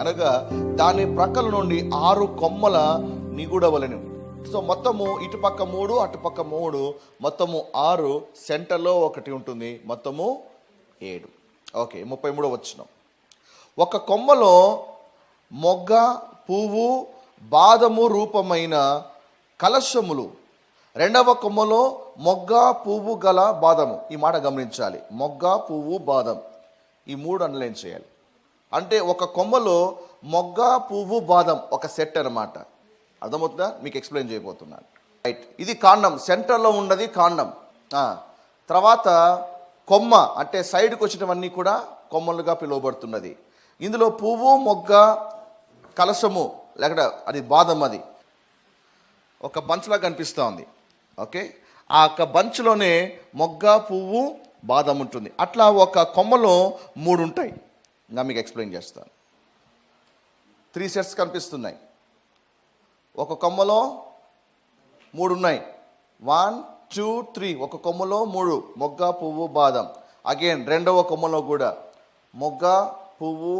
అనగా దాని ప్రక్కల నుండి 6 కొమ్మల నిగుడవలెను. సో మొత్తము ఇటుపక్క 3 అటుపక్క 3 మొత్తము 6, సెంటర్లో ఒకటి ఉంటుంది, మొత్తము 7. ఓకే, 33 వచనం. ఒక కొమ్మలో మొగ్గ, పువ్వు, బాదము రూపమైన కలశములు, రెండవ కొమ్మలో మొగ్గ, పువ్వు గల బాదము. ఈ మాట గమనించాలి, మొగ్గ, పువ్వు, బాదం, ఈ 3 అండర్లైన్ చేయాలి. అంటే ఒక కొమ్మలో మొగ్గ, పువ్వు, బాదం ఒక సెట్ అన్నమాట. అర్థమవుతుందా? మీకు ఎక్స్ప్లెయిన్ చేయబోతున్నాను. రైట్, ఇది కాండం, సెంటర్లో ఉన్నది కాండం. తర్వాత కొమ్మ అంటే సైడ్కి వచ్చినవన్నీ కూడా కొమ్మలుగా పిలువబడుతున్నది. ఇందులో పువ్వు, మొగ్గ, కలశము లేక అది బాదం, అది ఒక బంచ్లా కనిపిస్తూ ఉంది. ఓకే, ఆ యొక్క బంచ్లోనే మొగ్గ, పువ్వు, బాదం ఉంటుంది. అట్లా ఒక కొమ్మలో 3 ఉంటాయి. ఇంకా మీకు ఎక్స్ప్లెయిన్ చేస్తాను. 3 సెట్స్ కనిపిస్తున్నాయి. ఒక కొమ్మలో 3 ఉన్నాయి. 1, 2, 3. ఒక కొమ్మలో 3 మొగ్గ, పువ్వు, బాదం. అగైన్ రెండవ కొమ్మలో కూడా మొగ్గ, పువ్వు,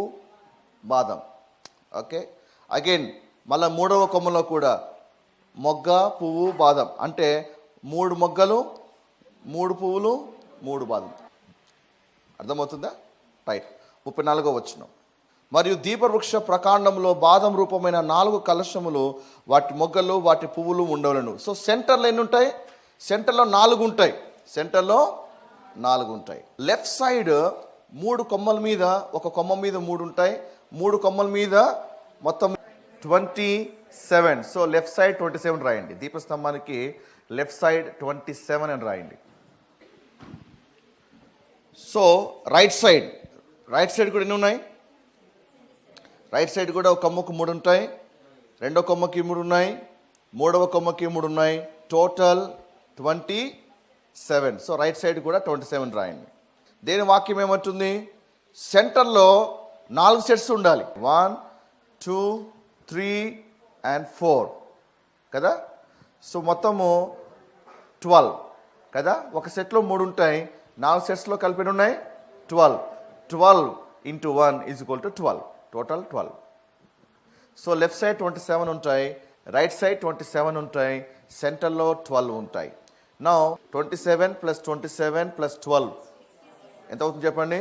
బాదం. ఓకే, అగైన్ మళ్ళీ 3వ కొమ్మలో కూడా మొగ్గ, పువ్వు, బాదం. అంటే 3 మొగ్గలు, 3 పువ్వులు, 3 బాదం. అర్థమవుతుందా? రైట్. 34వ వచనం. మరియు దీపవృక్ష ప్రకాండంలో బాదం రూపమైన 4 కలశములు, వాటి మొగ్గలు, వాటి పువ్వులు ఉండవలను. సో సెంటర్లో ఎన్ని ఉంటాయి? సెంటర్లో 4 ఉంటాయి. సెంటర్లో 4 ఉంటాయి. లెఫ్ట్ సైడ్ 3 కొమ్మల మీద, ఒక కొమ్మ మీద 3 ఉంటాయి. 3 కొమ్మల మీద మొత్తం 27. సో లెఫ్ట్ సైడ్ 27 రాయండి. దీపస్తంభానికి లెఫ్ట్ సైడ్ 27 అని రాయండి. సో రైట్ సైడ్ కూడా ఎన్ని ఉన్నాయి? రైట్ సైడ్ కూడా ఒక కొమ్మకు 3 ఉంటాయి, రెండో కొమ్మకి 3 ఉన్నాయి, 3వ కొమ్మకి 3 ఉన్నాయి. టోటల్ 27. సో రైట్ సైడ్ కూడా 27 రాయండి. దేని వాక్యం ఏమంటుంది? సెంటర్లో 4 సెట్స్ ఉండాలి. 1, 2, 3 and 4 కదా. సో మొత్తము 12 కదా. ఒక సెట్లో 3 ఉంటాయి, 4 సెట్స్లో కలిపి ఉన్నాయి 12. 12 into 1 is equal to 12. Total 12. So left side 27 ఉంటాయి, రైట్ సైడ్ 27 ఉంటాయి, సెంటర్లో 12 ఉంటాయి. నౌ 27 + 27 + 12 ఎంత అవుతుంది చెప్పండి?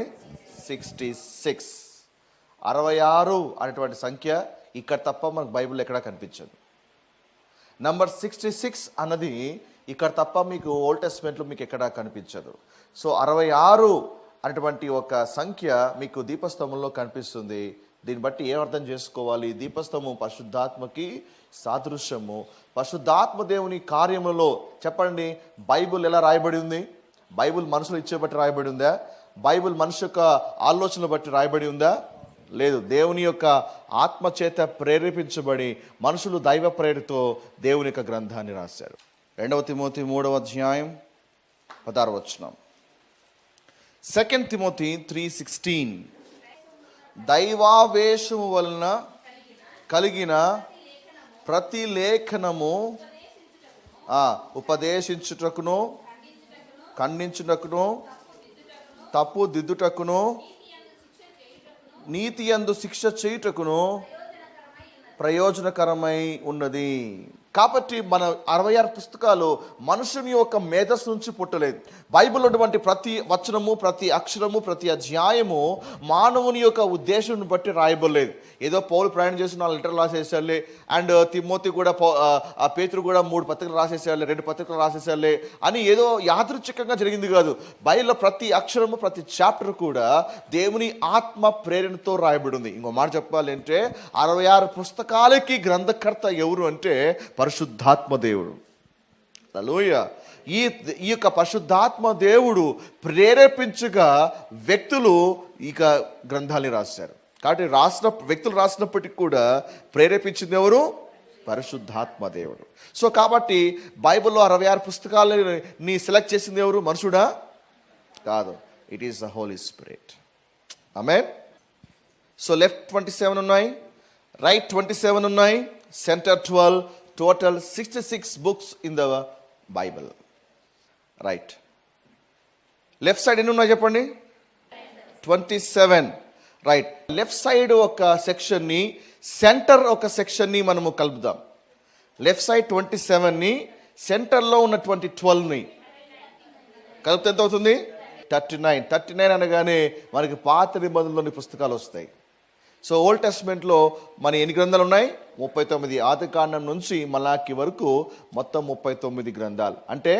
66. 66 అనేటువంటి సంఖ్య ఇక్కడ తప్ప మనకు బైబిల్ ఎక్కడా కనిపించదు. నంబర్ 66 అన్నది ఇక్కడ తప్ప మీకు ఓల్డ్ టెస్ట్మెంట్లో మీకు ఎక్కడా కనిపించదు. సో 66 అనేటువంటి ఒక సంఖ్య మీకు దీపస్తంభంలో కనిపిస్తుంది. దీన్ని బట్టి ఏం అర్థం చేసుకోవాలి? దీపస్తంభం పరిశుద్ధాత్మకి సాదృశ్యము. పరిశుద్ధాత్మ దేవుని కార్యములలో చెప్పండి, బైబిల్ ఎలా రాయబడి ఉంది? బైబిల్ మనుషులు ఇచ్చే బట్టి రాయబడి ఉందా? బైబిల్ మనిషి యొక్క ఆలోచనలు బట్టి రాయబడి ఉందా? లేదు. దేవుని యొక్క ఆత్మ చేత ప్రేరేపించబడి మనుషులు దైవ ప్రేరణతో దేవుని యొక్క గ్రంథాన్ని రాశారు. 2 తిమోతి 3వ అధ్యాయం 16వ వచనం. 2 తిమోతి 3:16. దైవావేశము వలన కలిగిన ప్రతి లేఖనము ఉపదేశించుటకును, ఖండించుటకును, తప్పు దిద్దుటకును, నీతి యందు శిక్ష చేయుటకును ప్రయోజనకరమై ఉన్నది. కాబట్టి మన 66 పుస్తకాలు మనుషుని యొక్క మేధస్సు నుంచి పుట్టలేదు. బైబిల్ ఉన్నటువంటి ప్రతి వచనము, ప్రతి అక్షరము, ప్రతి అధ్యాయము మానవుని యొక్క ఉద్దేశం బట్టి రాయబడలేదు. ఏదో పౌలు ప్రయాణం చేసి 4 లెటర్లు రాసేసారులే, అండ్ తిమోతి కూడా పేతురు కూడా 3 పత్రికలు రాసేసారులే, 2 పత్రికలు రాసేసారులే అని ఏదో యాదృచ్ఛికంగా జరిగింది కాదు. బైబిల్లో ప్రతి అక్షరము, ప్రతి చాప్టర్ కూడా దేవుని ఆత్మ ప్రేరణతో రాయబడి ఉంది. ఇంకో మాట చెప్పాలంటే 66 పుస్తకాలకి గ్రంథకర్త ఎవరు అంటే పరిశుద్ధాత్మ దేవుడు. హల్లెలూయా. ఈ యొక్క పరిశుద్ధాత్మ దేవుడు ప్రేరేపించగా వ్యక్తులు ఇక గ్రంథాన్ని రాశారు. కాబట్టి వ్యక్తులు రాసినప్పటికీ కూడా ప్రేరేపించింది ఎవరు? పరిశుద్ధాత్మ దేవుడు. సో కాబట్టి బైబిల్లో 66 పుస్తకాలని సెలెక్ట్ చేసింది ఎవరు? మనుషుడా? కాదు. It is the Holy Spirit. Amen. So left 27 ఉన్నాయి, రైట్ 27 ఉన్నాయి, centre 12. Total 66 books in the Bible. Right. Left side ఎన్ని ఉన్నాయి చెప్పండి? 27. రైట్. లెఫ్ట్ సైడ్ ఒక సెక్షన్ని, సెంటర్ ఒక సెక్షన్ని మనము కలుపుదాం. లెఫ్ట్ సైడ్ 27ని, సెంటర్లో ఉన్నటువంటి 12ని కలిపితే ఎంత అవుతుంది? 39 అనగానే మనకి పాత నిబంధనలోని పుస్తకాలు వస్తాయి. సో ఓల్డ్ టెస్ట్మెంట్లో మన ఎన్ని గ్రంథాలు ఉన్నాయి? 39. ఆదికాండం నుంచి మలాకి వరకు మొత్తం 39 గ్రంథాలు. అంటే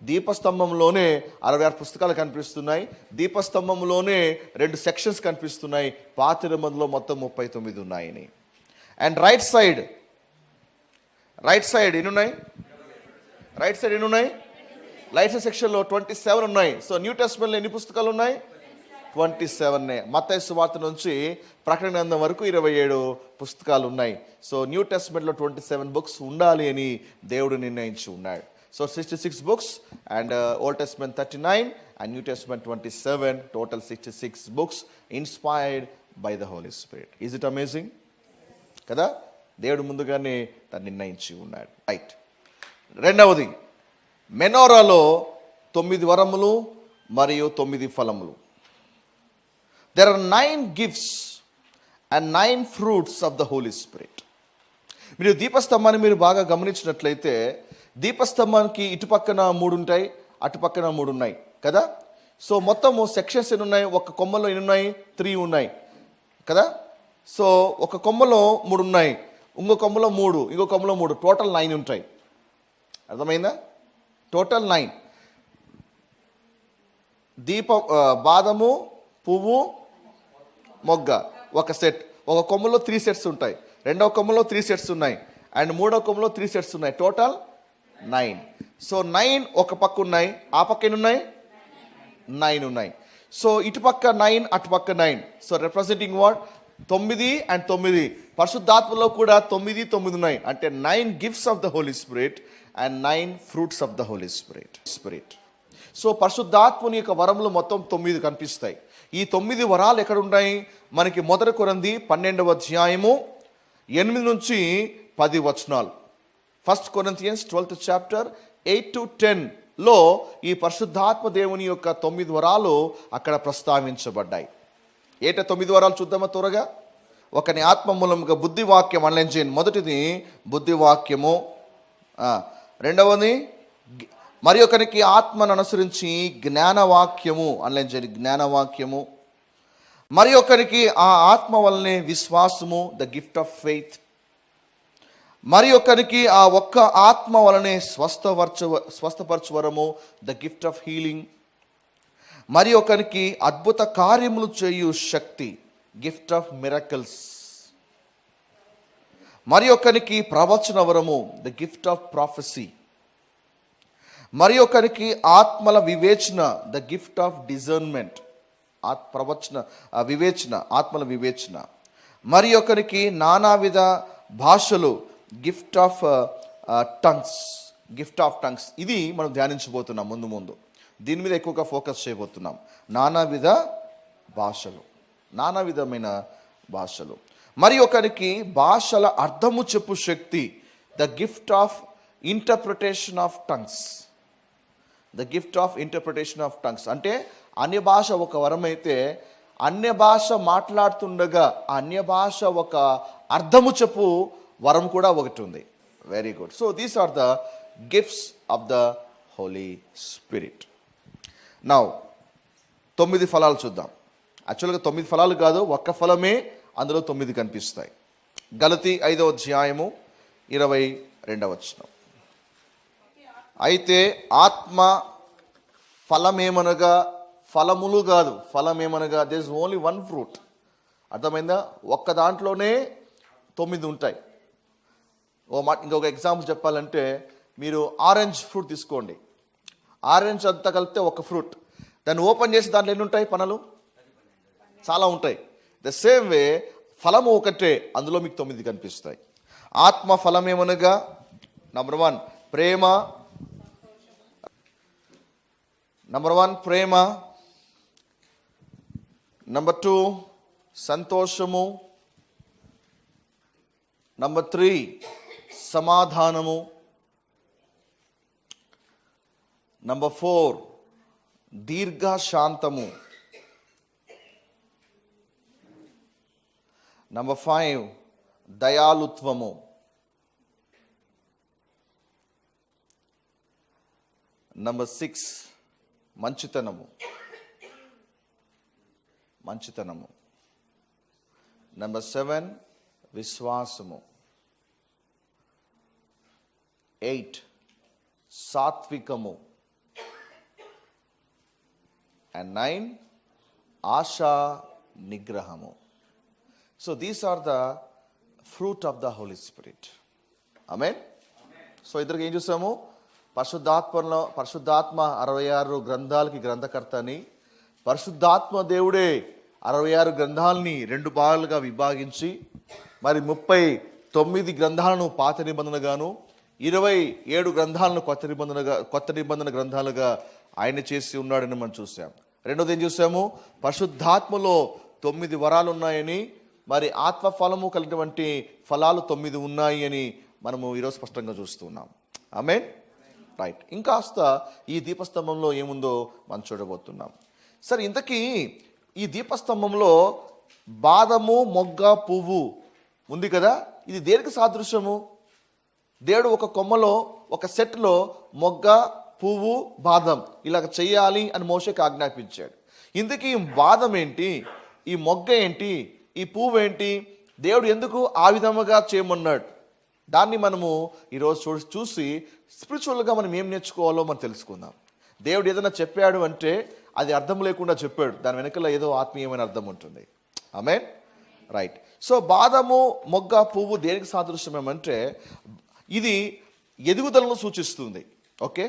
దీపస్తంభంలోనే 66 పుస్తకాలు కనిపిస్తున్నాయి. దీపస్తంభంలోనే 2 సెక్షన్స్ కనిపిస్తున్నాయి. పాత నిబంధనలో మొత్తం 39 ఉన్నాయని. అండ్ రైట్ సైడ్ ఎన్ని ఉన్నాయి? రైట్ సైడ్ ఎన్ని ఉన్నాయి? రైట్ సైడ్ సెక్షన్లో 27 ఉన్నాయి. సో న్యూ టెస్ట్మెంట్లో ఎన్ని పుస్తకాలు ఉన్నాయి? 27. మత్తయి సువార్త నుంచి ప్రకటన గ్రంథం వరకు 27 పుస్తకాలు ఉన్నాయి. సో న్యూ టెస్ట్మెంట్లో 27 బుక్స్ ఉండాలి అని దేవుడు నిర్ణయించి ఉన్నాడు. So 66 books and Old Testament 39 and New Testament 27, total 66 books inspired by the Holy Spirit. Is it amazing కదా? దేవుడు ముందుగానే దాన్ని నిర్ణయించి ఉన్నాడు. రైట్. రెండవది, మెనోరాలో 9 వరములు మరియు 9 ఫలములు. There are 9 gifts and 9 fruits of the Holy Spirit. మీరు దీపస్తంభాన్ని మీరు బాగా గమనించినట్లయితే దీపస్తంభానికి ఇటుపక్కన 3 ఉంటాయి, అటుపక్కన 3 ఉన్నాయి కదా. సో మొత్తము సెక్షన్స్ ఎన్ని ఉన్నాయి? ఒక కొమ్మలో ఎన్ని ఉన్నాయి? 3 ఉన్నాయి కదా. సో ఒక కొమ్మలో 3 ఉన్నాయి, ఇంకో కొమ్మలో 3, ఇంకో కొమ్మలో 3, టోటల్ 9 ఉంటాయి. అర్థమైందా? టోటల్ 9. బాదము, పువ్వు, మొగ్గ ఒక సెట్. ఒక కొమ్మలో 3 సెట్స్ ఉంటాయి, రెండవ కొమ్మలో 3 సెట్స్ ఉన్నాయి, అండ్ మూడో కొమ్మలో 3 సెట్స్ ఉన్నాయి. టోటల్ 9. సో 9 ఒక పక్క ఉన్నాయి, ఆ పక్క ఎన్ని ఉన్నాయి? 9 ఉన్నాయి. సో ఇటుపక్క 9, అటుపక్క 9. So representing what? 9 and 9. పరిశుద్ధాత్మలో కూడా 9 ఉన్నాయి. అంటే 9 gifts of the Holy Spirit and 9 fruits of the Holy Spirit. So పరిశుద్ధాత్మని యొక్క వరములు మొత్తం 9 కనిపిస్తాయి. ఈ 9 వరాలు ఎక్కడ ఉన్నాయి? మనకి 1 కొరింథీ 12వ అధ్యాయము 8 నుంచి 10 వచనాలు. 1 Corinthians 12th chapter 8 to 10 లో ఈ పరిశుద్ధాత్మ దేవుని యొక్క 9 వరాలు అక్కడ ప్రస్తావించబడ్డాయి. ఏట 9 వరాలు చూద్దామా త్వరగా? ఒకని ఆత్మ మూలముగా బుద్ధివాక్యం అనలైన్ చేయండి. మొదటిది బుద్ధివాక్యము, రెండవది మరి ఒకరికి ఆత్మను అనుసరించి జ్ఞానవాక్యము అనలైన్ చేయండి. జ్ఞానవాక్యము. మరి ఒకరికి ఆ ఆత్మ వల్లనే విశ్వాసము, ద గిఫ్ట్ ఆఫ్ ఫెయిత్. మరి ఒకరికి ఆ ఒక్క ఆత్మ వలనే స్వస్థపరచువరము, ద గిఫ్ట్ ఆఫ్ హీలింగ్. మరి ఒకరికి అద్భుత కార్యములు చేయు శక్తి, గిఫ్ట్ ఆఫ్ మిరకల్స్. మరి ఒకరికి ప్రవచన వరము, ద గిఫ్ట్ ఆఫ్ ప్రాఫెసీ. మరి ఒకరికి ఆత్మల వివేచన, ద గిఫ్ట్ ఆఫ్ డిజర్న్మెంట్. ఆత్మల వివేచన. మరి ఒకరికి నానావిధ భాషలు, గిఫ్ట్ ఆఫ్ టంగ్స్. ఇది మనం ధ్యానించబోతున్నాం ముందు. దీని మీద ఎక్కువగా ఫోకస్ చేయబోతున్నాం. నానావిధమైన భాషలు. మరి ఒకరికి భాషల అర్థము చెప్పు శక్తి, the gift of interpretation of tongues. అంటే అన్య భాష ఒక వరం అయితే, అన్య భాష మాట్లాడుతుండగా అన్య భాష ఒక అర్థము చెప్పు వరం కూడా ఒకటి ఉంది. Very good. So these are the gifts of the Holy Spirit. Now 9 ఫలాలు చూద్దాం. యాక్చువల్గా 9 ఫలాలు కాదు, ఒక్క ఫలమే అందులో 9 కనిపిస్తాయి. గలతీ 5వ అధ్యాయము 22వ వచనం. అయితే ఆత్మ ఫలమేమనగా, ఫలములు కాదు, ఫలమేమనగా దేర్ ఇస్ ఓన్లీ 1 ఫ్రూట్. అర్థమైందా? ఒక్క దాంట్లోనే 9 ఉంటాయి. ఇంకొక ఎగ్జాంపుల్ చెప్పాలంటే, మీరు ఆరెంజ్ ఫ్రూట్ తీసుకోండి. ఆరెంజ్ అంతా కలిపితే ఒక ఫ్రూట్. దాన్ని ఓపెన్ చేసి దాంట్లో ఎన్ని ఉంటాయి? పనలు చాలా ఉంటాయి. ద సేమ్ వే ఫలము ఒకటే, అందులో మీకు 9 కనిపిస్తాయి. ఆత్మ ఫలమేమనగా, నంబర్ 1 ప్రేమ. నంబర్ 2 సంతోషము. నంబర్ 3 సమాధానము. నంబర్ 4 దీర్ఘశాంతము. నంబర్ 5 దయాలుత్వము. నంబర్ 6 మంచితనము. నంబర్ 7 విశ్వాసము. 8 సాత్వికము. అండ్ 9 ఆశా నిగ్రహము. So these are the fruit of the Holy Spirit. Amen. So ఇద్దరికి ఏం చూసాము? పరిశుద్ధాత్మ 66 గ్రంథాలకి గ్రంథకర్త అని, పరిశుద్ధాత్మ దేవుడే 66 గ్రంథాలని 2 భాగాలుగా విభాగించి మరి 39 గ్రంథాలను పాత నిబంధనగాను 27 గ్రంథాలను కొత్త నిబంధన గ్రంథాలుగా ఆయన చేసి ఉన్నాడని మనం చూసాం. రెండోది ఏం చూసాము? పరిశుద్ధాత్మలో 9 వరాలు ఉన్నాయని, మరి ఆత్మ ఫలము కలిగినటువంటి ఫలాలు 9 ఉన్నాయి అని మనము ఈరోజు స్పష్టంగా చూస్తున్నాం. ఆమేన్. రైట్. ఇంకాస్త ఈ దీపస్తంభంలో ఏముందో మనం చూడబోతున్నాం. సరే, ఇంతకీ ఈ దీపస్తంభంలో బాదము, మొగ్గ, పువ్వు ఉంది కదా, ఇది దేనికి సాదృశ్యము? దేవుడు ఒక కొమ్మలో, ఒక సెట్లో మొగ్గ, పువ్వు, బాదం ఇలాగ చెయ్యాలి అని మోషేకి ఆజ్ఞాపించాడు. ఇందుకీ బాదం ఏంటి, ఈ మొగ్గ ఏంటి, ఈ పువ్వు ఏంటి, దేవుడు ఎందుకు ఆ విధముగా చేయమన్నాడు? దాన్ని మనము ఈరోజు చూసి స్పిరిచువల్గా మనం ఏం నేర్చుకోవాలో మనం తెలుసుకుందాం. దేవుడు ఏదైనా చెప్పాడు అంటే అది అర్థం లేకుండా చెప్పాడు, దాని వెనకల ఏదో ఆత్మీయమైన అర్థం ఉంటుంది. ఆమేన్. రైట్. సో బాదము, మొగ్గ, పువ్వు దేనికి సాదృశ్యమేమంటే ఇది ఎదుగుదలను సూచిస్తుంది. Okay,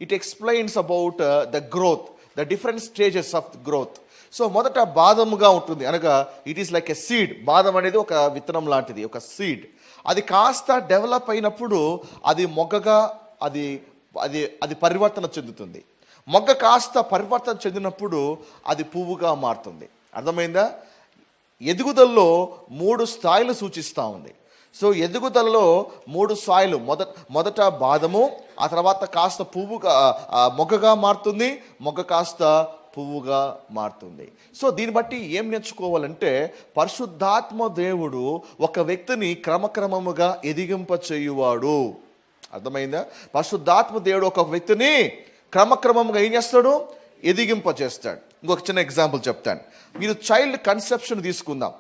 it explains about the growth, the different stages of growth. So మొదట బాదముగా ఉంటుంది, అనగా it is like a seed. బాదం అనేది ఒక విత్తనం లాంటిది, ఒక సీడ్. అది కాస్త డెవలప్ అయినప్పుడు అది మొగ్గగా అది అది అది పరివర్తన చెందుతుంది. మొగ్గ కాస్త పరివర్తన చెందినప్పుడు అది పువ్వుగా మారుతుంది. అర్థమైందా? ఎదుగుదలలో 3 స్థాయిలు సూచిస్తూ ఉంది. సో ఎదుగుదలలో 3 స్థాయిలు. మొదట బాదము, ఆ తర్వాత కాస్త పువ్వుగా మొగ్గగా మారుతుంది, మొగ్గ కాస్త పువ్వుగా మారుతుంది. సో దీన్ని బట్టి ఏం నేర్చుకోవాలంటే పరిశుద్ధాత్మ దేవుడు ఒక వ్యక్తిని క్రమక్రమముగా ఎదిగింప చేయువాడు. అర్థమైందా? పరిశుద్ధాత్మ దేవుడు ఒక వ్యక్తిని క్రమక్రమంగా ఏం చేస్తాడు? ఎదిగింప చేస్తాడు. ఇంకొక చిన్న ఎగ్జాంపుల్ చెప్తాను. మీరు చైల్డ్ కన్సెప్షన్ తీసుకుందాం.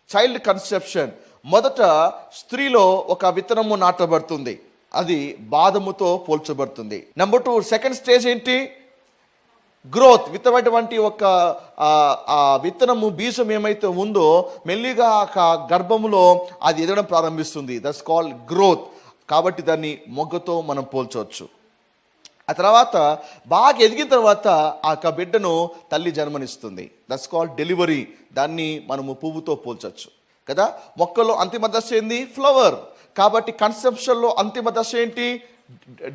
చైల్డ్ కన్సెప్షన్ మొదట స్త్రీలో ఒక విత్తనము నాటబడుతుంది, అది బాదముతో పోల్చబడుతుంది. నెంబర్ 2 సెకండ్ స్టేజ్ ఏంటి? గ్రోత్. విత్తమైనటువంటి ఒక విత్తనము, బీజం ఏమైతే ఉందో మెల్లిగా గర్భములో అది ఎదగడం ప్రారంభిస్తుంది. That's called growth. కాబట్టి దాన్ని మొగ్గతో మనం పోల్చవచ్చు. ఆ తర్వాత బాగా ఎదిగిన తర్వాత ఆ బిడ్డను తల్లి జన్మనిస్తుంది. That's called delivery. దాన్ని మనము పువ్వుతో పోల్చవచ్చు కదా. మొక్కలో అంతిమ దశ ఏంది? ఫ్లవర్. కాబట్టి కన్సెప్షన్లో అంతిమ దశ ఏంటి?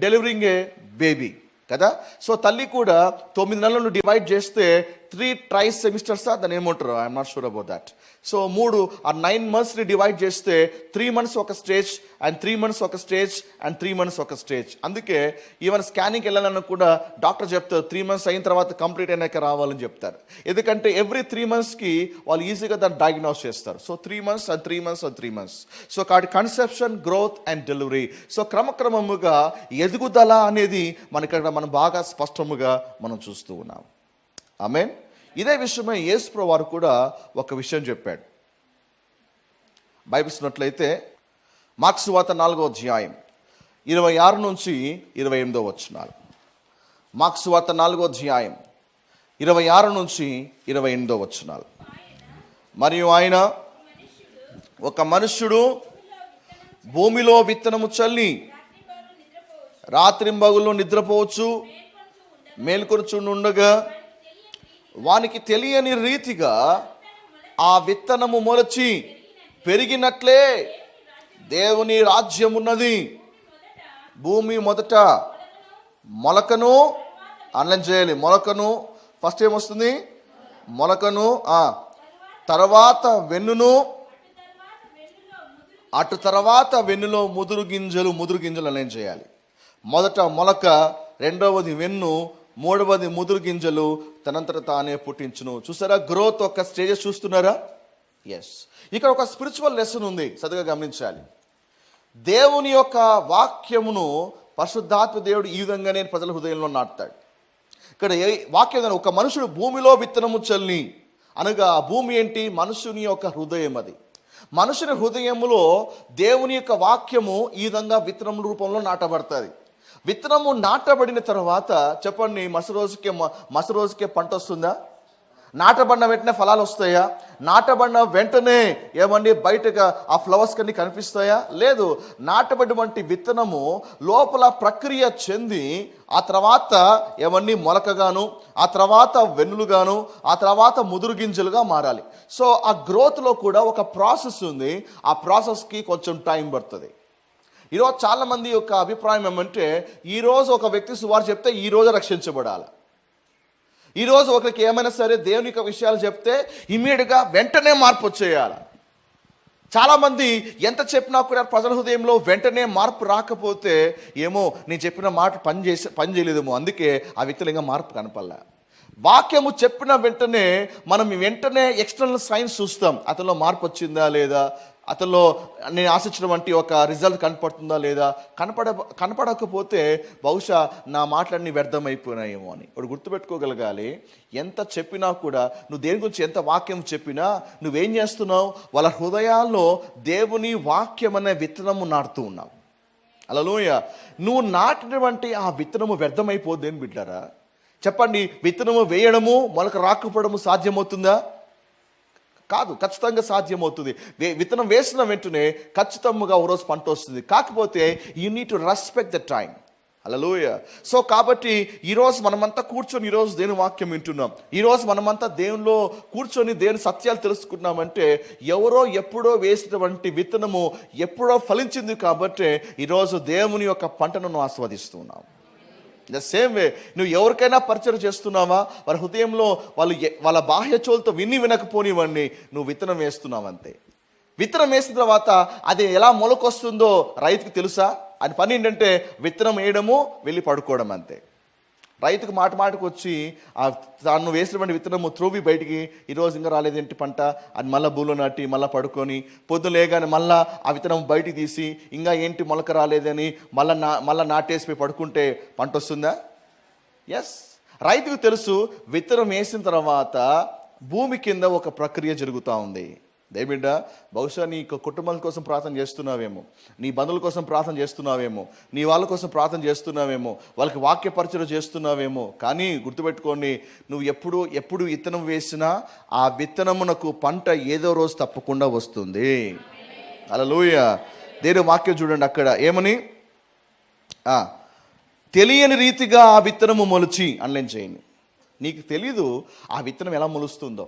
డెలివరింగ్ ఏ బేబీ కదా. సో తల్లి కూడా 9 నెలలను డివైడ్ చేస్తే 3 ట్రైసెమిస్టర్స్ దాన్ని ఏమంటారు, I'm not sure about that. So 9 మంత్స్ని డివైడ్ చేస్తే 3 మంత్స్ ఒక స్టేజ్, అండ్ 3 మంత్స్ ఒక స్టేజ్, అండ్ 3 మంత్స్ ఒక స్టేజ్. అందుకే ఈవెన్ స్కానింగ్కి వెళ్ళాలన్నా కూడా డాక్టర్ చెప్తారు 3 మంత్స్ అయిన తర్వాత కంప్లీట్ అయినాక రావాలని చెప్తారు. ఎందుకంటే ఎవ్రీ 3 మంత్స్కి వాళ్ళు ఈజీగా దాన్ని డయాగ్నోస్ చేస్తారు. So 3 months and 3 months and 3 months. So కాబట్టి conception, growth and delivery. So క్రమక్రమముగా ఎదుగుదల అనేది మనకి మనం బాగా స్పష్టముగా మనం చూస్తూ ఉన్నాం. ఆమేన్. ఇదే విషయమై యేసు వారు కూడా ఒక విషయం చెప్పాడు. బైబిల్ చూసినట్లయితే మార్కు సువార్త 4వ అధ్యాయం 26 నుంచి 28 వచనాలు. మార్కు సువార్త 4వ అధ్యాయం 26 నుంచి 28 వచనాలు. మరియు ఆయన, ఒక మనుష్యుడు భూమిలో విత్తనము చల్లి రాత్రింబగులు నిద్రపోవచ్చు, మేల్కొనుచుండగా వానికి తెలియని రీతిగా ఆ విత్తనము మొలచి పెరిగినట్లే దేవుని రాజ్యం ఉన్నది. భూమి మొదట మొలకను అనలైన్ చేయాలి. మొలకను ఫస్ట్ ఏమొస్తుంది? మొలకను, తర్వాత వెన్నును, అటు తర్వాత వెన్నులో ముదురు గింజలు అనలైన్ చేయాలి. మొదట మొలక, రెండవది వెన్ను, మూడవది ముదురు గింజలు తనంతట తానే పుట్టించును. చూసారా? గ్రోత్ ఒక స్టేజెస్ చూస్తున్నారా? ఎస్, ఇక్కడ ఒక స్పిరిచువల్ లెసన్ ఉంది, చక్కగా గమనించాలి. దేవుని యొక్క వాక్యమును పరిశుద్ధాత్మ దేవుడు ఈ విధంగానే ప్రజల హృదయంలో నాటుతాడు. ఇక్కడ వాక్యం ఒక మనుషుడు భూమిలో విత్తనము చల్లి అనగా ఆ భూమి ఏంటి? మనుషుని యొక్క హృదయం. అది మనుషుని హృదయములో దేవుని యొక్క వాక్యము ఈ విధంగా విత్తనం రూపంలో నాటబడుతుంది. విత్తనము నాటబడిన తర్వాత చెప్పండి, మరుసటి రోజుకే పంట వస్తుందా? నాటబడిన వెంటనే ఫలాలు వస్తాయా? నాటబడిన వెంటనే ఏమండి బయటగా ఆ ఫ్లవర్స్ కన్నీ కనిపిస్తాయా? లేదు. నాటబడినటువంటి విత్తనము లోపల ప్రక్రియ చెంది ఆ తర్వాత ఏమన్నీ మొలకగాను, ఆ తర్వాత వెన్నులుగాను, ఆ తర్వాత ముదురు గింజలుగా మారాలి. సో ఆ గ్రోత్లో కూడా ఒక ప్రాసెస్ ఉంది. ఆ ప్రాసెస్కి కొంచెం టైం పడుతుంది. ఈరోజు చాలామంది యొక్క అభిప్రాయం ఏమంటే, ఈరోజు ఒక వ్యక్తి సువార్త చెప్తే ఈరోజు రక్షించబడాలి. ఈరోజు ఒకరికి ఏమైనా సరే దేవుని యొక్క విషయాలు చెప్తే ఇమ్మీడియట్గా వెంటనే మార్పు వచ్చేయాలి. చాలామంది ఎంత చెప్పినా కూడా ప్రజల హృదయంలో వెంటనే మార్పు రాకపోతే ఏమో నేను చెప్పిన మాట పని చేయలేదేమో, అందుకే ఆ వ్యక్తులు ఇంకా మార్పు కనపడలే. వాక్యము చెప్పిన వెంటనే మనం వెంటనే ఎక్స్టర్నల్ సైన్స్ చూస్తాం, అతనిలో మార్పు వచ్చిందా లేదా, అతనిలో నేను ఆశించినటువంటి ఒక రిజల్ట్ కనపడుతుందా లేదా. కనపడకపోతే బహుశా నా మాటలన్నీ వ్యర్థమైపోయినాయేమో అని ఇప్పుడు గుర్తుపెట్టుకోగలగాలి. ఎంత చెప్పినా కూడా నువ్వు దేని గురించి ఎంత వాక్యం చెప్పినా నువ్వేం చేస్తున్నావు? వాళ్ళ హృదయాల్లో దేవుని వాక్యం అనే విత్తనము నాటుతూ ఉన్నావు. హల్లెలూయా. నువ్వు నాటినటువంటి ఆ విత్తనము వ్యర్థమైపోద్దేని బిడ్డారా? చెప్పండి, విత్తనము వేయడము మొలక రాకపోవడము సాధ్యమవుతుందా? కాదు, ఖచ్చితంగా సాధ్యమవుతుంది. విత్తనం వేసిన వెంటనే ఖచ్చితంగా ఒక రోజు పంట వస్తుంది. కాకపోతే you need to respect the time. Hallelujah. So కాబట్టి ఈరోజు మనమంతా కూర్చొని ఈరోజు దేవుని వాక్యం వింటున్నాం. ఈరోజు మనమంతా దేవునిలో కూర్చొని దేవుని సత్యాలు తెలుసుకున్నామంటే ఎవరో ఎప్పుడో వేసినటువంటి విత్తనము ఎప్పుడో ఫలించింది కాబట్టి ఈరోజు దేవుని యొక్క పంటను ఆస్వాదిస్తున్నాం. ద సేమ్ వే నువ్వు ఎవరికైనా పరిచయం చేస్తున్నావా, వాళ్ళ హృదయంలో వాళ్ళ బాహ్య చోలతో వినకపోనివ్వండి, నువ్వు విత్తనం వేస్తున్నావు అంతే. విత్తనం వేసిన తర్వాత అది ఎలా మొలకొస్తుందో రైతుకు తెలుసా? అని పని ఏంటంటే విత్తనం వేయడము, వెళ్ళి పడుకోవడం అంతే. రైతుకు మాటకు వచ్చి ఆ తాను వేసినటువంటి విత్తనము త్రోవి బయటికి ఈరోజు ఇంకా రాలేదేంటి పంట, అది మళ్ళీ భూలో నాటి మళ్ళీ పడుకొని పొద్దున లేగానే మళ్ళీ ఆ విత్తనం బయటికి తీసి ఇంకా ఏంటి మొలక రాలేదని మళ్ళీ నాటేసిపోయి పడుకుంటే పంట వస్తుందా? ఎస్. రైతుకు తెలుసు విత్తనం వేసిన తర్వాత భూమి కింద ఒక ప్రక్రియ జరుగుతూ ఉంది. దేబిడ్డ, బహుశా నీ కుటుంబం కోసం ప్రార్థన చేస్తున్నావేమో, నీ బంధువుల కోసం ప్రార్థన చేస్తున్నావేమో, నీ వాళ్ళ కోసం ప్రార్థన చేస్తున్నావేమో, వాళ్ళకి వాక్య పరిచయం చేస్తున్నావేమో. కానీ గుర్తుపెట్టుకోండి, నువ్వు ఎప్పుడు విత్తనం వేసినా ఆ విత్తనమునకు పంట ఏదో రోజు తప్పకుండా వస్తుంది. హల్లెలూయా. దేవుని వాక్యం చూడండి, అక్కడ ఏమని, తెలియని రీతిగా ఆ విత్తనము మొలిచి అన్లైన్ చేయండి. నీకు తెలీదు ఆ విత్తనం ఎలా మొలుస్తుందో,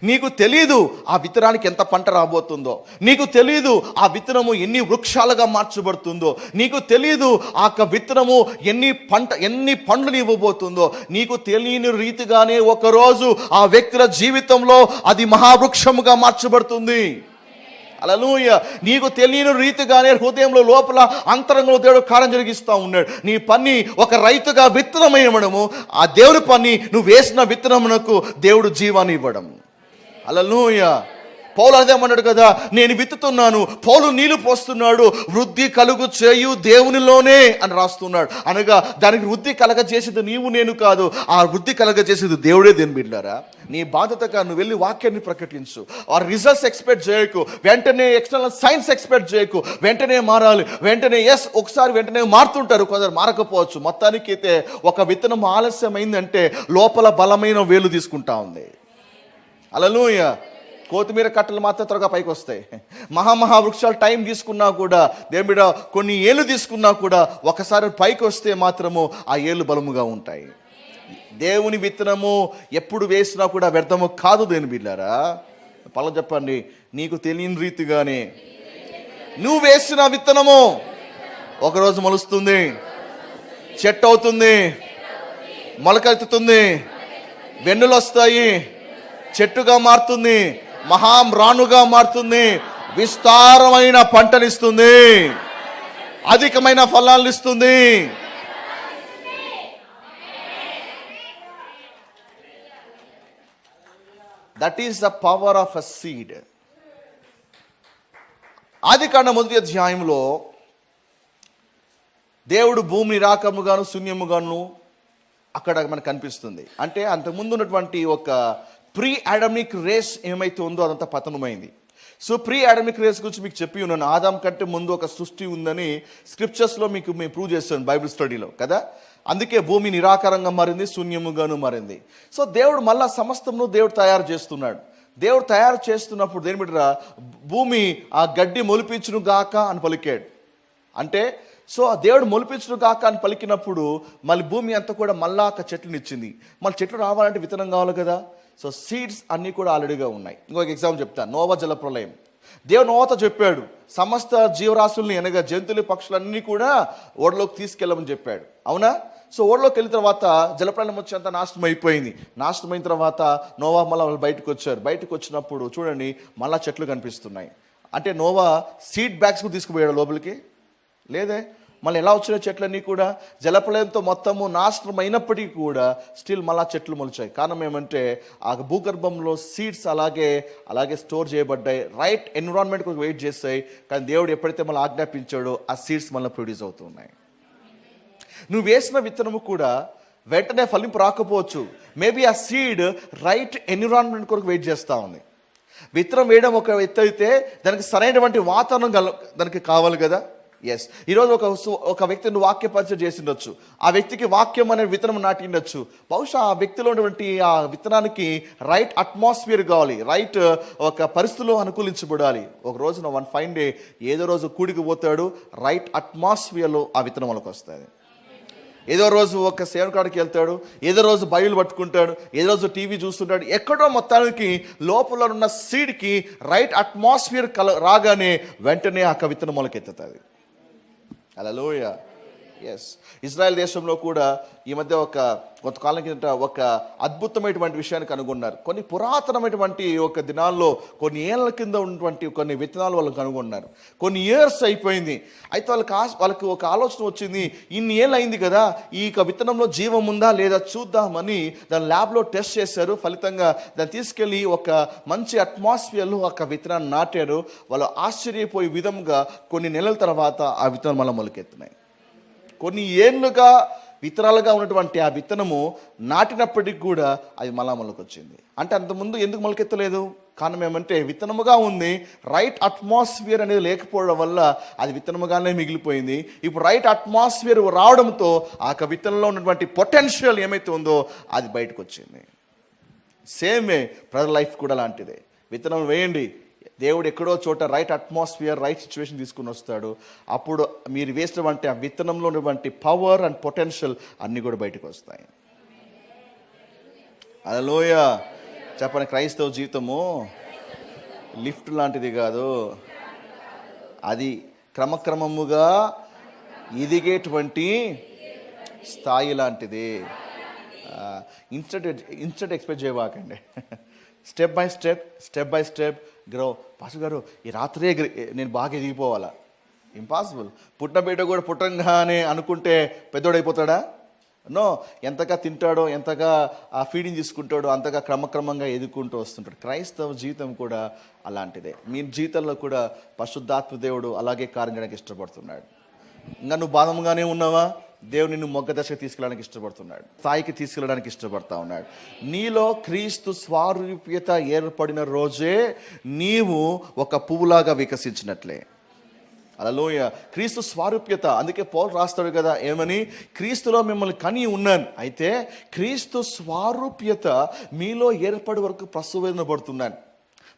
నీకు తెలీదు ఆ విత్తనానికి ఎంత పంట రాబోతుందో, నీకు తెలీదు ఆ విత్తనము ఎన్ని వృక్షాలుగా మార్చబడుతుందో, నీకు తెలీదు ఆ విత్తనము ఎన్ని పండ్లు ఇవ్వబోతుందో. నీకు తెలియని రీతిగానే ఒకరోజు ఆ వ్యక్తుల జీవితంలో అది మహావృక్షముగా మార్చబడుతుంది. హల్లెలూయా. నీకు తెలియని రీతిగానే హృదయంలో లోపల అంతరంగంలో దేవుడు కార్యం జరిగిస్తూ ఉన్నాడు. నీ పని ఒక రైతుగా విత్తనం వేయడము, ఆ దేవుని పని నువ్వు వేసిన విత్తనమునకు దేవుడు జీవాన్ని ఇవ్వడం. హల్లెలూయా. పౌలు అదేమన్నాడు కదా, నేను విత్తుతున్నాను, పౌలు నీళ్లు పోస్తున్నాడు, వృద్ధి కలుగు చేయు దేవునిలోనే అని రాస్తున్నాడు. అనగా దానికి వృద్ధి కలగజేసేది నీవు నేను కాదు, ఆ వృద్ధి కలగజేసేది దేవుడే. దేని బిడ్డారా, నీ బాధ్యతగా నువ్వు వెళ్ళి వాక్యాన్ని ప్రకటించు. ఆ రిజల్ట్స్ ఎక్స్పెక్ట్ చేయకు, వెంటనే ఎక్స్టర్నల్ సైన్స్ ఎక్స్పెక్ట్ చేయకు. వెంటనే మారాలి, వెంటనే ఒకసారి వెంటనే మారుతుంటారు, కొందరు మారకపోవచ్చు. మొత్తానికి అయితే ఒక విత్తనం ఆలస్యమైందంటే లోపల బలమైన వేలు తీసుకుంటా ఉంది. హల్లెలూయా. కొత్తిమీర కట్టలు మాత్రం త్వరగా పైకి వస్తాయి. మహావృక్షాలు టైం తీసుకున్నా కూడా, దేవుడ కొన్ని ఏళ్ళు తీసుకున్నా కూడా ఒకసారి పైకి వస్తే మాత్రము ఆ ఏళ్ళు బలముగా ఉంటాయి. దేవుని విత్తనము ఎప్పుడు వేసినా కూడా వ్యర్థము కాదు. దేని బిడ్డారా, పల చెప్పండి, నీకు తెలియని రీతిగానే నువ్వు వేసిన విత్తనము ఒకరోజు మొలుస్తుంది, చెట్టు అవుతుంది, మొలకెత్తుతుంది, వెన్నులు వస్తాయి, చెట్టుగా మారుతుంది, మహామ్రాణుగా మారుతుంది, విస్తారమైన పంటనిస్తుంది, అధికమైన ఫలాలను ఇస్తుంది. That is the power of a seed. ఆదికాండం 1వ అధ్యాయంలో దేవుడు భూమి నిరాకరముగాను శూన్యముగాను అక్కడ మనకు కనిపిస్తుంది. అంటే అంతకుముందు ఉన్నటువంటి ఒక ప్రీ అడమిక్ రేస్ ఏమైతే ఉందో అదంతా పతనమైంది. సో ప్రీ అడమిక్ రేస్ గురించి మీకు చెప్పి ఉన్నాను. ఆదాం కంటే ముందు ఒక సృష్టి ఉందని స్క్రిప్చర్స్లో మేము ప్రూవ్ చేస్తాను బైబిల్ స్టడీలో కదా. అందుకే భూమి నిరాకారంగా మారింది, శూన్యముగాను మారింది. సో దేవుడు మళ్ళా సమస్తమును దేవుడు తయారు చేస్తున్నాడు. దేవుడు తయారు చేస్తున్నప్పుడు దేని బిడ్డరా, భూమి ఆ గడ్డి మొలిపించును గాక అని పలికాడు. అంటే సో దేవుడు మొలిపించును గాక అని పలికినప్పుడు మళ్ళీ భూమి అంతా కూడా మళ్ళా ఒక చెట్లుని ఇచ్చింది. మళ్ళీ చెట్లు రావాలంటే విత్తనం కావాలి కదా. సో సీడ్స్ అన్నీ కూడా ఆల్రెడీగా ఉన్నాయి. ఇంకొక ఎగ్జాంపుల్ చెప్తాను. నోవా జలప్రలయం. దేవుడు నోవాతో చెప్పాడు, సమస్త జీవరాశుల్ని అనగా జంతువులు పక్షులన్నీ కూడా ఓడలోకి తీసుకెళ్ళమని చెప్పాడు. అవునా? సో ఓడలోకి వెళ్ళిన తర్వాత జలప్రలయం వచ్చి అంతా నాశనం అయిపోయింది. నాశనం అయిన తర్వాత నోవా మళ్ళీ వాళ్ళు బయటకు వచ్చారు. బయటకు వచ్చినప్పుడు చూడండి మళ్ళా చెట్లు కనిపిస్తున్నాయి. అంటే నోవా సీడ్ బ్యాగ్స్ కూడా తీసుకుపోయాడు లోపలికి? లేదే. మళ్ళీ ఎలా వచ్చిన చెట్లన్నీ కూడా జలప్రలయంతో మొత్తము నాశనం అయినప్పటికీ కూడా స్టిల్ మళ్ళా చెట్లు మొలిచాయి. కారణం ఏమంటే ఆ భూగర్భంలో సీడ్స్ అలాగే స్టోర్ చేయబడ్డాయి. రైట్ ఎన్విరాన్మెంట్ కూడా వెయిట్ చేస్తాయి. కానీ దేవుడు ఎప్పుడైతే మళ్ళీ ఆజ్ఞాపించాడో ఆ సీడ్స్ మళ్ళీ ప్రొడ్యూస్ అవుతున్నాయి. నువ్వు వేసిన విత్తనము కూడా వెంటనే ఫలింపు రాకపోవచ్చు. మేబీ ఆ సీడ్ రైట్ ఎన్విరాన్మెంట్ కొరకు వెయిట్ చేస్తూ ఉంది. విత్తనం వేయడం ఒక ఎత్తు అయితే దానికి సరైనటువంటి వాతావరణం దానికి కావాలి కదా. ఎస్, ఈరోజు ఒక వ్యక్తిని వాక్య పరిచయం చేసి ఉండొచ్చు. ఆ వ్యక్తికి వాక్యం అనే విత్తనం నాటి ఉండొచ్చు. బహుశా ఆ వ్యక్తిలో ఉన్నటువంటి ఆ విత్తనానికి రైట్ అట్మాస్ఫియర్ కావాలి, రైట్ ఒక పరిస్థితుల్లో అనుకూలించబడాలి. ఒక రోజున వన్ ఫైన్ డే ఏదో రోజు కూడికి పోతాడు, రైట్ అట్మాస్ఫియర్లో ఆ విత్తనం వాళ్ళకి వస్తుంది. ఏదో రోజు ఒక సేవకాడికి వెళ్తాడు, ఏదో రోజు బైబిల్ పట్టుకుంటాడు, ఏదో రోజు టీవీ చూస్తుంటాడు. ఎక్కడో మొత్తానికి లోపల ఉన్న సీడ్కి రైట్ అట్మాస్ఫియర్ రాగానే వెంటనే ఆ విత్తనం మొలకెత్తుతుంది. హల్లెలూయా. ఎస్, ఇజ్రాయెల్ దేశంలో కూడా ఈ మధ్య కొంతకాలం కిందట ఒక అద్భుతమైనటువంటి విషయాన్ని కనుగొన్నారు. కొన్ని పురాతనమైనటువంటి ఒక దినాల్లో కొన్ని ఏళ్ళ కింద ఉన్నటువంటి కొన్ని విత్తనాలు వాళ్ళు కనుగొన్నారు. కొన్ని ఇయర్స్ అయిపోయింది. అయితే వాళ్ళకి ఒక ఆలోచన వచ్చింది, ఇన్ని ఏళ్ళు అయింది కదా, ఈ విత్తనంలో జీవం ఉందా లేదా చూద్దామని దాని ల్యాబ్లో టెస్ట్ చేశారు. ఫలితంగా దాన్ని తీసుకెళ్ళి ఒక మంచి అట్మాస్ఫియర్లో ఒక విత్తనాన్ని నాటారు. వాళ్ళు ఆశ్చర్యపోయే విధంగా కొన్ని నెలల తర్వాత ఆ విత్తనాలు మళ్ళీ మొలకెత్తున్నాయి. కొన్ని ఏళ్ళుగా విత్తనాలుగా ఉన్నటువంటి ఆ విత్తనము నాటినప్పటికి కూడా అది మళ్ళా మొలకొచ్చింది. అంటే అంతకుముందు ఎందుకు మొలకెత్తలేదు? కారణం ఏమంటే విత్తనముగా ఉంది, రైట్ అట్మాస్ఫియర్ అనేది లేకపోవడం వల్ల అది విత్తనముగానే మిగిలిపోయింది. ఇప్పుడు రైట్ అట్మాస్ఫియర్ రావడంతో ఆ విత్తనంలో ఉన్నటువంటి పొటెన్షియల్ ఏమైతే ఉందో అది బయటకు వచ్చింది. సేమే ప్రజల లైఫ్ కూడా లాంటిదే. విత్తనం వేయండి, దేవుడు ఎక్కడో చోట రైట్ అట్మాస్ఫియర్, రైట్ సిచ్యువేషన్ తీసుకుని వస్తాడు. అప్పుడు మీరు వేసినటువంటి ఆ విత్తనంలో ఉన్నటువంటి పవర్ అండ్ పొటెన్షియల్ అన్నీ కూడా బయటకు వస్తాయి. హల్లెలూయా. చెప్పండి, క్రైస్తవ జీవితము లిఫ్ట్ లాంటిది కాదు, అది క్రమక్రమముగా ఎదిగేటువంటి స్థాయి లాంటిది. ఇన్స్టెంట్ ఎక్స్పెక్ట్ చేయవాకండి. Step by step grow. Pastor గారు ఈ రాత్రే నేను బాగా ఎదిగిపోవాలా? ఇంపాసిబుల్. పుట్టిన బిడ్డ కూడా పుట్టంగానే అనుకుంటే పెద్దోడైపోతాడా? నో. ఎంతగా తింటాడో, ఎంతగా ఆ ఫీడింగ్ తీసుకుంటాడో అంతగా క్రమక్రమంగా ఎదుర్కొంటూ వస్తుంటాడు. క్రైస్తవ జీవితం కూడా అలాంటిదే. మీ జీవితంలో కూడా పరిశుద్ధాత్మ దేవుడు అలాగే కార్యం చేయడానికి ఇష్టపడుతున్నాడు. ఇంకా నువ్వు బాధంగానే ఉన్నావా? దేవుడు నిన్ను మొగ్గ దశకు తీసుకెళ్ళడానికి ఇష్టపడుతున్నాడు, స్థాయికి తీసుకెళ్ళడానికి ఇష్టపడతా ఉన్నాడు. నీలో క్రీస్తు స్వారూప్యత ఏర్పడిన రోజే నీవు ఒక పువ్వులాగా వికసించినట్లే. హల్లెలూయా. క్రీస్తు స్వారూప్యత. అందుకే పౌలు రాస్తాడు కదా, ఏమని? క్రీస్తులో మిమ్మల్ని కని ఉన్నాను, అయితే క్రీస్తు స్వారూప్యత మీలో ఏర్పడి వరకు ప్రసవేదనపడుతున్నాను.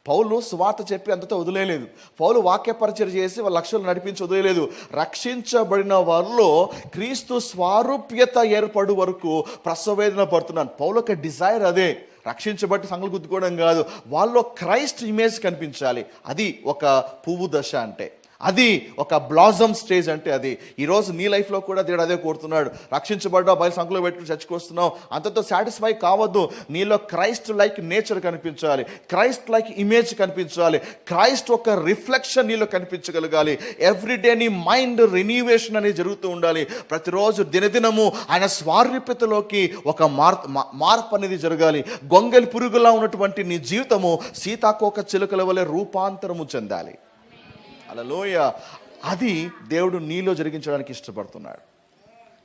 పౌలు సువార్త చెప్పి అంతతో వదిలేయలేదు. పౌలు వాక్య పరిచయం చేసి వాళ్ళ లక్ష్యాలు నడిపించి వదిలేయలేదు. రక్షించబడిన వారిలో క్రీస్తు స్వారూప్యత ఏర్పడు వరకు ప్రసవేదన పడుతున్నాను. పౌలు ఒక డిజైర్ అదే. రక్షించబట్టి సంగలు గుద్దుకోవడం కాదు, వాళ్ళలో క్రైస్ట్ ఇమేజ్ కనిపించాలి. అది ఒక పువ్వు దశ అంటే, అది ఒక బ్లాజమ్ స్టేజ్ అంటే అది. ఈరోజు నీ లైఫ్లో కూడా దేవుడు అదే కోరుతున్నాడు. రక్షించబడ్డా బయట సంఖ్యలో పెట్టుకుని చచ్చికొస్తున్నావు, అంతతో సాటిస్ఫై కావద్దు. నీలో క్రైస్ట్ లైక్ నేచర్ కనిపించాలి, క్రైస్ట్ లైక్ ఇమేజ్ కనిపించాలి, క్రైస్ట్ ఒక రిఫ్లెక్షన్ నీలో కనిపించగలగాలి. ఎవ్రీడే నీ మైండ్ రెన్యూవేషన్ అనేది జరుగుతూ ఉండాలి. ప్రతిరోజు దినదినము ఆయన స్వారూప్యతలోకి ఒక మార్పు అనేది జరగాలి. గొంగలి పురుగులా ఉన్నటువంటి నీ జీవితము సీతాకోక చిలుకల వలె రూపాంతరము చెందాలి. హల్లెలూయా. అది దేవుడు నీలో జరిగించడానికి ఇష్టపడుతున్నాడు.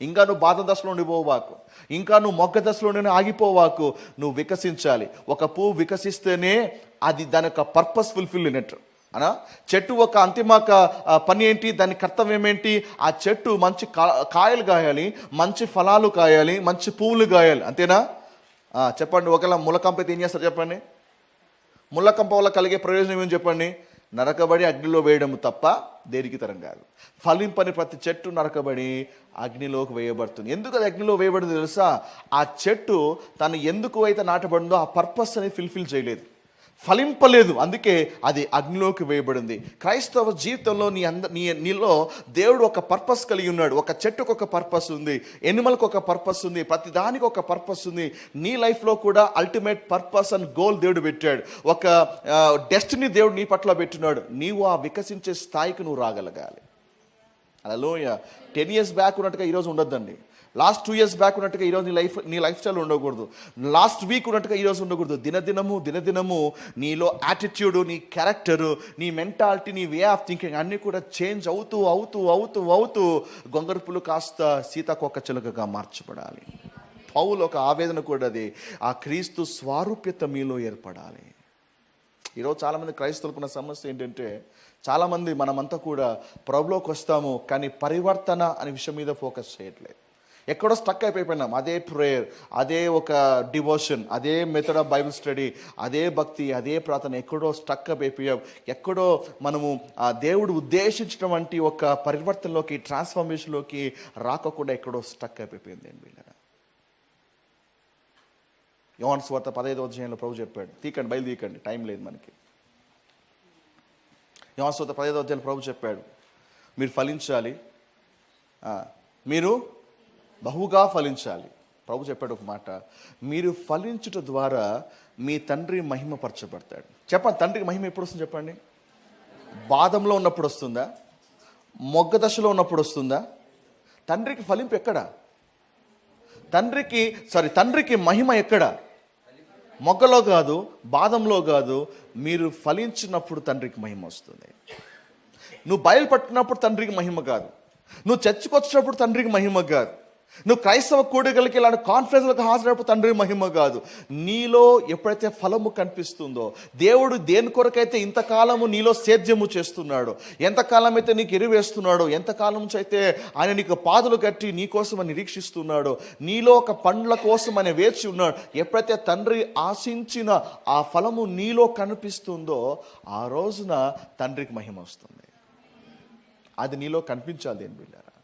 ఇంకా నువ్వు బాధ దశలో ఉండిపోవాకు, ఇంకా నువ్వు మొగ్గ దశలోనే ఆగిపోవాకు. నువ్వు వికసించాలి. ఒక పువ్వు వికసిస్తేనే అది దాని యొక్క పర్పస్ ఫుల్ఫిల్ అయినట్టు అనా. చెట్టు ఒక అంతిమ పని ఏంటి, దాని కర్తవ్యం ఏంటి? ఆ చెట్టు మంచి కాయలు కాయాలి, మంచి ఫలాలు కాయాలి, మంచి పువ్వులు కాయాలి, అంతేనా? చెప్పండి. ఒకవేళ ముళ్ళకంప అయితే ఏం చేస్తారు చెప్పండి? ముళ్ళకంప వల్ల కలిగే ప్రయోజనం ఏమని చెప్పండి? నరకబడి అగ్నిలో వేయడం తప్ప దేనికి తరం కాదు. ఫలింపని ప్రతి చెట్టు నరకబడి అగ్నిలోకి వేయబడుతుంది. ఎందుకు అది అగ్నిలో వేయబడింది తెలుసా? ఆ చెట్టు తను ఎందుకు అయితే నాటబడిందో ఆ పర్పస్ అనేది ఫుల్ఫిల్ చేయలేదు, ఫలింపలేదు, అందుకే అది అగ్నిలోకి వేయబడింది. క్రైస్తవ జీవితంలో నీలో దేవుడు ఒక పర్పస్ కలిగి ఉన్నాడు. ఒక చెట్టుకు ఒక పర్పస్ ఉంది, ఎనిమల్కి ఒక పర్పస్ ఉంది, ప్రతి దానికి ఒక పర్పస్ ఉంది. నీ లైఫ్లో కూడా అల్టిమేట్ పర్పస్ అండ్ గోల్ దేవుడు పెట్టాడు. ఒక డెస్టినీ దేవుడు నీ పట్ల పెట్టినాడు. నీవు ఆ వికసించే స్థాయికి నువ్వు రాగలగాలి. హల్లెలూయా. 10 years బ్యాక్ ఉన్నట్టుగా ఈరోజు ఉండొద్దండి. లాస్ట్ 2 years బ్యాక్ ఉన్నట్టుగా ఈరోజు నీ లైఫ్ స్టైల్ ఉండకూడదు. లాస్ట్ వీక్ ఉన్నట్టుగా ఈరోజు ఉండకూడదు. దినదినము నీలో యాటిట్యూడ్, నీ క్యారెక్టరు, నీ మెంటాలిటీ, నీ వే ఆఫ్ థింకింగ్ అన్నీ కూడా చేంజ్ అవుతూ గొంగరుపులు కాస్త సీతాకొక చిలుకగా మార్చబడాలి. పౌలు ఒక ఆవేదన కూడా అది, ఆ క్రీస్తు స్వారూప్యత మీలో ఏర్పడాలి. ఈరోజు చాలామంది క్రైస్తవులకు ఉన్న సమస్య ఏంటంటే, చాలామంది మనమంతా కూడా ప్రభులోకి వస్తాము కానీ పరివర్తన అనే విషయం మీద ఫోకస్ చేయట్లేదు. ఎక్కడో స్టక్ అయిపోయినాం. అదే ప్రేయర్, అదే ఒక డివోషన్, అదే మెథడ్ ఆఫ్ బైబిల్ స్టడీ, అదే భక్తి, అదే ప్రార్థన, ఎక్కడో స్టక్ అయిపోయాం. ఎక్కడో మనము ఆ దేవుడు ఉద్దేశించినటువంటి ఒక పరివర్తనలోకి, ట్రాన్స్ఫర్మేషన్లోకి రాకుండా ఎక్కడో స్టక్ అయిపోయింది అండి వీళ్ళరా. యోహాను సువార్త 15వ అధ్యాయంలో ప్రభు చెప్పాడు, తీకండి బయలు తీకండి, టైం లేదు మనకి. యోహాను సువార్త 15వ అధ్యాయంలో ప్రభు చెప్పాడు, మీరు ఫలించాలి, మీరు బహుగా ఫలించాలి. ప్రభు చెప్పాడు ఒక మాట, మీరు ఫలించుట ద్వారా మీ తండ్రి మహిమపరచబడతాడు. చెప్పండి, తండ్రికి మహిమ ఎప్పుడు వస్తుంది చెప్పండి? బాదంలో ఉన్నప్పుడు వస్తుందా? మొగ్గ దశలో ఉన్నప్పుడు వస్తుందా? తండ్రికి ఫలింపు ఎక్కడ? తండ్రికి మహిమ ఎక్కడ? మొగ్గలో కాదు, బాదంలో కాదు. మీరు ఫలించినప్పుడు తండ్రికి మహిమ వస్తుంది. నువ్వు బయలుపట్టినప్పుడు తండ్రికి మహిమ కాదు. నువ్వు చర్చకు వచ్చినప్పుడు తండ్రికి మహిమ కాదు. నువ్వు క్రైస్తవ కూడికలకి ఇలాంటి కాన్ఫరెన్స్లకు హాజరైనప్పుడు తండ్రికి మహిమ కాదు. నీలో ఎప్పుడైతే ఫలము కనిపిస్తుందో, దేవుడు దేని కొరకైతే ఇంతకాలము నీలో సేద్యము చేస్తున్నాడు, ఎంతకాలం అయితే నీకు ఎరువేస్తున్నాడో, ఎంతకాలం నుంచి అయితే ఆయన నీకు పాదులు కట్టి నీ కోసం నిరీక్షిస్తున్నాడో, నీలో ఒక పండ్ల కోసం ఆయన వేచి ఉన్నాడు. ఎప్పుడైతే తండ్రి ఆశించిన ఆ ఫలము నీలో కనిపిస్తుందో ఆ రోజున తండ్రికి మహిమ వస్తుంది. అది నీలో కనిపించాలి. దేని బిడ్డారా,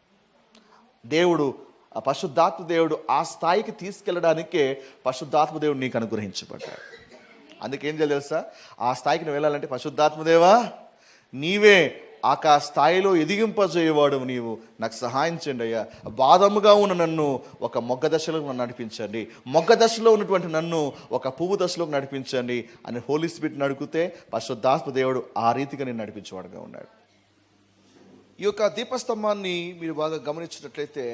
దేవుడు ఆ పరిశుద్ధాత్మ దేవుడు ఆ స్థాయికి తీసుకెళ్ళడానికే పరిశుద్ధాత్మ దేవుడు నీకు అనుగ్రహించబడ్డాడు. అందుకేం చేయాలి తెలుసా? ఆ స్థాయికి నువ్వు వెళ్ళాలంటే పరిశుద్ధాత్మదేవా నీవే ఆ స్థాయిలో ఎదిగింపజేయవాడు, నీవు నాకు సహాయం చేయండి అయ్యా. బాదముగా ఉన్న నన్ను ఒక మొగ్గ దశలోకి నడిపించండి, మొగ్గ దశలో ఉన్నటువంటి నన్ను ఒక పువ్వు దశలోకి నడిపించండి అని హోలీ స్పిరిట్ని అడిగితే పరిశుద్ధాత్మ దేవుడు ఆ రీతిగా నేను నడిపించేవాడుగా ఉన్నాడు. ఈ యొక్క దీపస్తంభాన్ని మీరు బాగా గమనించినట్లయితే,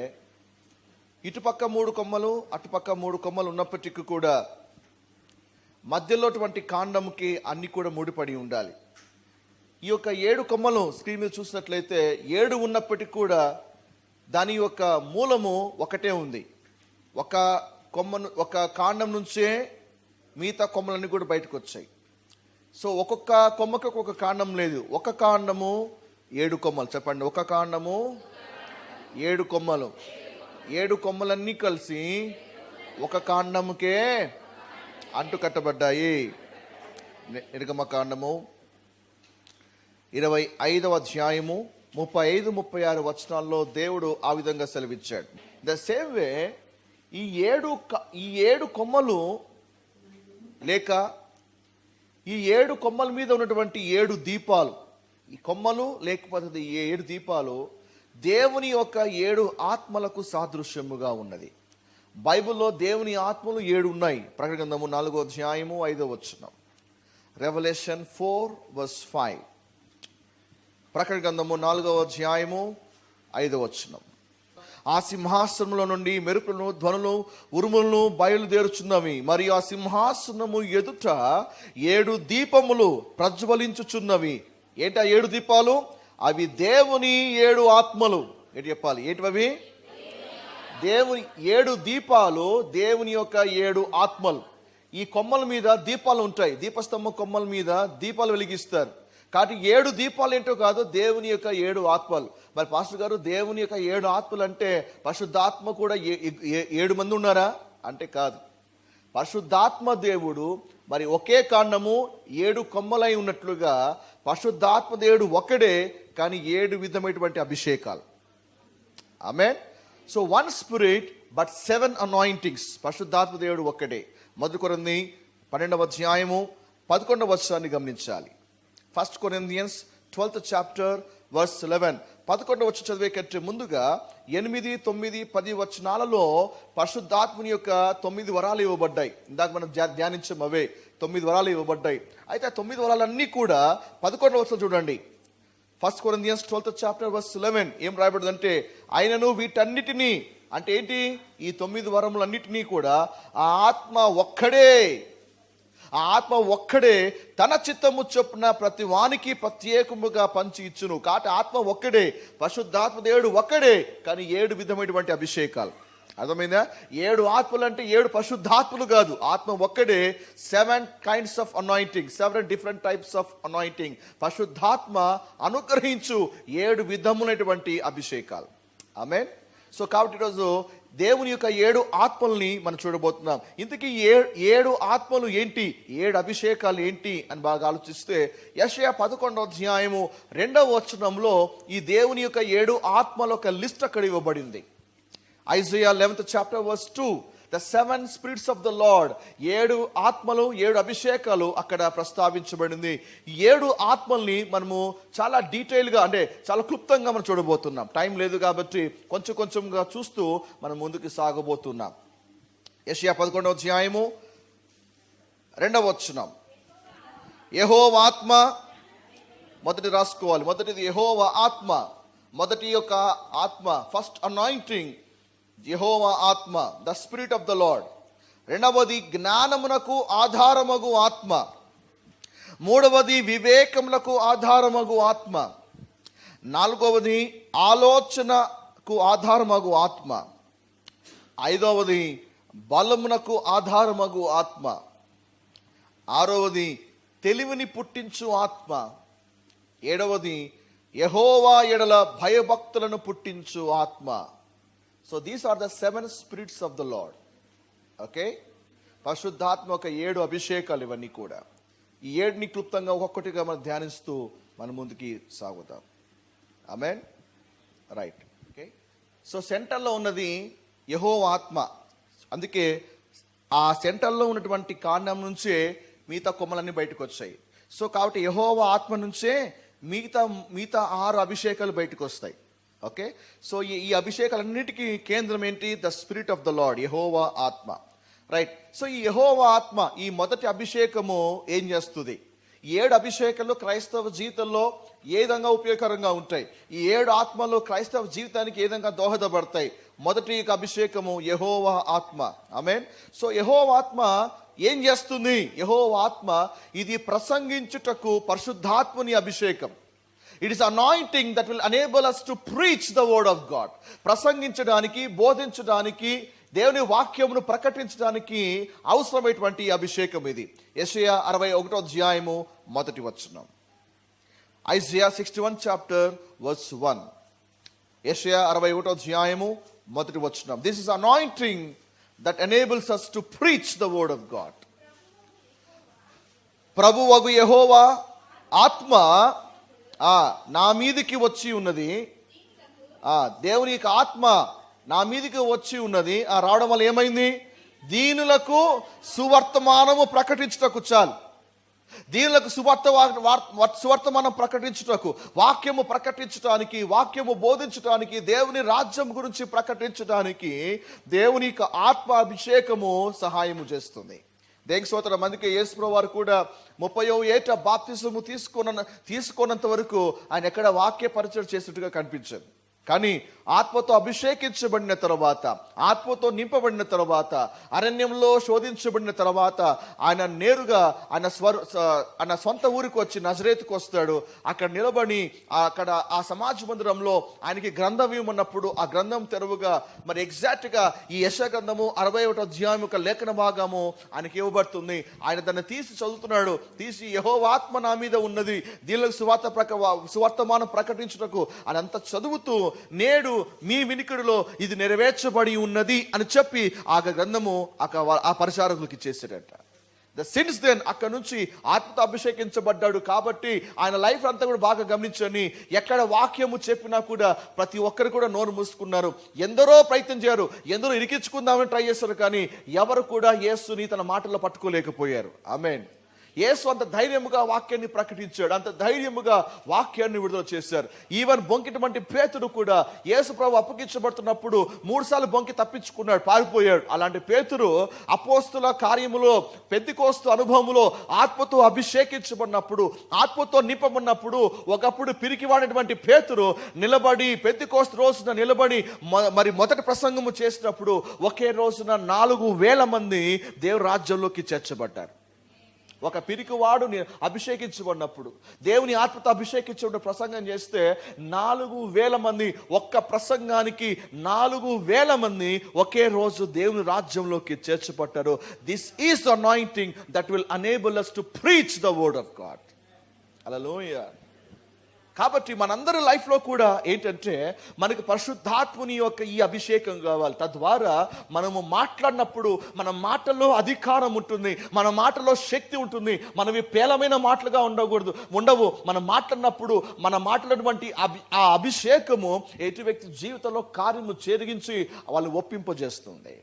ఇటుపక్క 3 కొమ్మలు, అటుపక్క 3 కొమ్మలు ఉన్నప్పటికీ కూడా మధ్యలోటువంటి కాండంకి అన్ని కూడా ముడిపడి ఉండాలి. ఈ యొక్క 7 కొమ్మలు స్క్రీన్ మీద చూసినట్లయితే 7 ఉన్నప్పటికీ కూడా దాని యొక్క మూలము ఒకటే ఉంది. ఒక కాండం నుంచే మిగతా కొమ్మలన్నీ కూడా బయటకు వచ్చాయి. సో ఒక్కొక్క కొమ్మకి ఒక్కొక్క కాండం లేదు, ఒక కాండము 7 కొమ్మలు. చెప్పండి, ఒక కాండము 7 కొమ్మలు. 7 కొమ్మలన్నీ కలిసి ఒక కాండముకే అంటు కట్టబడ్డాయి. నిర్గమకాండము 25వ అధ్యాయము 35-36 వచనాల్లో దేవుడు ఆ విధంగా సెలవిచ్చాడు. ద సేమ్ వే ఈ 7 కొమ్మలు లేక ఈ 7 కొమ్మల మీద ఉన్నటువంటి 7 దీపాలు, ఈ కొమ్మలు లేకపోతే ఈ 7 దీపాలు దేవుని యొక్క 7 ఆత్మలకు సాదృశ్యముగా ఉన్నది. బైబిల్లో దేవుని ఆత్మలు 7 ఉన్నాయి. ప్రకటన గ్రంథము 4వ అధ్యాయము 5వ వచనం, రెవల్యూషన్ 4:5. ప్రకటన గ్రంథము 4వ అధ్యాయము 5వ వచనం, ఆ సింహాసనంలో నుండి మెరుపులను, ధ్వనులు, ఉరుములను బయలుదేరుచున్నవి. మరియు ఆ సింహాసనము ఎదుట 7 దీపములు ప్రజ్వలించుచున్నవి. ఏంటి ఆ 7 దీపాలు? అవి దేవుని 7 ఆత్మలు. ఏంటి చెప్పాలి? ఏంటివి? దేవుని 7 దీపాలు, దేవుని యొక్క 7 ఆత్మలు. ఈ కొమ్మల మీద దీపాలు ఉంటాయి. దీపస్తంభం కొమ్మల మీద దీపాలు వెలిగిస్తారు. కాబట్టి 7 దీపాలు ఏంటో కాదు, దేవుని యొక్క 7 ఆత్మలు. మరి పాస్టర్ గారు, దేవుని యొక్క 7 ఆత్మలు అంటే పరిశుద్ధాత్మ కూడా 7 మంది ఉన్నారా అంటే కాదు. పరిశుద్ధాత్మ దేవుడు మరి ఒకే కాండము 7 కొమ్మలై ఉన్నట్లుగా పరిశుద్ధాత్మ దేవుడు ఒక్కడే, కానీ 7 విధమైనటువంటి అభిషేకాలు. ఆమేన్. So 1 spirit but 7 anointings. పరిశుద్ధాత్మ దేవుడు ఒక్కడే. 1 కొరింథీ 12వ అధ్యాయము 11వ వచనాన్ని గమనించాలి. 1 Corinthians 12th chapter verse 11. 11వ వచనం చదివే కంటే ముందుగా 8, 9, 10 వచనాలలో పరిశుద్ధాత్మని యొక్క 9 వరాలు ఇవ్వబడ్డాయి. ఇందాక మనం ధ్యానించాం, అవే 9 వరాలు ఇవ్వబడ్డాయి. అయితే ఆ 9 వరాలన్నీ కూడా 11వ వచనం చూడండి. 1 Corinthians 12th chapter verse 11 ఏం రాయబడిందంటే, ఆయనను వీటన్నిటినీ, అంటే ఏంటి? ఈ 9 వరములన్నిటినీ కూడా ఆ ఆత్మ ఒక్కడే, ఆ ఆత్మ ఒక్కడే తన చిత్తము చొప్పున ప్రతి వానికి ప్రత్యేకముగా పంచి ఇచ్చును. కాబట్టి ఆత్మ ఒక్కడే, పరిశుద్ధాత్మ దేవుడు ఒక్కడే, కానీ 7 విధమైనటువంటి అభిషేకాలు. అర్థమైందా? 7 ఆత్మలు అంటే 7 పరిశుద్ధాత్మలు కాదు, ఆత్మ ఒక్కడే. 7 kinds of anointing, 7 different types of anointing. పరిశుద్ధాత్మ అనుగ్రహించు 7 విధములైనటువంటి అభిషేకాలు. ఆమేన్. సో కాబట్టి ఈరోజు దేవుని యొక్క 7 ఆత్మల్ని మనం చూడబోతున్నాం. ఇంతకీ 7 ఆత్మలు ఏంటి, 7 అభిషేకాలు ఏంటి అని బాగా ఆలోచిస్తే, యెషయా 11వ అధ్యాయము 2వ వచనంలో ఈ దేవుని యొక్క 7 ఆత్మల ఒక లిస్ట్ అక్కడ ఇవ్వబడింది. Isaiah 11th chapter verse 2, the 7 spirits of the Lord. 7 ఆత్మలు, 7 అభిషేకాలు అక్కడ ప్రస్తావించబడింది. ఈ 7 ఆత్మల్ని మనము చాలా డీటెయిల్గా, అంటే చాలా క్లుప్తంగా మనం చూడబోతున్నాం. టైం లేదు కాబట్టి కొంచెం కొంచెంగా చూస్తూ మనం ముందుకు సాగబోతున్నాం. యెషయా 11వ అధ్యాయము 2వ వచనం. యెహోవా ఆత్మ, మొదటి రాసుకోవాలి, మొదటిది యెహోవా ఆత్మ. మొదటి యొక్క ఆత్మ, ఫస్ట్ అనాయింటింగ్, యెహోవా ఆత్మ, the spirit of the lord. రెండవది జ్ఞానమునకు ఆధారమగు ఆత్మ. మూడవది వివేకములకు ఆధారమగు ఆత్మ. నాలుగవది ఆలోచనకు ఆధారమగు ఆత్మ. ఐదవది బలమునకు ఆధారమగు ఆత్మ. ఆరవది తెలివిని పుట్టించు ఆత్మ. ఏడవది యెహోవా ఎడల భయభక్తులను పుట్టించు ఆత్మ. So these are the 7 spirits of the Lord. Okay, పరిశుద్ధాత్మ ఒక 7 అభిషేకాలు ఇవన్నీ కూడా. ఈ 7ని క్లుప్తంగా ఒక్కొక్కటిగా మనం ధ్యానిస్తూ మనం ముందుకి సాగుతాం. ఆమేన్. రైట్. ఓకే, సో సెంటర్లో ఉన్నది యెహోవా ఆత్మ. అందుకే ఆ సెంటర్లో ఉన్నటువంటి కాండం నుంచే మిగతా కొమ్మలన్నీ బయటకు వచ్చాయి. సో కాబట్టి యెహోవా ఆత్మ నుంచే మిగతా 6 అభిషేకాలు బయటకు వస్తాయి. ఓకే, సో ఈ అభిషేకాలన్నిటికీ కేంద్రం ఏంటి? The spirit of the Lord, యెహోవా ఆత్మ. రైట్. సో ఈ యెహోవా ఆత్మ, ఈ మొదటి అభిషేకము ఏం చేస్తుంది? ఈ 7 అభిషేకాలు క్రైస్తవ జీవితంలో ఏ విధంగా ఉపయోగకరంగా ఉంటాయి? ఈ 7 ఆత్మలు క్రైస్తవ జీవితానికి ఏ విధంగా దోహదపడతాయి? మొదటి అభిషేకము యెహోవా ఆత్మ. ఆమేన్. సో యెహోవా ఆత్మ ఏం చేస్తుంది? యెహోవా ఆత్మ ఇది ప్రసంగించుటకు పరిశుద్ధాత్మని అభిషేకం. It is anointing that will enable us to preach the word of God. ప్రసంగించడానికి, బోధించడానికి, దేవుని వాక్యమును ప్రకటించడానికి అవసరమైనటువంటి అభిషేకం ఇది. యెషయా 61వ అధ్యాయము 1వ వచనం. Isaiah 61 chapter verse 1. యెషయా 61వ అధ్యాయము 1వ వచనం. This is anointing that enables us to preach the word of God. ప్రభువగు యెహోవా ఆత్మ నా మీదికి వచ్చి ఉన్నది. దేవుని యొక్క ఆత్మ నా మీదికి వచ్చి ఉన్నది. రావడం వల్ల ఏమైంది? దీనులకు సువర్తమానము ప్రకటించుటకు. చాలు, దీనులకు సువర్తమానం ప్రకటించుటకు, వాక్యము ప్రకటించడానికి, వాక్యము బోధించడానికి, దేవుని రాజ్యం గురించి ప్రకటించడానికి దేవుని యొక్క ఆత్మ అభిషేకము సహాయము చేస్తుంది. దేవుని స్తోత్రం. అందుకే యేసుప్రభువు వారు కూడా 30వ ఏట బాప్తిసము తీసుకున్నంత వరకు ఆయన ఎక్కడ వాక్య పరిచయం చేసినట్టుగా కనిపించారు. కానీ ఆత్మతో అభిషేకించబడిన తర్వాత, ఆత్మతో నింపబడిన తర్వాత, అరణ్యంలో శోధించబడిన తర్వాత ఆయన నేరుగా ఆయన సొంత ఊరికి వచ్చి నజరేతుకు వస్తాడు. అక్కడ నిలబడి అక్కడ ఆ సమాజ మందిరంలో ఆయనకి గ్రంథం ఇవ్వమన్నప్పుడు ఆ గ్రంథం తెరువుగా మరి ఎగ్జాక్ట్గా ఈ యెషయా గ్రంథము 61వ అధ్యాయం యొక్క లేఖన భాగము ఆయనకి ఇవ్వబడుతుంది. ఆయన దాన్ని తీసి చదువుతున్నాడు. తీసి యెహోవా ఆత్మ నా మీద ఉన్నది, దీనులకు సువార్తమానం ప్రకటించుటకు అని అంత చదువుతూ, నేడు మీ వినికిడిలో ఇది నెరవేర్చబడి ఉన్నది అని చెప్పి ఆ గ్రంథము ఆ పరిచారకులకు ఇచ్చేసాడట. సిన్స్ దెన్ అక్కడ నుంచి ఆత్మతో అభిషేకించబడ్డాడు. కాబట్టి ఆయన లైఫ్ అంతా కూడా బాగా గమనించండి. ఎక్కడ వాక్యము చెప్పినా కూడా ప్రతి ఒక్కరు కూడా నోరు మూసుకున్నారు. ఎందరో ప్రయత్నం చేశారు, ఎందరో ఇరికించుకుందామని ట్రై చేశారు, కానీ ఎవరు కూడా యేసుని తన మాటల్లో పట్టుకోలేకపోయారు. ఆమేన్. యేసు అంత ధైర్యముగా వాక్యాన్ని ప్రకటించాడు, అంత ధైర్యముగా వాక్యాన్ని విడుదల చేశారు. ఈవెన్ బొంకిటువంటి పేతురు కూడా యేసు ప్రభు అప్పగించబడుతున్నప్పుడు 3 సార్లు బొంకి తప్పించుకున్నాడు, పారిపోయాడు. అలాంటి పేతురు అపోస్తుల కార్యములో, పెంతెకోస్తు అనుభవములో ఆత్మతో అభిషేకించబడినప్పుడు, ఆత్మతో నింపబడినప్పుడు, ఒకప్పుడు పిరికివాడినటువంటి పేతురు నిలబడి పెంతెకోస్తు రోజున నిలబడి మరి మొదటి ప్రసంగము చేసినప్పుడు ఒకే రోజున 4,000 మంది దేవుని రాజ్యంలోకి చేర్చబడ్డారు. ఒక పిరికివాడు అభిషేకించబడినప్పుడు, దేవుని ఆత్మతో అభిషేకించబడిన ప్రసంగం చేస్తే 4,000 మంది, ఒక్క ప్రసంగానికి 4,000 మంది ఒకే రోజు దేవుని రాజ్యంలోకి చేర్చబడ్డారు. This is the anointing that will enable us to preach the word of God. హల్లెలూయా. కాబట్టి మనందరి లైఫ్లో కూడా ఏంటంటే మనకు పరిశుద్ధాత్ముని యొక్క ఈ అభిషేకం కావాలి. తద్వారా మనము మాట్లాడినప్పుడు మన మాటల్లో అధికారం ఉంటుంది, మన మాటల్లో శక్తి ఉంటుంది. మనవి పేలమైన మాటలుగా ఉండవు. మనం మాట్లాడినప్పుడు మన మాట్లాడినటువంటి ఆ అభిషేకము ఎటు వ్యక్తి జీవితంలో కార్యము జరిగించి వాళ్ళు ఒప్పింపజేస్తుంది.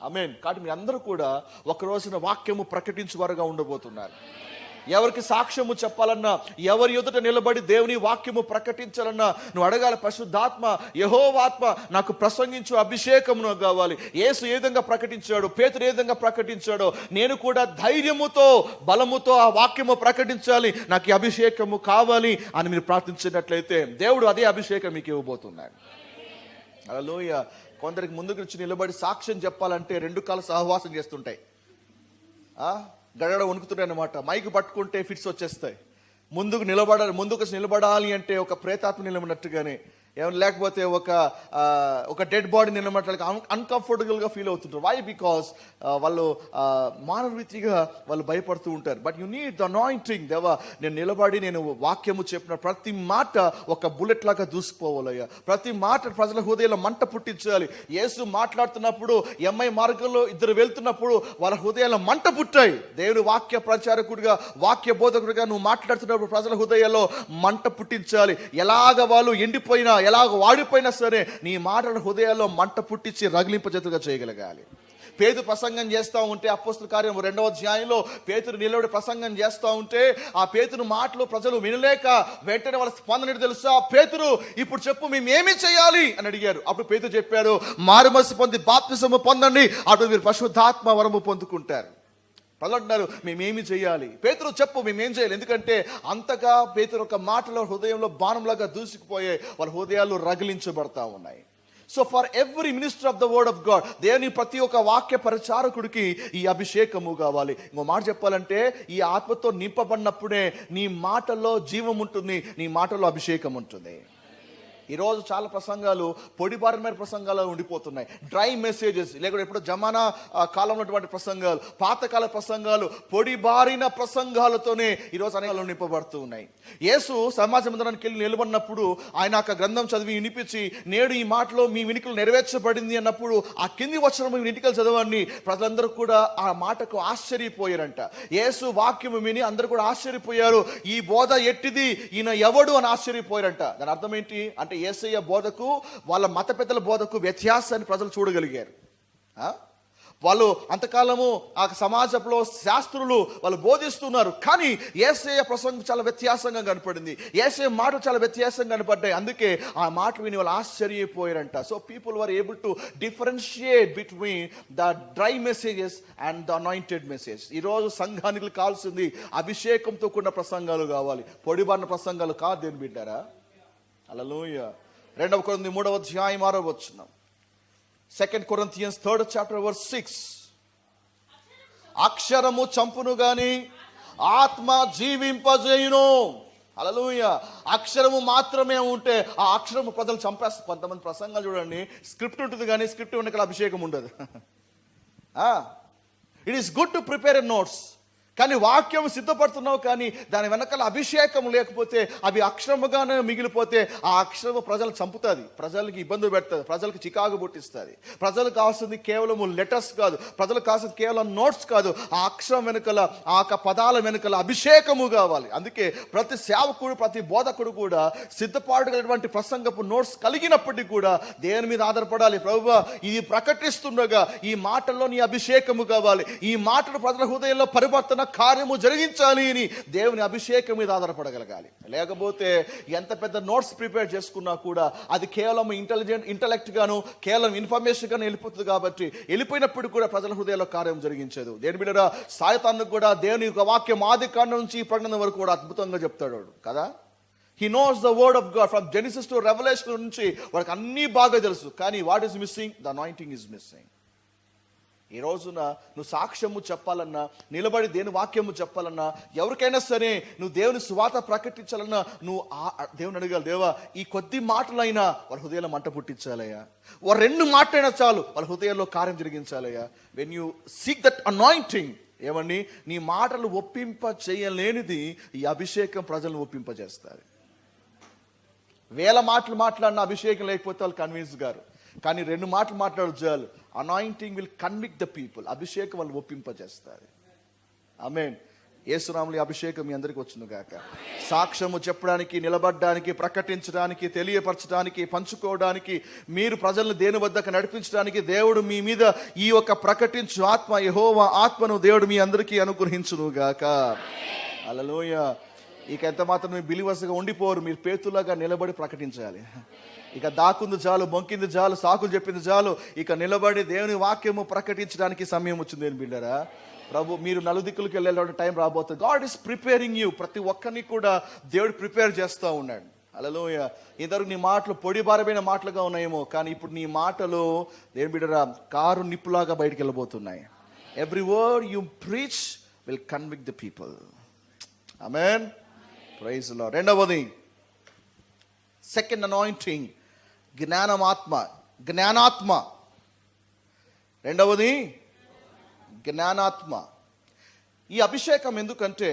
ఆమేన్. కాబట్టి మీ అందరూ కూడా ఒక రోజున వాక్యము ప్రకటించేవారుగా ఉండబోతున్నారు. ఎవరికి సాక్ష్యము చెప్పాలన్నా, ఎవరి ఎదుట నిలబడి దేవుని వాక్యము ప్రకటించాలన్నా నువ్వు అడగాలి, పరిశుద్ధాత్మ, యెహోవాత్మ నాకు ప్రసంగించు అభిషేకము నాకు కావాలి. యేసు ఏ విధంగా ప్రకటించాడు, పేతురు ఏ విధంగా ప్రకటించాడో నేను కూడా ధైర్యముతో బలముతో ఆ వాక్యము ప్రకటించాలి, నాకు ఈ అభిషేకము కావాలి అని మీరు ప్రార్థించినట్లయితే దేవుడు అదే అభిషేకం మీకు ఇవ్వబోతున్నాడు. హల్లెలూయా. కొందరికి ముందుకు వచ్చి నిలబడి సాక్ష్యం చెప్పాలంటే 2 కాళ్ళు సహవాసం చేస్తుంటాయి, గడగడ వణుకుతున్నాయి అన్నమాట. మైకు పట్టుకుంటే ఫిట్స్ వచ్చేస్తాయి. ముందుకు నిలబడాలి అంటే ఒక ప్రేతాత్మ నిలబడినట్టుగానే, లేకపోతే ఒక డెడ్ బాడీ నిలబడటానికి అన్కంఫర్టబుల్గా ఫీల్ అవుతుంటారు. వై? బికాస్ వాళ్ళు మానవ రీతిగా వాళ్ళు భయపడుతూ ఉంటారు. But you need the anointing. దేవా, నేను నిలబడి నేను వాక్యము చెప్పిన ప్రతి మాట ఒక బుల్లెట్ లాగా దూసుకుపోవాలయ్యా. ప్రతి మాట ప్రజల హృదయంలో మంట పుట్టించాలి. యేసు మాట్లాడుతున్నప్పుడు ఎంఐ మార్గంలో 2 వెళ్తున్నప్పుడు వాళ్ళ హృదయాల్లో మంట పుట్టాయి. దేవుని వాక్య ప్రచారకుడిగా, వాక్య బోధకుడిగా నువ్వు మాట్లాడుతున్నప్పుడు ప్రజల హృదయాల్లో మంట పుట్టించాలి. ఎలాగ వాళ్ళు ఎండిపోయినా, ఎలాగ వాడిపోయినా సరే నీ మాటల హృదయాల్లో మంట పుట్టించి రగిలింపజేతుగా చేయగలగాలి. పేతురు ప్రసంగం చేస్తూ ఉంటే, అపోస్తలుల కార్యం 2వ అధ్యాయంలో పేతురు నిలబడి ప్రసంగం చేస్తూ ఉంటే ఆ పేతురు మాటలు ప్రజలు వినలేక వెంటనే వాళ్ళ స్పందన తెలుసా? పేతురు, ఇప్పుడు చెప్పు, మేము ఏమి చేయాలి అని అడిగారు. అప్పుడు పేతురు చెప్పారు, మారుమనసు పొంది బాప్తిసము పొందండి, అప్పుడు మీరు పరిశుద్ధాత్మ వరము పొందుకుంటారు. ప్రజలు అంటున్నారు, మేమేమి చేయాలి? పేతురు, చెప్పు, మేమేం చేయాలి? ఎందుకంటే అంతగా పేతురు ఒక మాటలో హృదయంలో బాణంలాగా దూసుకుపోయే వాళ్ళ హృదయాలు రగిలించబడతా ఉన్నాయి. So for every minister of the word of God, దేవుని ప్రతి ఒక్క వాక్య పరిచారకుడికి ఈ అభిషేకము కావాలి. ఇంకో మాట చెప్పాలంటే, ఈ ఆత్మతో నింపబడినప్పుడే నీ మాటల్లో జీవం ఉంటుంది, నీ మాటల్లో అభిషేకం ఉంటుంది. ఈరోజు చాలా ప్రసంగాలు పొడిబారిన ప్రసంగాలు ఉండిపోతున్నాయి. డ్రై మెసేజెస్, లేకపోతే ఎప్పుడో జమానా కాలంలో ఉన్నటువంటి ప్రసంగాలు, పాతకాల ప్రసంగాలు, పొడిబారిన ప్రసంగాలతోనే ఈరోజు అనేక నింపబడుతూ ఉన్నాయి. యేసు సమాజ మందిరానికి వెళ్ళి నిలబడినప్పుడు ఆయన ఒక గ్రంథం చదివి వినిపించి, నేడు ఈ మాటలో మీ వినికిలు నెరవేర్చబడింది అన్నప్పుడు ఆ కింది వచ్చిన మీ వినికిలు చదవండి. ప్రజలందరూ కూడా ఆ మాటకు ఆశ్చర్యపోయారంట. యేసు వాక్యము విని అందరూ కూడా ఆశ్చర్యపోయారు. ఈ బోధ ఎట్టిది, ఈయన ఎవడు అని ఆశ్చర్యపోయారంట. దాని అర్థం ఏంటి అంటే, యేసయ్య బోధకు వాళ్ళ మత పెద్దల బోధకు వ్యత్యాసాన్ని ప్రజలు చూడగలిగారు. వాళ్ళు అంతకాలము ఆ సమాజంలో శాస్త్రులు వాళ్ళు బోధిస్తున్నారు, కానీ యేసయ్య ప్రసంగం చాలా వ్యత్యాసంగా కనపడింది, యేసయ్య మాటలు చాలా వ్యత్యాసంగా కనపడ్డాయి. అందుకే ఆ మాట విని వాళ్ళు ఆశ్చర్యపోయారంట. So people were able to differentiate between the dry messages and the anointed message. ఈరోజు సంఘానికి కావాల్సింది అభిషేకంతో కూడిన ప్రసంగాలు కావాలి, పొడిబారిన ప్రసంగాలు కాదు. దేని బిడ్డారా? హల్లెలూయా. 2 కొరింథీ 3:6. 2 Corinthians 3rd chapter verse 6. అక్షరము చంపును గాని ఆత్మ జీవింపజేయును. హల్లెలూయా. అక్షరము మాత్రమే ఉంటే ఆ అక్షరము ప్రజలు చంపేస్తారు. కొంతమంది ప్రసంగాలు చూడండి, స్క్రిప్ట్ ఉంటుంది కానీ స్క్రిప్ట్ వెనకాల అభిషేకం ఉండదు. It is good to prepare a notes, కానీ వాక్యం సిద్ధపడుతున్నావు కానీ దాని వెనకాల అభిషేకం లేకపోతే అవి అక్షరముగానే మిగిలిపోతే ఆ అక్షరము ప్రజలు చంపుతుంది, ప్రజలకి ఇబ్బందులు పెడుతుంది, ప్రజలకు చికాకు పుట్టిస్తుంది. ప్రజలకు కావాల్సింది కేవలం లెటర్స్ కాదు, ప్రజలకు కావాల్సింది కేవలం నోట్స్ కాదు, ఆ అక్షరం వెనుకల ఆ పదాల వెనుకల అభిషేకము కావాలి. అందుకే ప్రతి సేవకుడు ప్రతి బోధకుడు కూడా సిద్ధపాటుగలటువంటి ప్రసంగపు నోట్స్ కలిగినప్పటికీ కూడా దేవుని మీద ఆధారపడాలి. ప్రభువా, ఇది ప్రకటిస్తుండగా ఈ మాటల్లో నీ అభిషేకము కావాలి, ఈ మాటలు ప్రజల హృదయంలో పరివర్తన కార్యము జరిగించాలి అని దేవుని అభిషేకం మీద ఆధారపడగలగాలి. లేకపోతే ఎంత పెద్ద నోట్స్ ప్రిపేర్ చేసుకున్నా కూడా అది కేవలం ఇంటలెక్ట్ గాను కేవలం ఇన్ఫర్మేషన్ గాను వెళ్ళిపోతుంది. కాబట్టి వెళ్ళిపోయినప్పుడు కూడా ప్రజల హృదయంలో కార్యం జరిగించదు. దేని బిడ్డరా, సాయతాను కూడా దేవుని యొక్క వాక్యం ఆది కాండం నుంచి ప్రకటన వరకు కూడా అద్భుతంగా చెప్తాడు కదా. He knows the word of God from Genesis to Revelation నుంచి వాడికి అన్నీ బాగా తెలుసు. కానీ what is missing? The anointing is missing. ఈ రోజున నువ్వు సాక్ష్యము చెప్పాలన్నా, నిలబడి దేవుని వాక్యము చెప్పాలన్నా, ఎవరికైనా సరే నువ్వు దేవుని సువార్త ప్రకటించాలన్నా నువ్వు దేవుని అడగాలి, దేవా ఈ కొద్ది మాటలైనా వాళ్ళ హృదయంలో మంట పుట్టించాలయ్యా, ఓ 2 మాటలైనా చాలు వాళ్ళ హృదయంలో కార్యం జరిగించాలయ్యా. When you seek that anointing, ఏమండి, నీ మాటలు ఒప్పింప చేయలేనిది ఈ అభిషేకం ప్రజలను ఒప్పింపజేస్తారు. 1000 మాటలు మాట్లాడిన అభిషేకం లేకపోతే వాళ్ళు కన్విన్స్ గారు, కానీ 2 మాటలు మాట్లాడు చాలు. Anointing will convict the people. అభిషేకం వాళ్ళు ఒప్పింపజేస్తారు. ఆమేన్. యేసునామములో అభిషేకం మీ అందరికి వచ్చును గాక. సాక్ష్యము చెప్పడానికి, నిలబడడానికి, ప్రకటించడానికి, తెలియపరచడానికి, పంచుకోవడానికి, మీరు ప్రజలను దేని వద్దకు నడిపించడానికి దేవుడు మీ మీద ఈ యొక్క ప్రకటించు ఆత్మ, యెహోవా ఆత్మను దేవుడు మీ అందరికీ అనుగ్రహించును గాక. హల్లెలూయా. ఇక ఎంత మాత్రం మీరు బిలీవర్స్గా ఉండిపోరు, మీరు పేతులాగా నిలబడి ప్రకటించాలి. ఇక దాకుంది చాలు, బొంకింది చాలు, సాకులు చెప్పింది చాలు. ఇక నిలబడి దేవుని వాక్యము ప్రకటించడానికి సమయం వచ్చింది. ఏం బిడ్డరా, ప్రభు మీరు నలుదిక్కులకు వెళ్ళే టైం రాబోతుంది. God is preparing you. ప్రతి ఒక్కరిని కూడా దేవుడు ప్రిపేర్ చేస్తూ ఉన్నాడు. హల్లెలూయా. ఇద్దరు నీ మాటలు పొడి బారమైన మాటలుగా ఉన్నాయేమో, కానీ ఇప్పుడు నీ మాటలు ఏం బిడ్డరా కారు నిప్పులాగా బయటికి వెళ్ళబోతున్నాయి. Every word you preach will convict the people. ఆమేన్. Praise the Lord. రెండవది, సెకండ్ అనాయింటింగ్, జ్ఞానాత్మ. రెండవది జ్ఞానాత్మ. ఈ అభిషేకం ఎందుకంటే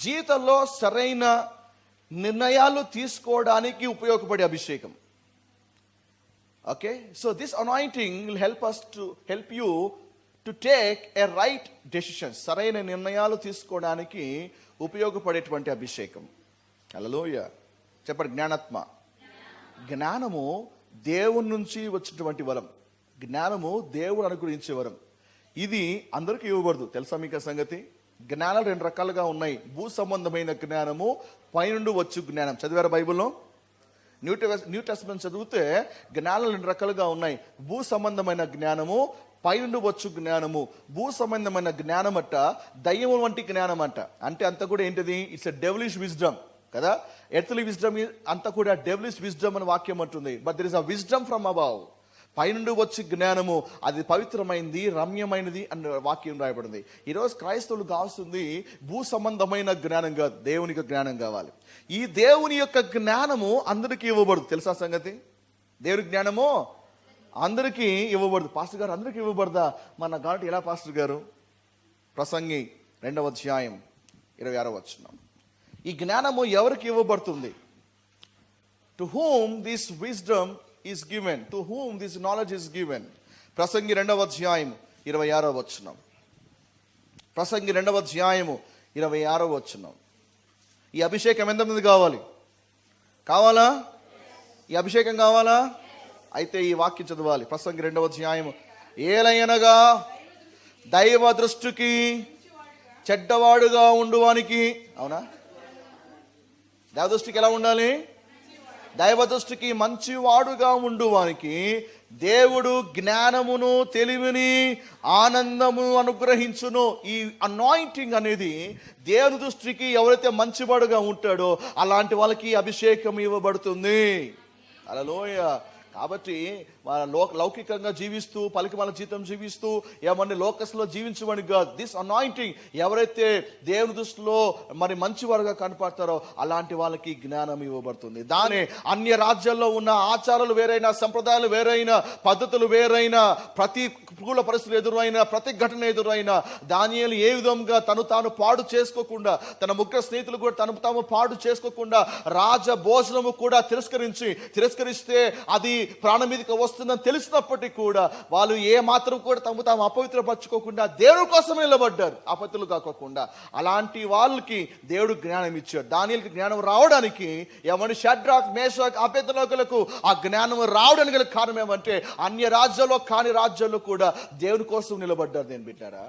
జీవితంలో సరైన నిర్ణయాలు తీసుకోవడానికి ఉపయోగపడే అభిషేకం. Okay, so this anointing will help you to take a right decision. సరైన నిర్ణయాలు తీసుకోవడానికి ఉపయోగపడేటువంటి అభిషేకం. హల్లెలూయా. చెప్పండి, జ్ఞానాత్మ. జ్ఞానము దేవుని నుంచి వచ్చినటువంటి వరం. జ్ఞానము దేవుడు అనుగ్రహించే వరం. ఇది అందరికీ ఇవ్వబడదు. తెలుసా మీకు సంగతి? జ్ఞానాలు 2 రకాలుగా ఉన్నాయి. భూ సంబంధమైన జ్ఞానము, పైనుండి వచ్చు జ్ఞానం. చదివారా బైబిల్లో? న్యూ టెస్టమెంట్ చదివితే జ్ఞానాలు 2 రకాలుగా ఉన్నాయి. భూ సంబంధమైన జ్ఞానము, పైనుండి వచ్చు జ్ఞానము. భూ సంబంధమైన జ్ఞానం అట్ట దయ్యము వంటి జ్ఞానం అంట. అంటే అంత కూడా ఏంటిది? ఇట్స్ ఎ డెవిలిష్ విజ్డమ్ కదా. ఎర్త్లీ విజ్డమ్ అంతా కూడా డెవిలిష్ విజ్డమ్ అని వాక్యం అంటుంది. But there is a wisdom from above. పైనుండి వచ్చి జ్ఞానము అది పవిత్రమైనది, రమ్యమైనది అని వాక్యం రాయబడింది. ఈరోజు క్రైస్తవులు కావాల్సింది భూ సంబంధమైన జ్ఞానం కాదు, దేవునికి జ్ఞానం కావాలి. ఈ దేవుని యొక్క జ్ఞానము అందరికీ ఇవ్వబడదు. తెలుసా సంగతి? దేవుని జ్ఞానము అందరికీ ఇవ్వబడదు. పాస్టర్ గారు అందరికీ ఇవ్వబడదా? మన కాబట్టి ఎలా పాస్టర్ గారు? ప్రసంగి 2వ అధ్యాయం 26వ వచనం. ఈ జ్ఞానము ఎవరికి ఇవ్వబడుతుంది? To whom this wisdom is given, to whom this knowledge is given. ప్రసంగి 2వ అధ్యాయం 26వ వచనం. ప్రసంగి 2వ అధ్యాయం 26వ వచనం. ఈ అభిషేకం ఎంతమంది కావాలి? కావాలా? ఈ అభిషేకం కావాలా? అయితే ఈ వాక్యం చదవాలి. ప్రసంగి 2వ అధ్యాయం. ఏలయనగా దైవ దృష్టికి చెడ్డవాడుగా ఉండువానికి. అవునా? దైవ దృష్టికి ఎలా ఉండాలి? దైవ దృష్టికి మంచివాడుగా ఉండువానికి దేవుడు జ్ఞానమును, తెలివిని, ఆనందమును అనుగ్రహించును. ఈ అనాయింటింగ్ అనేది దేవుని దృష్టికి ఎవరైతే మంచివాడుగా ఉంటాడో అలాంటి వాళ్ళకి అభిషేకం ఇవ్వబడుతుంది. హల్లెలూయా. కాబట్టి లౌకికంగా జీవిస్తూ పలికిమాల జీవితం జీవిస్తూ ఏమన్నా లోకస్లో జీవించమని కాదు. దిస్ అనాయింటింగ్ ఎవరైతే దేవుని దృష్టిలో మరి మంచివారుగా కనపడతారో అలాంటి వాళ్ళకి జ్ఞానం ఇవ్వబడుతుంది. దాని అన్య రాజ్యాల్లో ఉన్న ఆచారాలు వేరైనా, సంప్రదాయాలు వేరైనా, పద్ధతులు వేరైనా, ప్రతికూల పరిస్థితులు ఎదురైనా, ప్రతి ఘటన ఎదురైనా దానియేలు ఏ విధంగా తను తాను పాడు చేసుకోకుండా, తన ముగ్గురు స్నేహితులు కూడా తను తాము పాడు చేసుకోకుండా రాజ భోజనము కూడా తిరస్కరిస్తే అది ప్రాణం మీదకి వస్తుందని తెలిసినప్పటికీ కూడా వాళ్ళు ఏ మాత్రం కూడా తాము అపవిత్రపరచుకోకుండా దేవుడి కోసం నిలబడ్డారు, అపవిత్రులు కాకోకుండా. అలాంటి వాళ్ళకి దేవుడు జ్ఞానం ఇచ్చాడు. దానియేలుకి జ్ఞానం రావడానికి ఏమని షడ్రాక్ మేషాక్ అబేద్నెగోలకు ఆ జ్ఞానం రావడానికి గల కారణం ఏమంటే అన్య రాజ్యాల్లో కాని రాజ్యాల్లో కూడా దేవుని కోసం నిలబడ్డారు. నేను బిడ్డారా,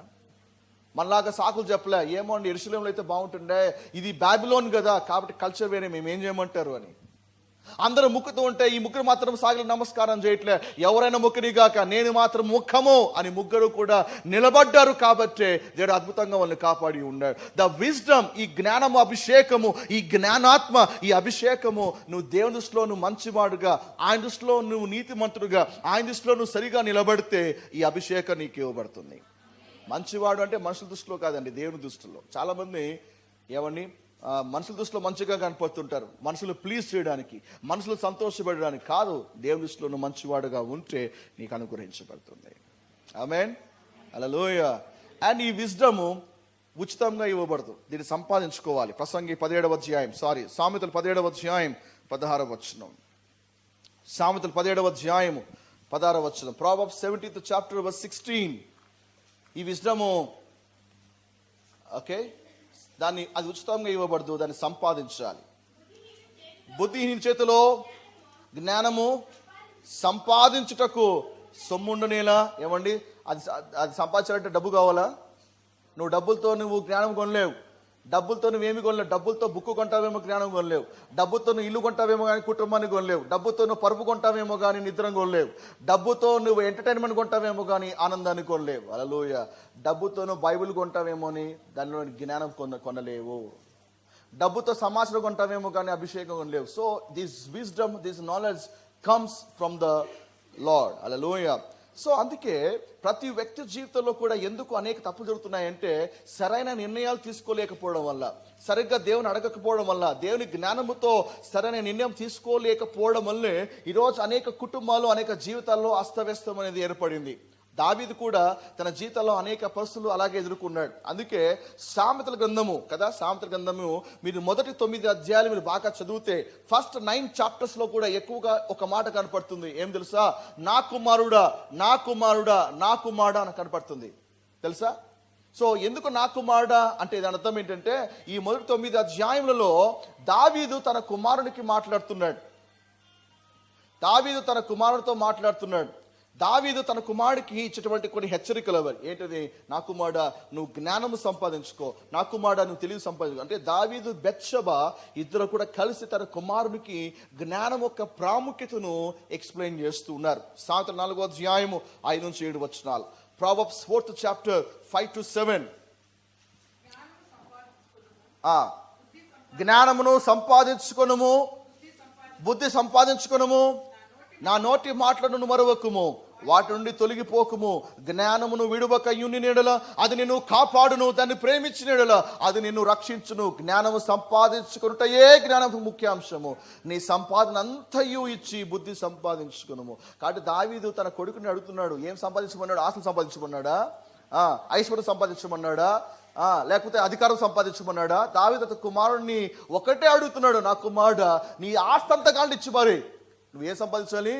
మనలాగా సాకులు చెప్పలే, ఏమో అండి యెరూషలేములో అయితే బాగుంటుండే, ఇది బాబిలోన్ కదా కాబట్టి కల్చర్ వేరే, మేము ఏం చేయమంటారు అని. అందరూ ముక్కుతూ ఉంటే ఈ ముగ్గురు మాత్రం సాగిలి నమస్కారం చేయట్లే, ఎవరైనా ముక్కునిగాక నేను మాత్రం ముఖము అని ముగ్గురు కూడా నిలబడ్డారు. కాబట్టి దేవుడు అద్భుతంగా వాళ్ళని కాపాడి ఉన్నాడు. ద విజ్డమ్, ఈ జ్ఞానము అభిషేకము, ఈ జ్ఞానాత్మ, ఈ అభిషేకము నువ్వు దేవుని దృష్టిలో నువ్వు మంచివాడుగా, ఆయన దృష్టిలో నువ్వు నీతిమంతుడుగా, ఆయన దృష్టిలో నువ్వు సరిగా నిలబడితే ఈ అభిషేకం నీకు ఇవ్వబడుతుంది. మంచివాడు అంటే మనుషుల దృష్టిలో కాదండి, దేవుని దృష్టిలో. చాలా మంది ఏమని మనుషుల దృష్టిలో మంచిగా కనపడుతుంటారు, మనుషులు ప్లీజ్ చేయడానికి, మనుషులు సంతోషపడడానికి కాదు. దేవుని దృష్టిలో నువ్వు మంచివాడుగా ఉంటే నీకు అనుగ్రహించబడుతుంది. ఆమేన్, హల్లెలూయా. అండ్ ఈ విజ్డము ఉచితంగా ఇవ్వబడదు, దీన్ని సంపాదించుకోవాలి. ప్రసంగి 17వ అధ్యాయం, సామెతలు 17వ అధ్యాయం 16వ వచనం. సామెతలు 17వ అధ్యాయము 16వ వచనం. Proverbs 17th chapter verse 16. ఈ విజ్డము అది ఉచితంగా ఇవ్వబడదు, దాన్ని సంపాదించాలి. బుద్ధిహీన చేతిలో జ్ఞానము సంపాదించుటకు సొమ్ముండనేలా. ఏమండి, అది సంపాదించాలంటే డబ్బు కావాలా? నువ్వు డబ్బులతో నువ్వు జ్ఞానం కొనలేవు, డబ్బులతో నువ్వేమి కొనలేవు. డబ్బులతో బుక్కు కొంటావేమో జ్ఞానం కొనలేవు, డబ్బుతో నువ్వు ఇల్లు కొంటావేమో కానీ కుటుంబాన్ని కొనలేవు, డబ్బుతో నువ్వు పరుపు కొంటావేమో కానీ నిద్ర కొనలేవు, డబ్బుతో నువ్వు ఎంటర్టైన్మెంట్ కొంటావేమో కానీ ఆనందాన్ని కొనలేవు. హల్లెలూయా. డబ్బుతో నువ్వు బైబిల్ కొంటావేమో అని దానిలో జ్ఞానం కొనలేవు, డబ్బుతో సమాచారం కొంటావేమో కానీ అభిషేకం కొనలేవు. So this wisdom, this knowledge comes from the Lord. హల్లెలూయా. సో అందుకే ప్రతి వ్యక్తి జీవితంలో కూడా ఎందుకు అనేక తప్పులు జరుగుతున్నాయంటే సరైన నిర్ణయాలు తీసుకోలేకపోవడం వల్ల, సరిగ్గా దేవుని అడగకపోవడం వల్ల, దేవుని జ్ఞానముతో సరైన నిర్ణయం తీసుకోలేకపోవడం వల్లే ఈరోజు అనేక కుటుంబాలు, అనేక జీవితాల్లో అస్తవ్యస్తం అనేది ఏర్పడింది. దావీదు కూడా తన జీవితంలో అనేక పరిస్థితులు అలాగే ఎదుర్కొన్నాడు. అందుకే సామెతల గ్రంథము మీరు మొదటి 9 అధ్యాయాలు మీరు బాగా చదివితే ఫస్ట్ 9 chapters లో కూడా ఎక్కువగా ఒక మాట కనపడుతుంది. ఏం తెలుసా? నా కుమారుడా, నా కుమారుడా, నా కుమారుడా అని కనపడుతుంది. తెలుసా? సో ఎందుకు నా కుమారుడా అంటే దాని అర్థం ఏంటంటే ఈ మొదటి 9 అధ్యాయములలో దావీదు తన కుమారునికి మాట్లాడుతున్నాడు, దావీదు తన కుమారుడితో మాట్లాడుతున్నాడు. దావీదు తన కుమారుడికి ఇచ్చేటువంటి కొన్ని హెచ్చరికలు అవి. ఏంటది? నా కుమారుడా నువ్వు జ్ఞానము సంపాదించుకో, నా కుమారుడా నువ్వు తెలివి సంపాదించుకో. అంటే దావీదు బెత్షెబా ఇద్దరు కూడా కలిసి తన కుమారునికి జ్ఞానం యొక్క ప్రాముఖ్యతను ఎక్స్ప్లెయిన్ చేస్తూ ఉన్నారు. సామెతలు 4వ అధ్యాయము 5 నుంచి 7 వచనాలు. Proverbs 4th chapter 5 to 7. జ్ఞానమును సంపాదించుకొనుము, బుద్ధి సంపాదించుకొనుము, నా నోటి మాటలను మరువకుము, వాటి నుండి తొలగిపోకుము. జ్ఞానమును విడువక యుని నీడల అది నిన్ను కాపాడును, దాన్ని ప్రేమించిన నీడల అది నిన్ను రక్షించును. జ్ఞానము సంపాదించుకున్నటయే జ్ఞానము ముఖ్యాంశము. నీ సంపాదన అంతయు ఇచ్చి బుద్ధి సంపాదించుకును. కాబట్టి దావీదు తన కొడుకుని అడుగుతున్నాడు, ఏం సంపాదించమన్నాడు? ఆస్తులు సంపాదించమన్నాడా? ఐశ్వర్యం సంపాదించమన్నాడా? లేకపోతే అధికారం సంపాదించమన్నాడా? దావీదు తన కుమారుడిని ఒకటే అడుగుతున్నాడు, నా కుమారుడా నీ ఆస్తి అంతా కాండి ఇచ్చి మరి నువ్వేం సంపాదించాలి?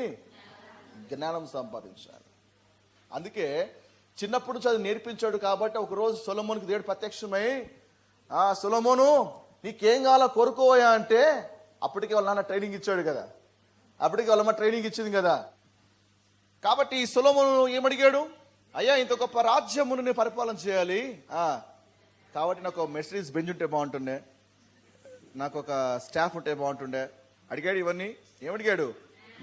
జ్ఞానం సంపాదించాలి. అందుకే చిన్నప్పుడు నుంచి అది నేర్పించాడు. కాబట్టి ఒకరోజు సొలొమోనుకి దేవుడు ప్రత్యక్షమై, సొలొమోను నీకేం కావాలో కోరుకోవా అంటే, అప్పటికే వాళ్ళ నాన్న ట్రైనింగ్ ఇచ్చాడు కదా, అప్పటికే వాళ్ళమ్మ ట్రైనింగ్ ఇచ్చింది కదా. కాబట్టి ఈ సొలొమోను ఏమడిగాడు? అయ్యా ఇంత గొప్ప రాజ్యమును నేను పరిపాలన చేయాలి, కాబట్టి నాకు మెర్సిడీస్ బెంజ్ ఉంటే బాగుంటుండే, నాకు ఒక స్టాఫ్ ఉంటే బాగుంటుండే అడిగాడు. ఇవన్నీ ఏమడిగాడు?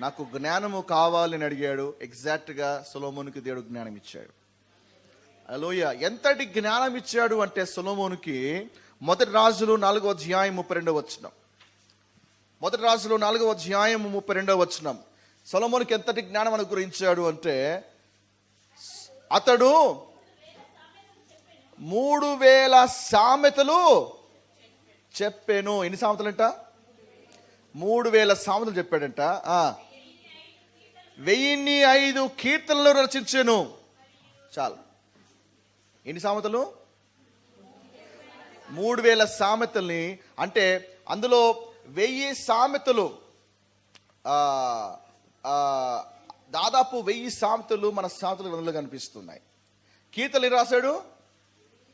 నాకు జ్ఞానము కావాలని అడిగాడు. ఎగ్జాక్ట్గా సొలొమోనుకి దేవుడు జ్ఞానం ఇచ్చాడు. హల్లెలూయా. ఎంతటి జ్ఞానం ఇచ్చాడు అంటే సొలొమోనుకి మొదటి రాజులు 4వ అధ్యాయం 32వ వచనం. మొదటి రాజులో 4వ అధ్యాయం 32వ వచనం. సొలొమోనుకి ఎంతటి జ్ఞానం అనుగ్రహించాడు అంటే, అతడు 3000 సామెతలు చెప్పాను. ఎన్ని సామెతలంట? 3000 సామెతలు చెప్పాడంట. 1005 కీర్తనలు రచించాను. చాలు. ఎన్ని సామెతలు? 3000 సామెతల్ని. అంటే అందులో 1000 సామెతలు, దాదాపు 1000 సామెతలు మన సామెతల గ్రంథంలో కనిపిస్తున్నాయి. కీర్తనలు రాశాడు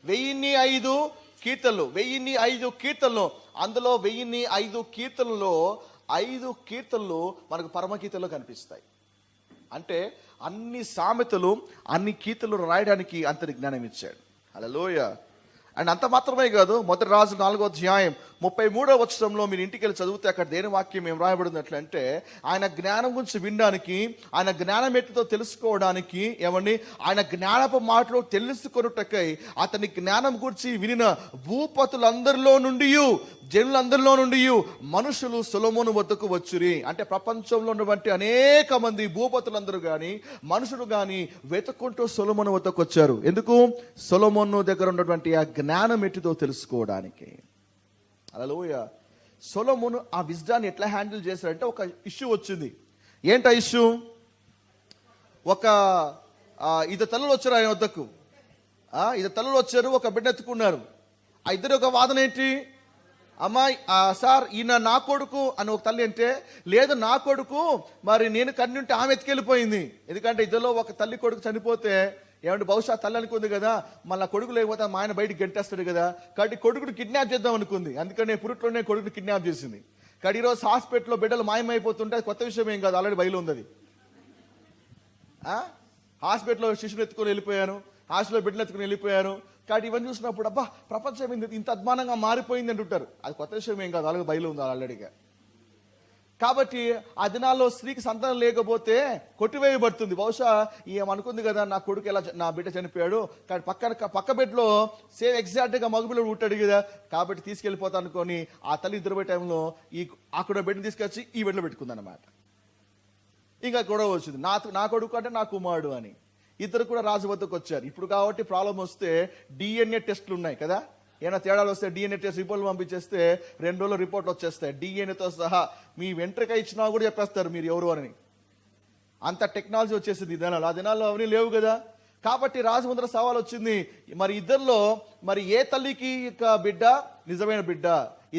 1005 కీర్తనలు. 1005 కీర్తనలు. అందులో 1005 కీర్తనలో 5 కీర్తనలు మనకు పరమ కీర్తనలో కనిపిస్తాయి. అంటే అన్ని సామెతలు, అన్ని కీర్తనలు రాయడానికి అంతటి జ్ఞానం ఇచ్చాడు. హల్లెలూయా. అండ్ అంత మాత్రమే కాదు, మొదటి రాజు 4వ అధ్యాయం 33వ వచనంలో మీరు ఇంటికి వెళ్ళి చదివితే అక్కడ దేని వాక్యం ఏం రాయబడినట్లంటే, ఆయన జ్ఞానం గురించి వినడానికి, ఆయన జ్ఞానం ఎట్టుతో తెలుసుకోవడానికి, ఏమండి, ఆయన జ్ఞానపు మాటలు తెలుసుకొనుటకై అతని జ్ఞానం గురించి వినిన భూపతులందరిలో నుండి, జనులందరిలో నుండి మనుషులు సొలొమోను వద్దకు వచ్చురి. అంటే ప్రపంచంలో ఉన్నటువంటి అనేక మంది భూపతులందరూ కానీ, మనుషులు కానీ వెతుక్కుంటూ సొలొమోను వద్దకు వచ్చారు. ఎందుకు? సొలొమోను దగ్గర ఉన్నటువంటి ఆ జ్ఞానం ఎట్టుతో తెలుసుకోవడానికి. హల్లెలూయా. సొలొమోను ఆ విజ్డాన్ని ఎట్లా హ్యాండిల్ చేశాడంటే, ఒక ఇష్యూ వచ్చింది. ఏంటా ఇష్యూ? ఒక 2 తల్లులు వచ్చారు ఆయన వద్దకు. 2 తల్లులు వచ్చారు, ఒక బిడ్డ ఎత్తుకున్నారు. ఆ ఇద్దరు ఒక వాదన ఏంటి? అమ్మాయి, సార్ ఈయన నా కొడుకు అని ఒక తల్లి అంటే, లేదు నా కొడుకు, మరి నేను కన్ను ఉంటే ఆమె ఎత్తుకెళ్ళిపోయింది. ఎందుకంటే ఇద్దరిలో ఒక తల్లి కొడుకు చనిపోతే, ఏమంటే బహుశా తల్లి అనుకుంది కదా, మళ్ళీ కొడుకు లేకపోతే మా ఆయన బయటికి గెంటేస్తాడు కదా, కాబట్టి కొడుకుని కిడ్నాప్ చేద్దాం అనుకుంది. అందుకనే పురుట్లోనే కొడుకుని కిడ్నాప్ చేసింది. కాబట్టి ఈరోజు హాస్పిటల్లో బిడ్డలు మాయమైపోతుంటే కొత్త విషయం ఏం కాదు, ఆల్రెడీ బయలు ఉంది అది. హాస్పిటల్లో శిశువులు ఎత్తుకొని వెళ్ళిపోయాను, హాస్టల్లో బిడ్డలు ఎత్తుకుని వెళ్ళిపోయాను. కాబట్టి ఇవన్నీ చూసినప్పుడు అబ్బా ప్రపంచం ఇంత అద్మానంగా మారిపోయింది అంటుంటారు. అది కొత్త విషయం ఏం కాదు, అలాగే బయలు ఉంది ఆల్రెడీగా. కాబట్టి ఆ దినాల్లో స్త్రీకి సంతానం లేకపోతే కొట్టివేయబడుతుంది. బహుశా ఏమనుకుంది కదా, నా కొడుకు ఎలా, నా బిడ్డ చనిపోయాడు, కానీ పక్క బెడ్లో సేమ్ ఎగ్జాక్ట్గా మగబిడ్డడు పుట్టాడు కదా, కాబట్టి తీసుకెళ్ళిపోతా అనుకొని ఆ తల్లి నిద్రపోయే టైంలో అక్కడ బిడ్డను తీసుకొచ్చి ఈ బెడ్లో పెట్టుకుంది అనమాట. ఇంకా గొడవ వచ్చింది, నా కొడుకు అంటే నా కుమారుడు అని. ఇద్దరు కూడా రాజు వద్దకు వచ్చారు. ఇప్పుడు కాబట్టి ప్రాబ్లం వస్తే DNA టెస్టులు ఉన్నాయి కదా, ఏమైనా తేడాలు వస్తే DNA టెస్ట్ రిపోర్ట్లు పంపించేస్తే 2 రోజుల్లో రిపోర్ట్లు వచ్చేస్తాయి. DNAతో సహా మీ వెంట్రుక ఇచ్చినా కూడా చెప్పేస్తారు మీరు ఎవరు అని. అంత టెక్నాలజీ వచ్చేసింది ఈ దినాల్లో. ఆ దినాల్లో అవన్నీ లేవు కదా. కాబట్టి రాజు ముందర సవాల్ వచ్చింది, మరి ఇద్దరిలో మరి ఏ తల్లికి బిడ్డ నిజమైన బిడ్డ,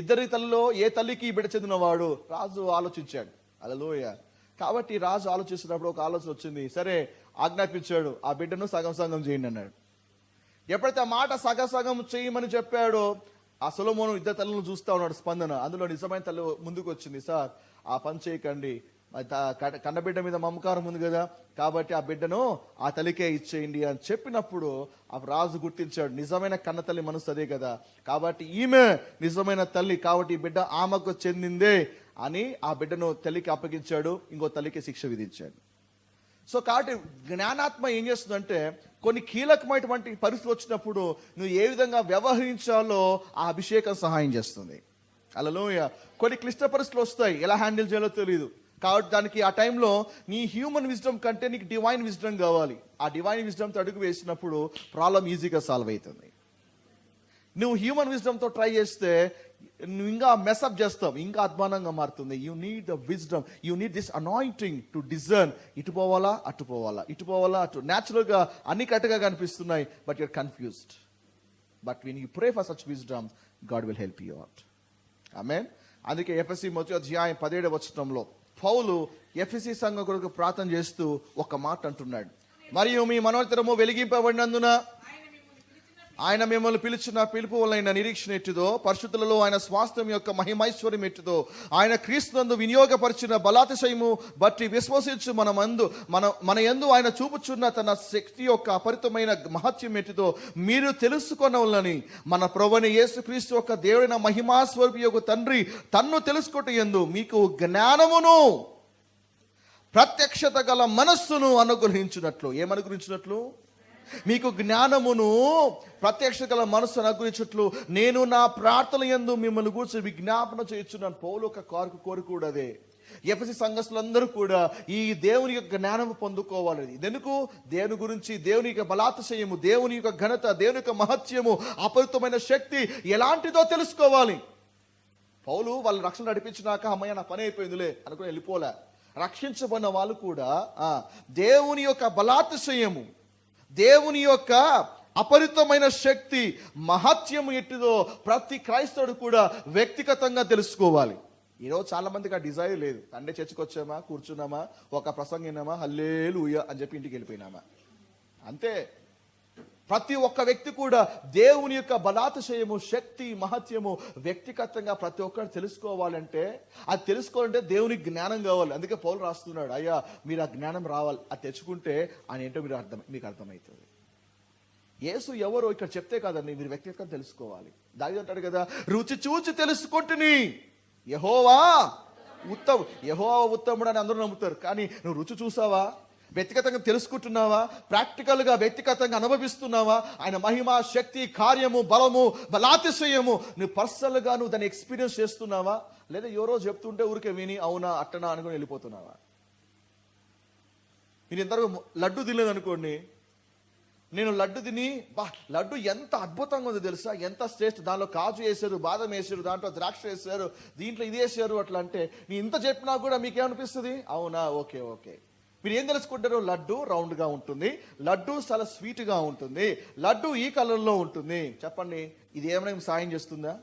ఇద్దరి తల్లిలో ఏ తల్లికి బిడ్డ చెందినవాడు? రాజు ఆలోచించాడు. హల్లెలూయా. కాబట్టి రాజు ఆలోచిస్తున్నప్పుడు ఒక ఆలోచన వచ్చింది. సరే ఆజ్ఞాపించాడు, ఆ బిడ్డను సగం సగం చేయండి అన్నాడు. ఎప్పుడైతే ఆ మాట సగం చేయమని చెప్పాడో, ఆ సొలొమోను 2 తల్లులను చూస్తా ఉన్నాడు స్పందన. అందులో నిజమైన తల్లి ముందుకు వచ్చింది, సార్ ఆ పని చేయకండి, కన్నబిడ్డ మీద మమకారం ఉంది కదా, కాబట్టి ఆ బిడ్డను ఆ తల్లికే ఇచ్చేయండి అని చెప్పినప్పుడు ఆ రాజు గుర్తించాడు, నిజమైన కన్న తల్లి మనసు అదే కదా, కాబట్టి ఈమె నిజమైన తల్లి, కాబట్టి ఈ బిడ్డ ఆమెకు చెందిందే అని ఆ బిడ్డను తల్లికి అప్పగించాడు. ఇంకో తల్లికి శిక్ష విధించాడు. సో కాబట్టి జ్ఞానాత్మ ఏం చేస్తుందంటే, కొన్ని కీలకమైనటువంటి పరిస్థితులు వచ్చినప్పుడు నువ్వు ఏ విధంగా వ్యవహరించాలో ఆ అభిషేకం సహాయం చేస్తుంది. హల్లెలూయా. కొన్ని క్లిష్ట పరిస్థితులు వస్తాయి, ఎలా హ్యాండిల్ చేయాలో తెలియదు. కాబట్టి దానికి ఆ టైంలో నీ హ్యూమన్ విజ్డమ్ కంటే నీకు డివైన్ విజ్డమ్ కావాలి. ఆ డివైన్ విజ్డమ్తో అడుగు వేసినప్పుడు ప్రాబ్లం ఈజీగా సాల్వ్ అవుతుంది. నువ్వు హ్యూమన్ విజ్డమ్తో ట్రై చేస్తే నువ్వు ఇంకా మెస్అప్ చేస్తావు, ఇంకా అధ్వానంగా మారుతుంది. You need the wisdom, you need this anointing to discern. ఇటు పోవాలా అటు పోవాలా, ఇటు పోవాలా అటు. న్యాచురల్గా అన్ని కరెక్ట్గా కనిపిస్తున్నాయి, but you're confused. But when you pray for such wisdom, God will help you out. ఆమేన్. అందుకే ఎఫెసీ 1:17 పౌలు ఎఫెసీ సంఘం కొరకు ప్రార్థన చేస్తూ ఒక మాట అంటున్నాడు, మరియు మీ మనోత్తరము వెలిగింపబడినందున ఆయన మిమ్మల్ని పిలిచిన పిలుపు వలన నిరీక్షణ ఎట్టుదో, పరిశుద్ధులలో ఆయన స్వాస్థ్యం యొక్క మహిమైశ్వర్యం ఎట్టుదో, ఆయన క్రీస్తునందు వినియోగపరిచిన బలాతిశయము బట్టి విశ్వసించు మన యందు ఆయన చూపుచున్న తన శక్తి యొక్క అపరితమైన మహత్యం ఎట్టుదో మీరు తెలుసుకొనవలని మన ప్రభువైన యేసుక్రీస్తు యొక్క దేవుడైన మహిమాస్వరూపి యొక్క తండ్రి తన్ను తెలుసుకొట యందు మీకు జ్ఞానమును ప్రత్యక్షత గల మనస్సును అనుగ్రహించినట్లు. ఏమనుగ్రహించినట్లు? మీకు జ్ఞానమును ప్రత్యక్ష గల మనస్సు అనుగ్రహించుట్లు నేను నా ప్రార్థన యందు మిమ్మల్ని కూర్చొని విజ్ఞాపన చేయించున్నాను. పౌలు ఒక కోరిక కూడా అదే. ఎఫెసీ సంఘస్థులందరూ కూడా ఈ దేవుని యొక్క జ్ఞానం పొందుకోవాలి. ఇదెందుకు? దేవుని గురించి, దేవుని యొక్క బలాతిశయము, దేవుని యొక్క ఘనత, దేవుని యొక్క మహత్యము, అపరితమైన శక్తి ఎలాంటిదో తెలుసుకోవాలి. పౌలు వాళ్ళు రక్షణ నడిపించినాక అమ్మయ్య నా పని అయిపోయిందిలే అనుకుని వెళ్ళిపోలే. రక్షించబడిన వాళ్ళు కూడా దేవుని యొక్క బలాతిశయము, దేవుని యొక్క అపరితమైన శక్తి, మహత్యము ఎట్టిదో ప్రతి క్రైస్తవుడు కూడా వ్యక్తిగతంగా తెలుసుకోవాలి. ఈరోజు చాలా మందికి ఆ డిజైర్ లేదు. సండే చర్చికి వచ్చామా, కూర్చున్నామా, ఒక ప్రసంగం విన్నామా, హల్లెలూయా అని చెప్పి ఇంటికి వెళ్ళిపోయినామా, అంతే. ప్రతి ఒక్క వ్యక్తి కూడా దేవుని యొక్క బలాతిశయము, శక్తి, మహత్యము వ్యక్తిగతంగా ప్రతి ఒక్కరు తెలుసుకోవాలంటే, అది తెలుసుకోవాలంటే దేవునికి జ్ఞానం కావాలి. అందుకే పౌలు రాస్తున్నాడు, అయ్యా మీరు ఆ జ్ఞానం రావాలి, అది తెచ్చుకుంటే ఆయన ఏంటో మీకు అర్థమవుతుంది. యేసు ఎవరో ఇక్కడ చెప్తే కాదండి, మీరు వ్యక్తిగతంగా తెలుసుకోవాలి. దాని అంటాడు కదా, రుచి చూచి తెలుసుకుంటుని యెహోవా ఉత్తముడు అని అందరూ నమ్ముతారు. కానీ నువ్వు రుచి చూసావా? వ్యక్తిగతంగా తెలుసుకుంటున్నావా? ప్రాక్టికల్గా వ్యక్తిగతంగా అనుభవిస్తున్నావా? ఆయన మహిమ, శక్తి, కార్యము, బలము, బలాతిశయము నువ్వు పర్సనల్గా నువ్వు దాన్ని ఎక్స్పీరియన్స్ చేస్తున్నావా? లేదా ఎవరో చెప్తుంటే ఊరికే విని అవునా అట్టనా అనుకుని వెళ్ళిపోతున్నావా? మీరు ఇంతవరకు లడ్డు తినలేదు అనుకోండి, నేను లడ్డు తిని లడ్డు ఎంత అద్భుతంగా ఉందో తెలుసా, ఎంత శ్రేష్ఠ, దానిలో కాజు వేసారు, బాదం వేసారు, దాంట్లో ద్రాక్ష వేసారు, దీంట్లో ఇది వేసారు, అట్లా అంటే నేను ఇంత చెప్పినా కూడా మీకేమనిపిస్తుంది? అవునా, ఓకే ఓకే. మీరు ఏం తెలుసుకుంటారు? లడ్డు రౌండ్గా ఉంటుంది, లడ్డు చాలా స్వీట్గా ఉంటుంది, లడ్డు ఈ కలర్లో ఉంటుంది. చెప్పండి, ఇది ఏమైనా సాయం చేస్తుందా?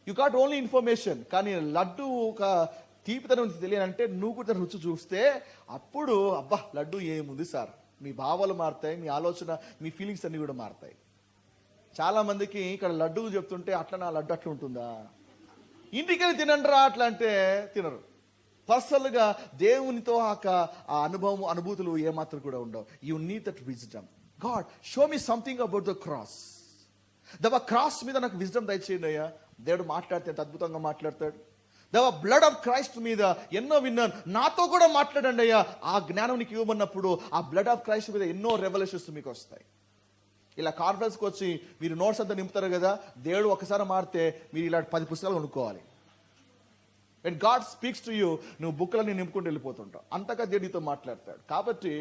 You got only information. కానీ లడ్డు ఒక తీపితనం తెలియాలంటే నువ్వు కూడా రుచి చూస్తే అప్పుడు అబ్బా లడ్డు ఏముంది సార్, మీ భావాలు మారుతాయి, మీ ఆలోచన, మీ ఫీలింగ్స్ అన్ని కూడా మారుతాయి. చాలా మందికి ఇక్కడ లడ్డు చెప్తుంటే అట్లా నా లడ్డు అట్లా ఉంటుందా, ఇంటికెళ్ళి తినండిరా అట్లా అంటే తినరు. పర్సనల్గా దేవునితో ఆ అనుభూతులు ఏమాత్రం కూడా ఉండవు. You need that wisdom. God show me something about the cross. Cross మీద నాకు విజ్డమ్ దయచేయండి అయ్యా. దేవుడు మాట్లాడితే ఎంత అద్భుతంగా మాట్లాడతాడు. బ్లడ్ ఆఫ్ క్రైస్ట్ మీద ఎన్నో విన్నాను, నాతో కూడా మాట్లాడండి అయ్యా. ఆ జ్ఞానం నీకు ఇవ్వమన్నప్పుడు ఆ బ్లడ్ ఆఫ్ క్రైస్ట్ మీద ఎన్నో రెవల్యూషన్స్ మీకు వస్తాయి. ఇలా కాన్ఫరెన్స్కి వచ్చి మీరు నోట్స్ అంతా నింపుతారు కదా, దేవుడు ఒకసారి మారితే మీరు ఇలాంటి 10 పుస్తకాలు కొనుక్కోవాలి. When God speaks to you, నువ్వు బుక్లన్నీ నింపుకుంటూ వెళ్ళిపోతుంటావు. అంతగా దేవుడు నీతో మాట్లాడతాడు. కాబట్టి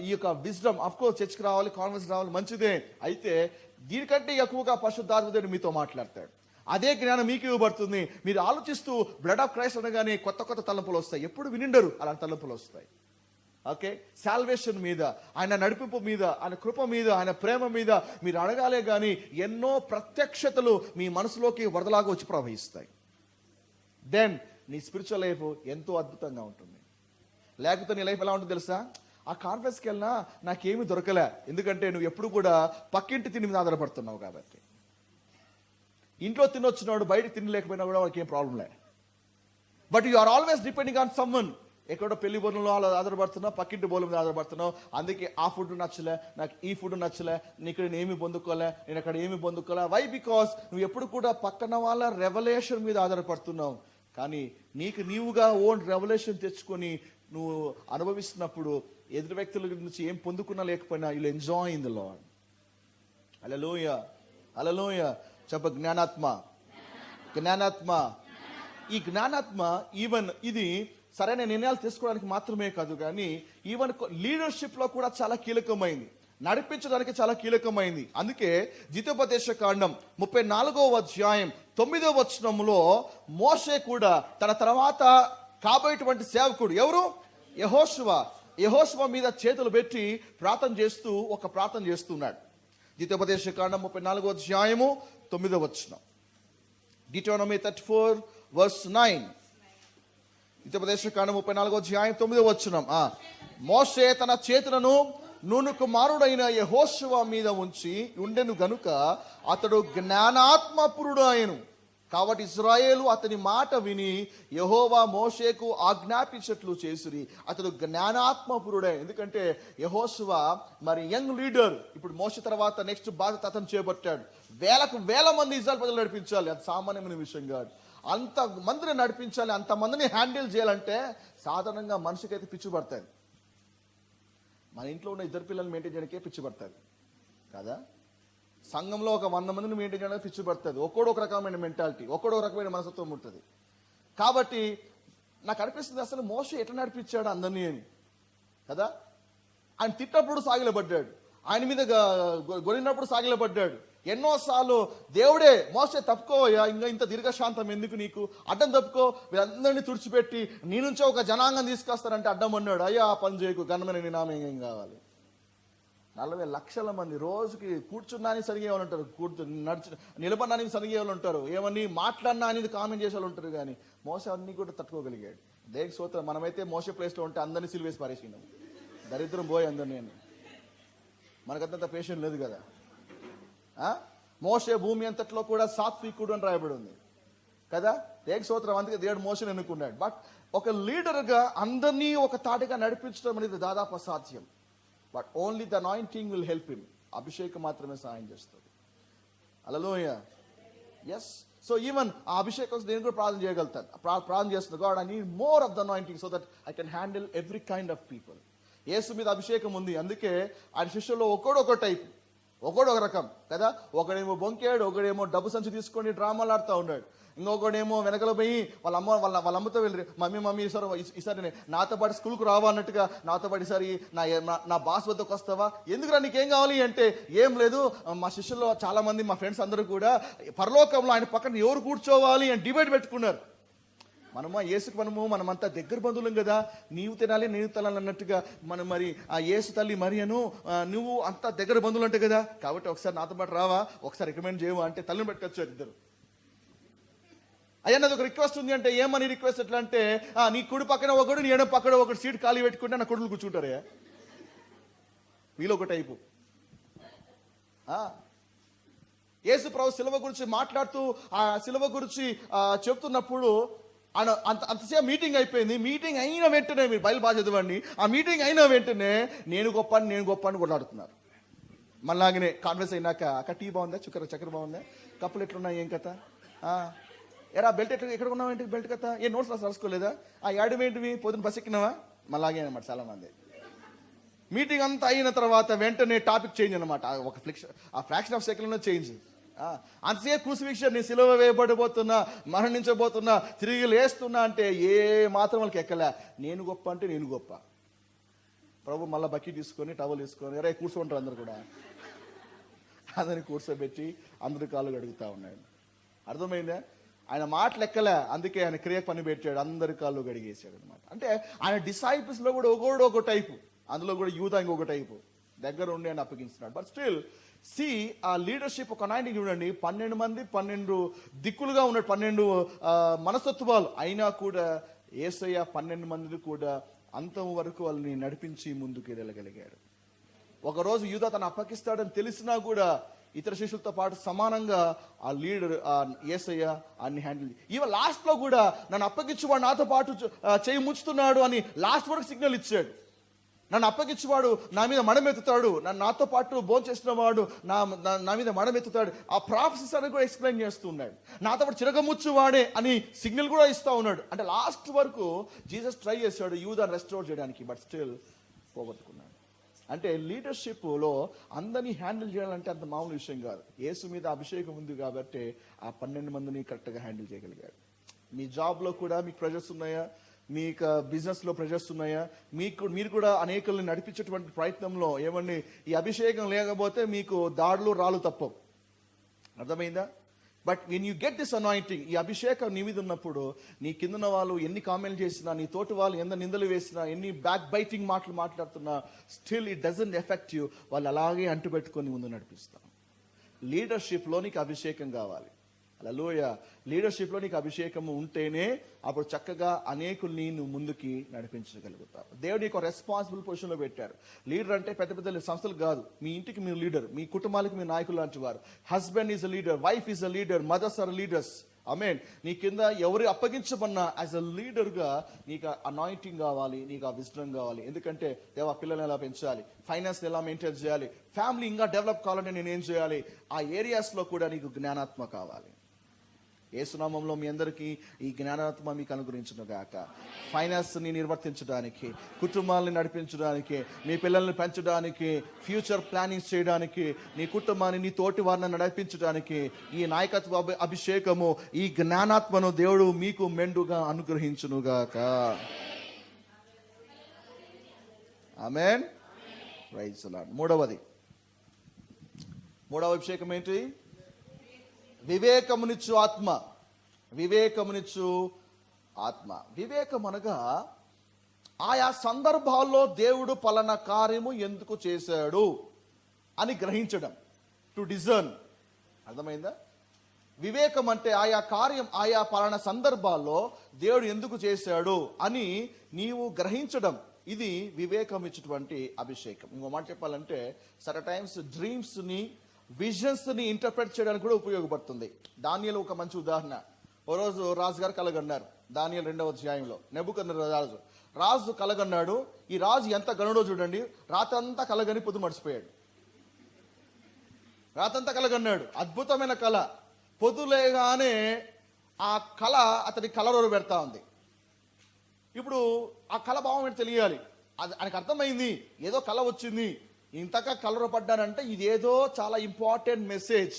ఈ యొక్క విజ్డమ్, ఆఫ్ కోర్స్ చర్చికి రావాలి, కాన్ఫరెన్స్ రావాలి, మంచిదే. అయితే దీనికంటే ఎక్కువగా పరిశుద్ధాత్మ దేవుడు మీతో మాట్లాడతాడు. అదే జ్ఞానం మీకు ఇవ్వబడుతుంది. మీరు ఆలోచిస్తూ బ్లడ్ ఆఫ్ క్రైస్ట్ అనగానే కొత్త కొత్త తలంపులు వస్తాయి. ఎప్పుడు వినిండరు అలాంటి తలంపులు వస్తాయి. ఓకే, సాల్వేషన్ మీద, ఆయన నడిపింపు మీద, ఆయన కృప మీద, ఆయన ప్రేమ మీద మీరు అడగాలే కానీ ఎన్నో ప్రత్యక్షతలు మీ మనసులోకి వరదలాగా వచ్చి ప్రవహిస్తాయి. దెన్ నీ స్పిరిచువల్ లైఫ్ ఎంతో అద్భుతంగా ఉంటుంది. లేకపోతే నీ లైఫ్ ఎలా ఉంటుంది తెలుసా? ఆ కాన్ఫరెన్స్కి వెళ్ళినా నాకేమీ దొరకలే, ఎందుకంటే నువ్వు ఎప్పుడు కూడా పక్కింటి తిని మీద ఆధారపడుతున్నావు. కాబట్టి ఇంట్లో తినొచ్చినాడు బయట తినలేకపోయినా కూడా వాళ్ళకి ఏం ప్రాబ్లం లే. But you are always depending on someone. ఎక్కడో పెళ్లి బోనంలో ఆధారపడుతున్నావు, పక్కింటి బోనం మీద ఆధారపడుతున్నావు. అందుకే ఆ ఫుడ్ నచ్చలే, నాకు ఈ ఫుడ్ నచ్చలే, నేను ఇక్కడ ఏమి పొందుకోలే, నేను అక్కడ ఏమి పొందుకోలే. వై? బికాస్ నువ్వు ఎప్పుడు కూడా పక్కన వాళ్ళ రెవల్యూషన్ మీద ఆధారపడుతున్నావు. కానీ నీవుగా ఓన్ రెవల్యూషన్ తెచ్చుకొని నువ్వు అనుభవిస్తున్నప్పుడు ఎదురు వ్యక్తుల నుంచి ఏం పొందుకున్నా లేకపోయినా you will enjoy in the Lord. హల్లెలూయా, హల్లెలూయా. చెప్ప జ్ఞానాత్మ. ఈ జ్ఞానాత్మ ఈవెన్ ఇది సరైన నిర్ణయాలు తీసుకోవడానికి మాత్రమే కాదు, కానీ ఈవెన్ లీడర్షిప్ లో కూడా చాలా కీలకమైంది, నడిపించడానికి చాలా కీలకమైంది. అందుకే ద్వితీయోపదేశ కాండం 34వ అధ్యాయం 9వ వచనంలో మోషే కూడా తన తర్వాత కాబోయేటువంటి సేవకుడు ఎవరు? యెహోషువ మీద చేతులు పెట్టి ఒక ప్రార్థన చేస్తున్నాడు. ద్వితీయోపదేశ కాండం 34వ అధ్యాయము 9వ వచనం. Deuteronomy 34 verse 9. ద్వితీయోపదేశ కాండం 34వ అధ్యాయం 9వ వచనం. మోషే తన చేతులను నూను కుమారుడైన యెహోషువ మీద ఉంచి ఉండెను గనుక అతడు జ్ఞానాత్మపురుడు ఆయను. కాబట్టి ఇశ్రాయేలు అతని మాట విని యెహోవా మోషేకు ఆజ్ఞాపించట్లు చేసిరి. అతడు జ్ఞానాత్మపురుడే. ఎందుకంటే యెహోషువ మరి యంగ్ లీడర్. ఇప్పుడు మోషే తర్వాత నెక్స్ట్ బాధ్యత అతను చేపట్టాడు. వేల మంది ఇశ్రాయేలు ప్రజలు నడిపించాలి. అది సామాన్యమైన విషయం కాదు. అంత మందిని నడిపించాలి, అంత మందిని హ్యాండిల్ చేయాలంటే సాధారణంగా మనిషికైతే పిచ్చి పడతాయి. మన ఇంట్లో ఉన్న ఇద్దరు పిల్లల్ని మెయింటైన్ చేయడానికే పిచ్చి పడుతుంది కదా. సంఘంలో ఒక 100 మందిని మెయింటైన్ చేయడానికి పిచ్చి పడుతుంది. ఒక్కోడు ఒక రకమైన మెంటాలిటీ, ఒక్కోడు ఒక రకమైన మనస్తత్వం ఉంటుంది. కాబట్టి నాకు అనిపిస్తుంది అసలు మోషే ఎట్లా నడిపించాడు అందరినీ అని కదా. ఆయన తిట్టినప్పుడు సాగిలపడ్డాడు, ఆయన మీద గొరినప్పుడు సాగిలపడ్డాడు. ఎన్నోసార్లు దేవుడే మోషే తప్పుకోవయ్యా, ఇంకా ఇంత దీర్ఘశాంతం ఎందుకు నీకు, అడ్డం తప్పుకో, వీళ్ళందరినీ తుడిచిపెట్టి నీ నుంచే ఒక జనాంగం తీసుకొస్తారంటే అడ్డం అన్నాడు. అయ్యా ఆ పని చేయకు, ఘనమైన నీ నామం ఏం కావాలి. 40 లక్షల మంది రోజుకి కూర్చున్నాని సరిగే వాళ్ళు ఉంటారు, నిలబడినానికి సరిగే వాళ్ళు ఉంటారు, ఏమని మాట్లాడినా అనేది కామెంట్ చేసే వాళ్ళు ఉంటారు. కానీ మోసే అన్ని కూడా తట్టుకోగలిగాడు. దేనికి స్తోత్రం. మనమైతే మోసే ప్లేస్లో ఉంటే అందరినీ సిలివేసి పారేసినాం, దరిద్రం పోయి అందరు. నేను మనకంత పేషెంట్ లేదు కదా. మోషే భూమి అంతట్లో కూడా సాత్వికుడు అని రాయబడి ఉంది కదా. దేనికి స్తోత్రం. అందుకే దేవుడు మోషేని ఎన్నుకున్నాడు. బట్ ఒక లీడర్గా అందరినీ ఒక తాటిగా నడిపించడం అనేది దాదాపు అసాధ్యం. But only the anointing will help him. అభిషేకం మాత్రమే సహాయం చేస్తుంది. హల్లెలూయా. ఎస్. సో ఈవెన్ ఆ అభిషేకం నేను కూడా ప్రార్థన చేయగలుగుతాను, ప్రార్థన చేస్తుంది. God I need more of the anointing so that I can handle every kind of people. యేసు మీద అభిషేకం ఉంది, అందుకే ఆయన శిష్యుల్లో ఒకడు ఒక టైప్, ఒకడు ఒక రకం కదా. ఒకడేమో బొంకాడు, ఒకడేమో డబ్బు సంచి తీసుకొని డ్రామాలు ఆడుతూ ఉన్నాడు, ఇంకొకడేమో వెనకల పోయి వాళ్ళ అమ్మతో వెళ్ళి మమ్మీ ఈసారి నాతో పాటు స్కూల్కు రావా అన్నట్టుగా, నాతో పాటు ఈసారి నా బాస్ వద్దకు వస్తావా, ఎందుకురా నీకేం కావాలి అంటే, ఏం లేదు మా శిష్యుల్లో చాలా మంది మా ఫ్రెండ్స్ అందరూ కూడా పరలోకంలో ఆయన పక్కన ఎవరు కూర్చోవాలి అని డిబేట్ పెట్టుకున్నారు. యేసుకు మనమంతా దగ్గర బంధువులం కదా, నీవు తినాలి నేను తినాలి అన్నట్టుగా మనం మరి ఆ యేసు తల్లి మరియను నువ్వు అంతా దగ్గర బంధువులు అంటే కదా, కాబట్టి ఒకసారి నాతో పాటు రావా, ఒకసారి రికమెండ్ చేయవా అంటే తల్లిని పెట్టుకొచ్చారు ఇద్దరు. అయ్యా నాది ఒక రిక్వెస్ట్ ఉంది అంటే, ఏమని రిక్వెస్ట్ ఎట్లా అంటే, నీ కుడి పక్కన ఒకడు నీ ఎడం పక్కన ఒకటి సీట్ ఖాళీ పెట్టుకుంటే నా కొడుకులు కూర్చుంటారయ్యా. వీళ్ళు ఒక టైపు. యేసు ప్రభు శిలువ గురించి మాట్లాడుతూ ఆ శిలువ గురించి చెప్తున్నప్పుడు అంతసేపు మీటింగ్ అయిపోయింది. మీటింగ్ అయిన వెంటనే, మీరు బయలు బాగా చదవండి, ఆ మీటింగ్ అయిన వెంటనే నేను గొప్ప అని కొట్లాడుతున్నారు. మళ్ళాగనే కాన్ఫరెన్స్ అయినాక అక్క టీ బాగుందా, చక్కెర బాగుందా, కప్పులు ఎట్లున్నాయి, ఏం కథ, ఎరా బెల్ట్ ఎక్కడ ఉన్నావు ఏంటి, బెల్ట్ కథ, ఏ నోట్స్ రాసుకోలేదా, ఆ యాడ్ ఏంటివి, పొద్దున బస్ ఎక్కినావా, మళ్ళాగే అనమాట. చాలా మంది మీటింగ్ అంతా అయిన తర్వాత వెంటనే టాపిక్ చేంజ్ అనమాట. ఆ ఫ్రాక్షన్ ఆఫ్ సెకండ్లో చేంజ్. అంతసేపు క్రూసిఫిక్షన్, నీ సిలువ వేయబడిపోతున్నా, మరణించబోతున్నా, తిరిగి లేస్తున్నా అంటే ఏ మాత్రం వాళ్ళకి ఎక్కలే. నేను గొప్ప అంటే నేను గొప్ప. ప్రభు మళ్ళీ బకెట్ తీసుకొని టవల్ తీసుకొని అరే కూర్చోంటారు అందరు కూడా, అందరిని కూర్చోబెట్టి అందరి కాళ్ళు గడుగుతా ఉన్నాడు. అర్థమైందా? ఆయన మాటలు ఎక్కలే, అందుకే ఆయన క్రియ పని పెట్టాడు, అందరి కాళ్ళు గడిగేసాడు అనమాట. అంటే ఆయన డిసైపుల్స్ లో కూడా ఒకడు ఒక టైపు, అందులో కూడా యూదా ఇంకొక టైపు దగ్గర ఉండి ఆయన అప్పగించినాడు. బట్ స్టిల్ సి ఆ లీడర్షిప్ ఒక 90 చూడండి, 12 మంది 12 దిక్కులుగా ఉన్నాడు, 12 మనస్తత్వాలు అయినా కూడా యేసయ్య 12 మందిని కూడా అంతం వరకు వాళ్ళని నడిపించి ముందుకు వెళ్ళగలిగాడు. ఒకరోజు యూదా తను అప్పగిస్తాడని తెలిసినా కూడా ఇతర శిష్యులతో పాటు సమానంగా ఆ లీడర్ యేసయ్య అన్ని హ్యాండిల్. ఈవెన్ లాస్ట్ లో కూడా నన్ను అప్పగించేవాడు నాతో పాటు చేయి ముచ్చుతున్నాడు అని లాస్ట్ వరకు సిగ్నల్ ఇచ్చాడు. నన్ను అప్పగించేవాడు నా మీద మడమెత్తుతాడు, నాతో పాటు భోంచేసిన వాడు నా మీద మడమెత్తుతాడు. ఆ ప్రాఫెసెస్ అని కూడా ఎక్స్ప్లెయిన్ చేస్తూ ఉన్నాడు. నాతో పాటు చిరగముచ్చువాడే అని సిగ్నల్ కూడా ఇస్తూ ఉన్నాడు. అంటే లాస్ట్ వరకు జీసస్ ట్రై చేశాడు యూదాను రెస్టోర్ చేయడానికి, బట్ స్టిల్ పోగొట్టుకున్నాడు. అంటే లీడర్షిప్లో అందరినీ హ్యాండిల్ చేయాలంటే అంత మామూలు విషయం కాదు. యేసు మీద అభిషేకం ఉంది కాబట్టి ఆ 12 మందిని కరెక్ట్గా హ్యాండిల్ చేయగలిగాడు. మీ జాబ్లో కూడా మీకు ప్రెజర్స్ ఉన్నాయా, మీకు బిజినెస్లో ప్రెజర్స్ ఉన్నాయా, మీరు కూడా అనేకుల్ని నడిపించేటువంటి ప్రయత్నంలో ఏమండి ఈ అభిషేకం లేకపోతే మీకు దాడులు రాళ్ళు తప్పవు. అర్థమైందా? But when you get this anointing, ఈ అభిషేకం నీ మీద ఉన్నప్పుడు నీ కిందన్న వాళ్ళు ఎన్ని కామెంట్ చేసినా, నీ తోటి వాళ్ళు ఎంత నిందలు వేసినా, ఎన్ని బ్యాక్ బైటింగ్ మాటలు మాట్లాడుతున్నా, still it doesn't effect you. వాళ్ళు అలాగే అంటుపెట్టుకొని ముందు నడిపిస్తాం. లీడర్షిప్లో నీకు అభిషేకం కావాలి. హల్లెలూయా. లీడర్షిప్లో నీకు అభిషేకం ఉంటేనే అప్పుడు చక్కగా అనేకుల్ని నువ్వు ముందుకి నడిపించగలుగుతావు. దేవుడు నీకు రెస్పాన్సిబుల్ పొజిషన్లో పెట్టారు. లీడర్ అంటే పెద్ద పెద్ద సంస్థలు కాదు, మీ ఇంటికి మీరు లీడర్, మీ కుటుంబాలకు మీరు నాయకులు లాంటి వారు. Husband is a leader, wife is a leader, mothers are leaders. ఆమేన్. నీ కింద ఎవరు అప్పగించబడినా యాజ్ అ లీడర్గా నీకు అనాయింటింగ్ కావాలి, నీకు ఆ విజ్డమ్ కావాలి. ఎందుకంటే దేవా పిల్లల్ని ఎలా పెంచాలి, ఫైనాన్స్ ఎలా మెయింటైన్ చేయాలి, ఫ్యామిలీ ఇంకా డెవలప్ కావాలంటే నేను ఏం చేయాలి, ఆ ఏరియాస్లో కూడా నీకు జ్ఞానాత్మ కావాలి. యేసునామంలో మీ అందరికీ ఈ జ్ఞానాత్మ మీకు అనుగ్రహించును గాక. ఫైనాన్స్ని నిర్వర్తించడానికి, కుటుంబాలను నడిపించడానికి, మీ పిల్లల్ని పెంచడానికి, ఫ్యూచర్ ప్లానింగ్ చేయడానికి, నీ కుటుంబాన్ని నీ తోటి వారిని నడిపించడానికి ఈ నాయకత్వ అభిషేకము, ఈ జ్ఞానాత్మను దేవుడు మీకు మెండుగా అనుగ్రహించును గాక. ఆమేన్. Praise the Lord. మూడవ అభిషేకం ఏంటి? వివేకమునిచ్చు ఆత్మ. వివేకమునిచ్చు ఆత్మ. వివేకం అనగా ఆయా సందర్భాల్లో దేవుడు పలానా కార్యము ఎందుకు చేశాడు అని గ్రహించడం, టు డిజర్న్. అర్థమైందా? వివేకం అంటే ఆయా కార్యం, ఆయా పలానా సందర్భాల్లో దేవుడు ఎందుకు చేశాడు అని నీవు గ్రహించడం. ఇది వివేకం ఇచ్చినటువంటి అభిషేకం. ఇంకో మాట చెప్పాలంటే సర్ టైమ్స్ డ్రీమ్స్ని, విజన్స్ని ఇంటర్ప్రెట్ చేయడానికి కూడా ఉపయోగపడుతుంది. దానియేలు ఒక మంచి ఉదాహరణ. ఓ రోజు రాజుగారు కలగన్నారు. దానియేలు 2వ అధ్యాయంలో నెబుకద్నెజరు రాజు కలగన్నాడు. ఈ రాజు ఎంత గనుడో చూడండి. రాతంతా కలగని పొద్దు మర్చిపోయాడు. రాతంతా కలగన్నాడు. అద్భుతమైన కళ. పొద్దులేగానే ఆ కళ అతని కలరోరు పెడతా ఉంది. ఇప్పుడు ఆ కళ భావం ఏంటి తెలియాలి. అది ఆయనకు అర్థమైంది. ఏదో కళ వచ్చింది, ఇంతగా కలర్ పడ్డానంటే ఇదేదో చాలా ఇంపార్టెంట్ మెసేజ్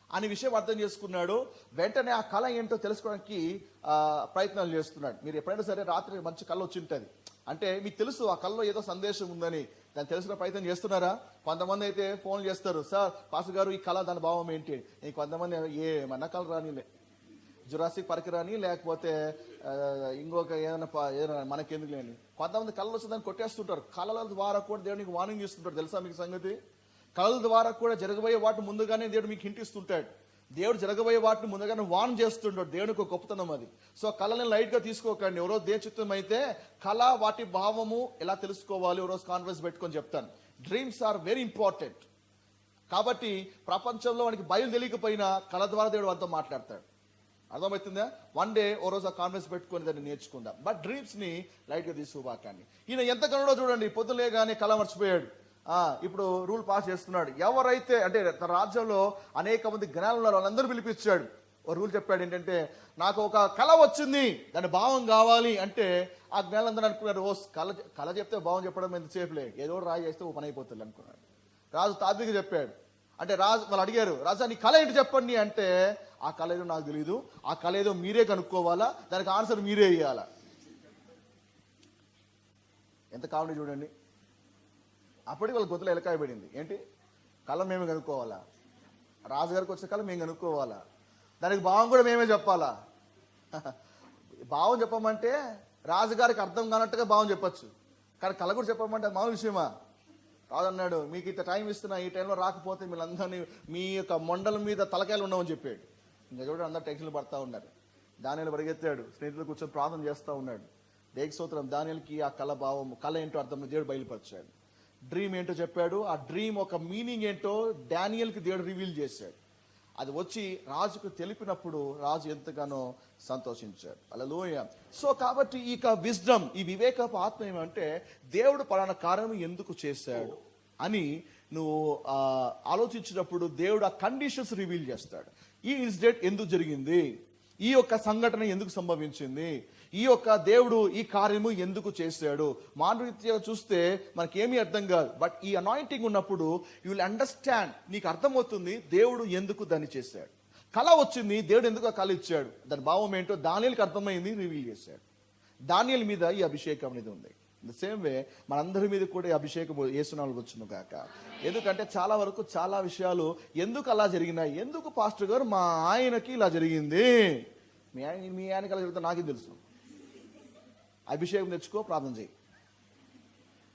అనే విషయం అర్థం చేసుకున్నాడు. వెంటనే ఆ కళ ఏంటో తెలుసుకోవడానికి ప్రయత్నాలు చేస్తున్నాడు. మీరు ఎప్పుడైనా సరే రాత్రి మంచి కళ వచ్చి ఉంటుంది అంటే మీకు తెలుసు ఆ కళలో ఏదో సందేశం ఉందని. దాన్ని తెలుసుకునే ప్రయత్నం చేస్తున్నారా? కొంతమంది అయితే ఫోన్ చేస్తారు, సార్ పాస్టర్ గారు ఈ కళ దాని భావం ఏంటి. కొంతమంది ఏమన్నా కళ రానిలే, జురాసిక్ పార్క్ రాని, లేకపోతే ఇంకొక ఏదైనా మనకెందుకు లేని. కొంతమంది కళలు వచ్చి దాన్ని కొట్టేస్తుంటారు. కళల ద్వారా కూడా దేవునికి వార్నింగ్ ఇస్తుంటాడు. తెలుసా మీకు సంగతి? కళల ద్వారా కూడా జరగబోయే వాటిని ముందుగానే దేవుడు మీకు హింట్ ఇస్తుంటాడు. దేవుడు జరగబోయే వాటిని ముందుగానే వార్న్ చేస్తుంటాడు. దేవునికి ఒక గొప్పతనం అది. సో కళని లైట్ గా తీసుకోకండి. ఎవరో దేవుని చిత్తం అయితే కళ వాటి భావము ఎలా తెలుసుకోవాలి ఎవరోజు కాన్ఫరెన్స్ పెట్టుకొని చెప్తాను. Dreams are very important. కాబట్టి ప్రపంచంలో వానికి బయలు తెలియకపోయినా కళ ద్వారా దేవుడు అంతా మాట్లాడతాడు. అర్థమవుతుందా? వన్ డే ఓ రోజు ఆ కాన్ఫరెన్స్ పెట్టుకొని దాన్ని నేర్చుకుందాం. బట్ డ్రీమ్స్ ని లైట్ గా తీసుకోబాకండి. ఈయన ఎంత కనుడో చూడండి. పొద్దులేగానే కళ మర్చిపోయాడు. ఇప్పుడు రూల్ పాస్ చేస్తున్నాడు. ఎవరైతే అంటే తన రాజ్యంలో అనేక మంది జ్ఞానులు ఉన్నారు, వాళ్ళందరూ పిలిపించాడు. ఓ రూల్ చెప్పాడు ఏంటంటే, నాకు ఒక కళ వచ్చింది, దాని భావం కావాలి అంటే ఆ జ్ఞానులందరూ అనుకున్నారు, ఓ కళ చెప్తే భావం చెప్పడం ఎంతసేపులే, ఏదో రాయి చేస్తే ఓ పని అయిపోతుంది అనుకున్నాడు. రాజు తాత్విక చెప్పాడు. అంటే రాజు వాళ్ళు అడిగారు, రాజా నీ కళ ఏంటి చెప్పండి అంటే, ఆ కళ ఏదో నాకు తెలియదు, ఆ కళ ఏదో మీరే కనుక్కోవాలా, దానికి ఆన్సర్ మీరే ఇవ్వాలా. ఎంత కామెడీ చూడండి. అప్పటికి వాళ్ళ గొంతులో ఎలకాయ పడింది. ఏంటి కళ మేమే కనుక్కోవాలా, రాజుగారికి వచ్చే కళ మేము కనుక్కోవాలా, దానికి భావం కూడా మేమే చెప్పాలా. భావం చెప్పమంటే రాజుగారికి అర్థం కానట్టుగా భావం చెప్పచ్చు, కానీ కళ కూడా చెప్పమంటే అది మామూలు విషయమా? రాజు అన్నాడు, మీకు ఇంత టైం ఇస్తున్నా, ఈ టైంలో రాకపోతే వీళ్ళందరినీ మీ యొక్క మండలం మీద తలకాయలు ఉండవని చెప్పాడు. ఇంకా చూడండి అందరూ టెన్షన్లు పడతా ఉన్నారు. దానియేలు పరిగెత్తాడు, స్నేహితులు కూర్చొని ప్రార్థన చేస్తూ ఉన్నాడు. దేవుని స్తోత్రం. దానియేలుకి ఆ కళ భావం, కళ ఏంటో అర్థం దేవుడు బయలుపరిచాడు. డ్రీమ్ ఏంటో చెప్పాడు. ఆ డ్రీమ్ ఒక మీనింగ్ ఏంటో దానియేలుకి దేవుడు రివీల్ చేశాడు. అది వచ్చి రాజుకు తెలిపినప్పుడు రాజు ఎంతగానో సంతోషించాడు. హల్లెలూయా. సో కాబట్టి ఈ విజ్డమ్, ఈ వివేకపు ఆత్మ ఏమంటే దేవుడు పలానా కార్యం ఎందుకు చేశాడు అని నువ్వు ఆలోచించినప్పుడు దేవుడు ఆ కండిషన్స్ రివీల్ చేస్తాడు. ఈ ఇన్సిడెంట్ ఎందుకు జరిగింది, ఈ యొక్క సంఘటన ఎందుకు సంభవించింది, ఈ యొక్క దేవుడు ఈ కార్యము ఎందుకు చేశాడు. మానవరీత్యా చూస్తే మనకేమీ అర్థం కాదు. బట్ ఈ అనాయింటింగ్ ఉన్నప్పుడు యూ విల్ అండర్స్టాండ్, నీకు అర్థమవుతుంది దేవుడు ఎందుకు దాన్ని చేశాడు. కళ వచ్చింది, దేవుడు ఎందుకు ఆ కళ ఇచ్చాడు, దాని భావం ఏంటో దానియేలుకి అర్థమైంది, రివీల్ చేశాడు. దానియేలు మీద ఈ అభిషేకం అనేది ఉంది. ద సేమ్ వే మనందరి మీద కూడా ఈ అభిషేకం యేసునామములో వచ్చును గాక. ఎందుకంటే చాలా వరకు చాలా విషయాలు ఎందుకు అలా జరిగినాయి, ఎందుకు పాస్టర్ గారు మా ఆయనకి ఇలా జరిగింది, మీ ఆయనకి అలా జరుగుతుంది నాకేం తెలుసు. అభిషేకం తెచ్చుకో, ప్రార్థన చేయి.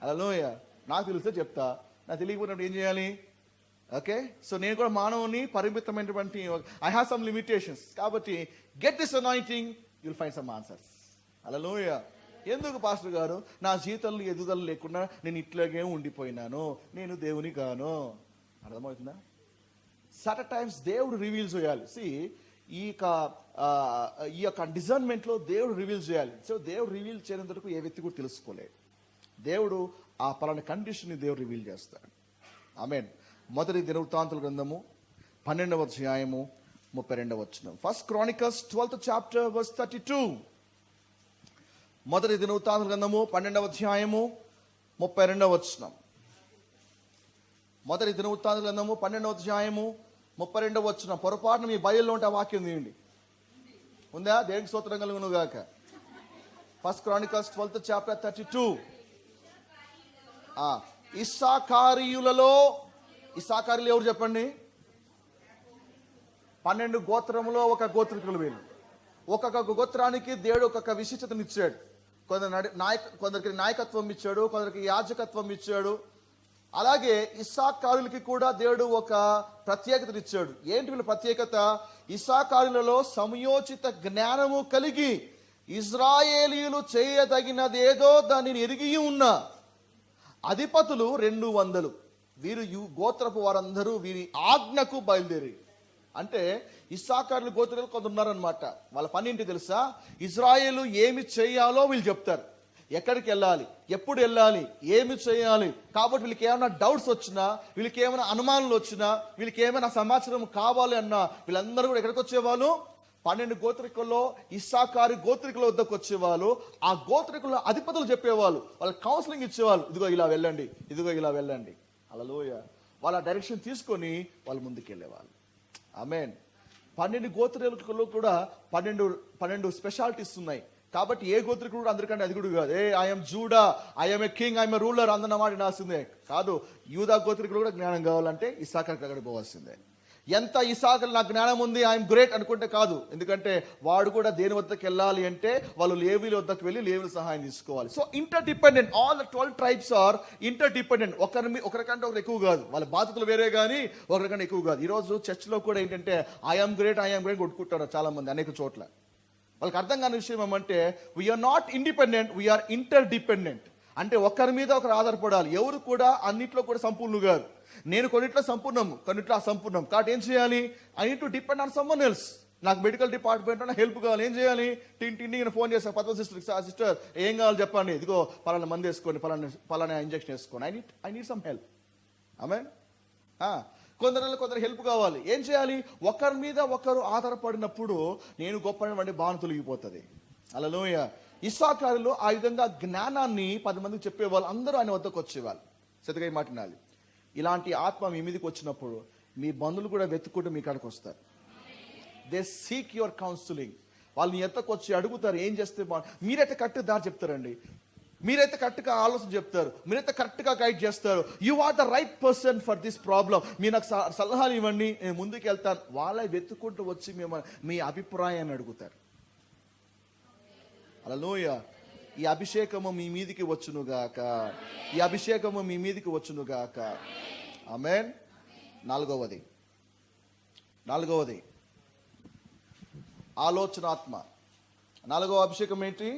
హల్లెలూయా. నాకు తెలిస్తే చెప్తా, నాకు తెలియకపోయినప్పుడు ఏం చేయాలి? ఓకే. సో నేను కూడా మానవుని, పరిమితమైనటువంటి ఐ హ్యావ్ సమ్ లిమిటేషన్స్. కాబట్టి get this anointing, you'll find some answers. హల్లెలూయా. ఎందుకు పాస్టర్ గారు నా జీవితంలో ఎదుగుదల లేకుండా నేను ఇట్లాగే ఉండిపోయినాను, నేను దేవుని గాను? అర్థమవుతుందా? సర్టన్ టైమ్స్ దేవుడు రివీల్ చేయాలి. ఈ యొక్క డిజర్న్మెంట్లో దేవుడు రివీల్ చేయాలి. సో దేవుడు రివీల్ చేయనంత వరకు ఏ వ్యక్తి కూడా తెలుసుకోలేదు. దేవుడు ఆ పలానా కండిషన్ని దేవుడు రివీల్ చేస్తాడు. ఆమేన్. మొదటి దినవృత్తాంతుల గ్రంథము 12వ అధ్యాయము 32వ వచనం. 1 Chronicles 12th chapter verse 32. మొదటి దినవృత్తాంతాల గ్రంథము 12వ అధ్యాయము 32వ వచనం. మొదటి దినవృత్తాంతాల గ్రంథము 12వ అధ్యాయము 32వ వచనం. పొరపాటున మీ బైబిల్లో ఉంటే ఆ వాక్యం తీయండి. ఉందా? దేవునికి స్తోత్రం కలుగును గాక. 1 Chronicles 12th chapter 32. ఇస్సాకారీయులలో, ఇస్సాకారీయులు ఎవరు చెప్పండి? 12 గోత్రములో ఒక గోత్రికులు వీళ్ళు. ఒక్కొక్క గోత్రానికి దేవుడు ఒక్కొక్క విశిష్టతనిచ్చాడు. కొందరికి నాయకత్వం ఇచ్చాడు, కొందరికి యాజకత్వం ఇచ్చాడు. అలాగే ఇస్సాకారులకి కూడా దేవుడు ఒక ప్రత్యేకతనిచ్చాడు. ఏంటి వీళ్ళ ప్రత్యేకత? ఇస్సాకారులలో సమయోచిత జ్ఞానము కలిగి ఇజ్రాయేలీయులు చేయదగినదేదో దానిని ఎరిగి ఉన్న అధిపతులు 200. వీరు గోత్రపు వారందరూ వీరి ఆజ్ఞకు బయలుదేరి. అంటే ఇస్సాకారులు గోత్రాలు కొందరు ఉన్నారనమాట. వాళ్ళ పని ఏంటి తెలుసా? ఇజ్రాయేలు ఏమి చేయాలో వీళ్ళు చెప్తారు. ఎక్కడికి వెళ్ళాలి, ఎప్పుడు వెళ్ళాలి, ఏమి చేయాలి. కాబట్టి వీళ్ళకి ఏమైనా డౌట్స్ వచ్చినా, వీళ్ళకి ఏమైనా అనుమానాలు వచ్చినా, వీళ్ళకి ఏమైనా సమాచారం కావాలి అన్నా వీళ్ళందరూ కూడా ఎక్కడికి వచ్చేవాళ్ళు? 12 గోత్రికుల్లో ఇస్సాకారు గోత్రికుల వద్దకు వచ్చేవాళ్ళు. ఆ గోత్రికుల అధిపతులు చెప్పేవాళ్ళు, వాళ్ళకి కౌన్సిలింగ్ ఇచ్చేవాళ్ళు. ఇదిగో ఇలా వెళ్ళండి, ఇదిగో ఇలా వెళ్ళండి. హల్లెలూయా. వాళ్ళ డైరెక్షన్ తీసుకొని వాళ్ళు ముందుకు వెళ్ళేవాళ్ళు. ఆమేన్. 12 గోత్రికులు కూడా 12 స్పెషాలిటీస్ ఉన్నాయి. కాబట్టి ఏ గోత్రికుడు కూడా అందరికంటే అధికుడు కాదు. I'm Judah, I'm a king, I'm a ruler అందన్నమాట నాసిందే కాదు. యూదా గోత్రికుడు కూడా జ్ఞానం కావాలంటే ఇస్సాకారుకి అక్కడికి పోవాల్సిందే. ఎంత ఇస్సాకారు నాకు జ్ఞానం ఉంది, ఐఎమ్ గ్రేట్ అనుకుంటే కాదు. ఎందుకంటే వాడు కూడా దేని వద్దకు వెళ్ళాలి అంటే వాళ్ళు లేవీల వద్దకు వెళ్ళి లేవీల సహాయం తీసుకోవాలి. So interdependent. All the 12 tribes are interdependent. ఒకరికంటే ఒకరు ఎక్కువ కాదు. వాళ్ళ బాధ్యతలు వేరే కానీ ఒకరికంటే ఎక్కువ కాదు. ఈరోజు చర్చ్లో కూడా ఏంటంటే ఐఎమ్ గ్రేట్ కొట్టుకుంటారు చాలా మంది అనేక చోట్ల. వాళ్ళకి అర్థం కాని విషయం ఏమంటే we are not independent, we are interdependent. అంటే ఒకరి మీద ఒకరు ఆధారపడాలి. ఎవరు కూడా అన్నిట్లో కూడా సంపూర్ణులు కాదు. నేను కొన్నిట్లో సంపూర్ణం, కొన్నిట్లో అసంపూర్ణం. కాబట్టి ఏం చేయాలి? I need to depend on someone else. నాకు మెడికల్ డిపార్ట్మెంట్లో హెల్ప్ కావాలి. ఏం చేయాలి? టింటిని ఫోన్ చేస్తాను, పద్మ సిస్టర్ ఏం కావాలి చెప్పండి, ఇదిగో పలానా మంది వేసుకోండి, పలానా ఇంజక్షన్ వేసుకోండి. I need some help. Amen. కొందరు హెల్ప్ కావాలి. ఏం చేయాలి? ఒకరి మీద ఒకరు ఆధారపడినప్పుడు నేను గొప్ప భావన తొలగిపోతుంది. హల్లెలూయా. ఇస్సాకారులు ఆ విధంగా జ్ఞానాన్ని 10 మందికి చెప్పేవాళ్ళు. అందరూ ఆయన వద్దకు వచ్చేవాళ్ళు. సతిగా మాట్లాడాలి. ఇలాంటి ఆత్మ మీ మీదకి వచ్చినప్పుడు మీ బంధువులు కూడా వెతుక్కుంటూ మీ కాడికి వస్తారు. They seek your counselling. వాళ్ళని ఎత్తకు వచ్చి అడుగుతారు ఏం చేస్తే మీరైతే కరెక్ట్ దారి చెప్తారండి, మీరైతే కరెక్ట్గా ఆలోచన చెప్తారు, మీరైతే కరెక్ట్గా గైడ్ చేస్తారు. You are the right person for this problem. మీరు నాకు సలహాలు ఇవ్వండి, నేను ముందుకు వెళ్తాను. వాళ్ళే వెతుక్కుంటూ వచ్చి మీ అభిప్రాయాన్ని అడుగుతారు. హల్లెలూయా. ఈ అభిషేకము మీ మీదికి వచ్చునుగాక, ఈ అభిషేకము మీ మీదికి వచ్చునుగాక. ఆమేన్. నాలుగవది ఆలోచనాత్మ. 4వ అభిషేకం ఏంటి?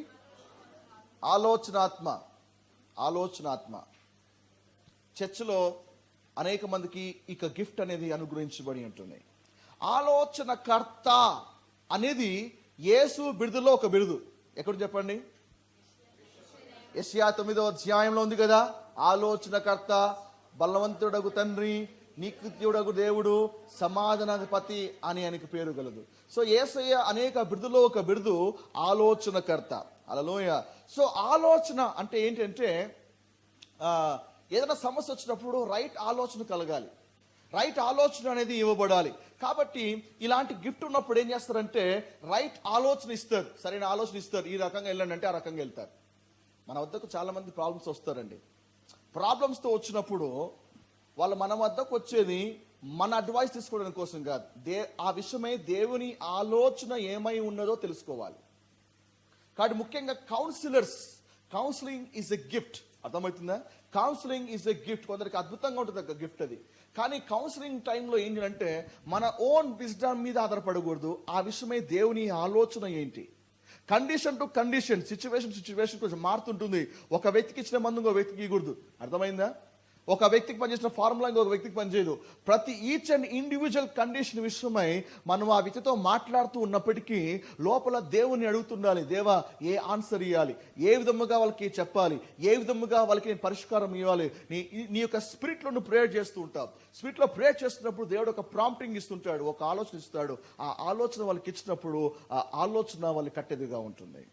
ఆలోచనాత్మ. చర్చిలో అనేక మందికి ఇక గిఫ్ట్ అనేది అనుగ్రహించబడి ఉంటుంది. ఆలోచనకర్త అనేది యేసు బిరుదులో ఒక బిరుదు. ఎక్కడ చెప్పండి? యెషయా 9వ అధ్యాయంలో ఉంది కదా. ఆలోచనకర్త, బలవంతుడగు తండ్రి, నీకృత్యుడగు దేవుడు, సమాధానాధిపతి అని ఆయనకి పేరు కలదు. సో యేసయ్య అనేక బిరుదులో ఒక బిరుదు ఆలోచనకర్త. హల్లెలూయా. సో ఆలోచన అంటే ఏంటంటే ఏదైనా సమస్య వచ్చినప్పుడు రైట్ ఆలోచన కలగాలి, రైట్ ఆలోచన అనేది ఇవ్వబడాలి. కాబట్టి ఇలాంటి గిఫ్ట్ ఉన్నప్పుడు ఏం చేస్తారంటే రైట్ ఆలోచన ఇస్తారు, సరైన ఆలోచన ఇస్తారు. ఈ రకంగా వెళ్ళండి అంటే ఆ రకంగా వెళ్తారు. మన వద్దకు చాలా మంది ప్రాబ్లమ్స్ వస్తారండి. ప్రాబ్లమ్స్తో వచ్చినప్పుడు వాళ్ళు మన వద్దకు వచ్చేది మన అడ్వైస్ తీసుకోవడం కోసం కాదు. ఆ విషయమై దేవుని ఆలోచన ఏమై ఉన్నదో తెలుసుకోవాలి. కాబట్టి ముఖ్యంగా కౌన్సిలింగ్ ఈజ్ ఎ గిఫ్ట్. అర్థమవుతుందా? Counselling is a gift. కొందరికి అద్భుతంగా ఉంటుంది గిఫ్ట్ అది. కానీ కౌన్సిలింగ్ టైంలో ఏంటంటే మన ఓన్ విజ్డమ్ మీద ఆధారపడకూడదు. ఆ విషయమై దేవుని ఆలోచన ఏంటి. కండిషన్ టు కండిషన్, సిచ్యువేషన్ కొంచెం మారుతుంటుంది. ఒక వ్యక్తికి ఇచ్చిన మందు ఇంకో వ్యక్తికి ఇవ్వకూడదు. అర్థమైందా? ఒక వ్యక్తికి పనిచేసిన ఫార్ములా ఇంకొక వ్యక్తికి పనిచేయదు. ప్రతి ఈచ్ అండ్ ఇండివిజువల్ కండిషన్ విషయమై మనం ఆ వ్యక్తితో మాట్లాడుతూ ఉన్నప్పటికీ లోపల దేవుని అడుగుతుండాలి, దేవా ఏ ఆన్సర్ ఇవ్వాలి, ఏ విధముగా వాళ్ళకి చెప్పాలి, ఏ విధముగా వాళ్ళకి పరిష్కారం ఇవ్వాలి. నీ యొక్క స్పిరిట్లో నువ్వు ప్రేయర్ చేస్తూ ఉంటావు. స్పిరిట్లో ప్రేయర్ చేస్తున్నప్పుడు దేవుడు ఒక ప్రాంప్టింగ్ ఇస్తుంటాడు, ఒక ఆలోచన ఇస్తాడు. ఆ ఆలోచన వాళ్ళకి ఇచ్చినప్పుడు ఆ ఆలోచన వాళ్ళు కట్టేదిగా ఉంటుంది.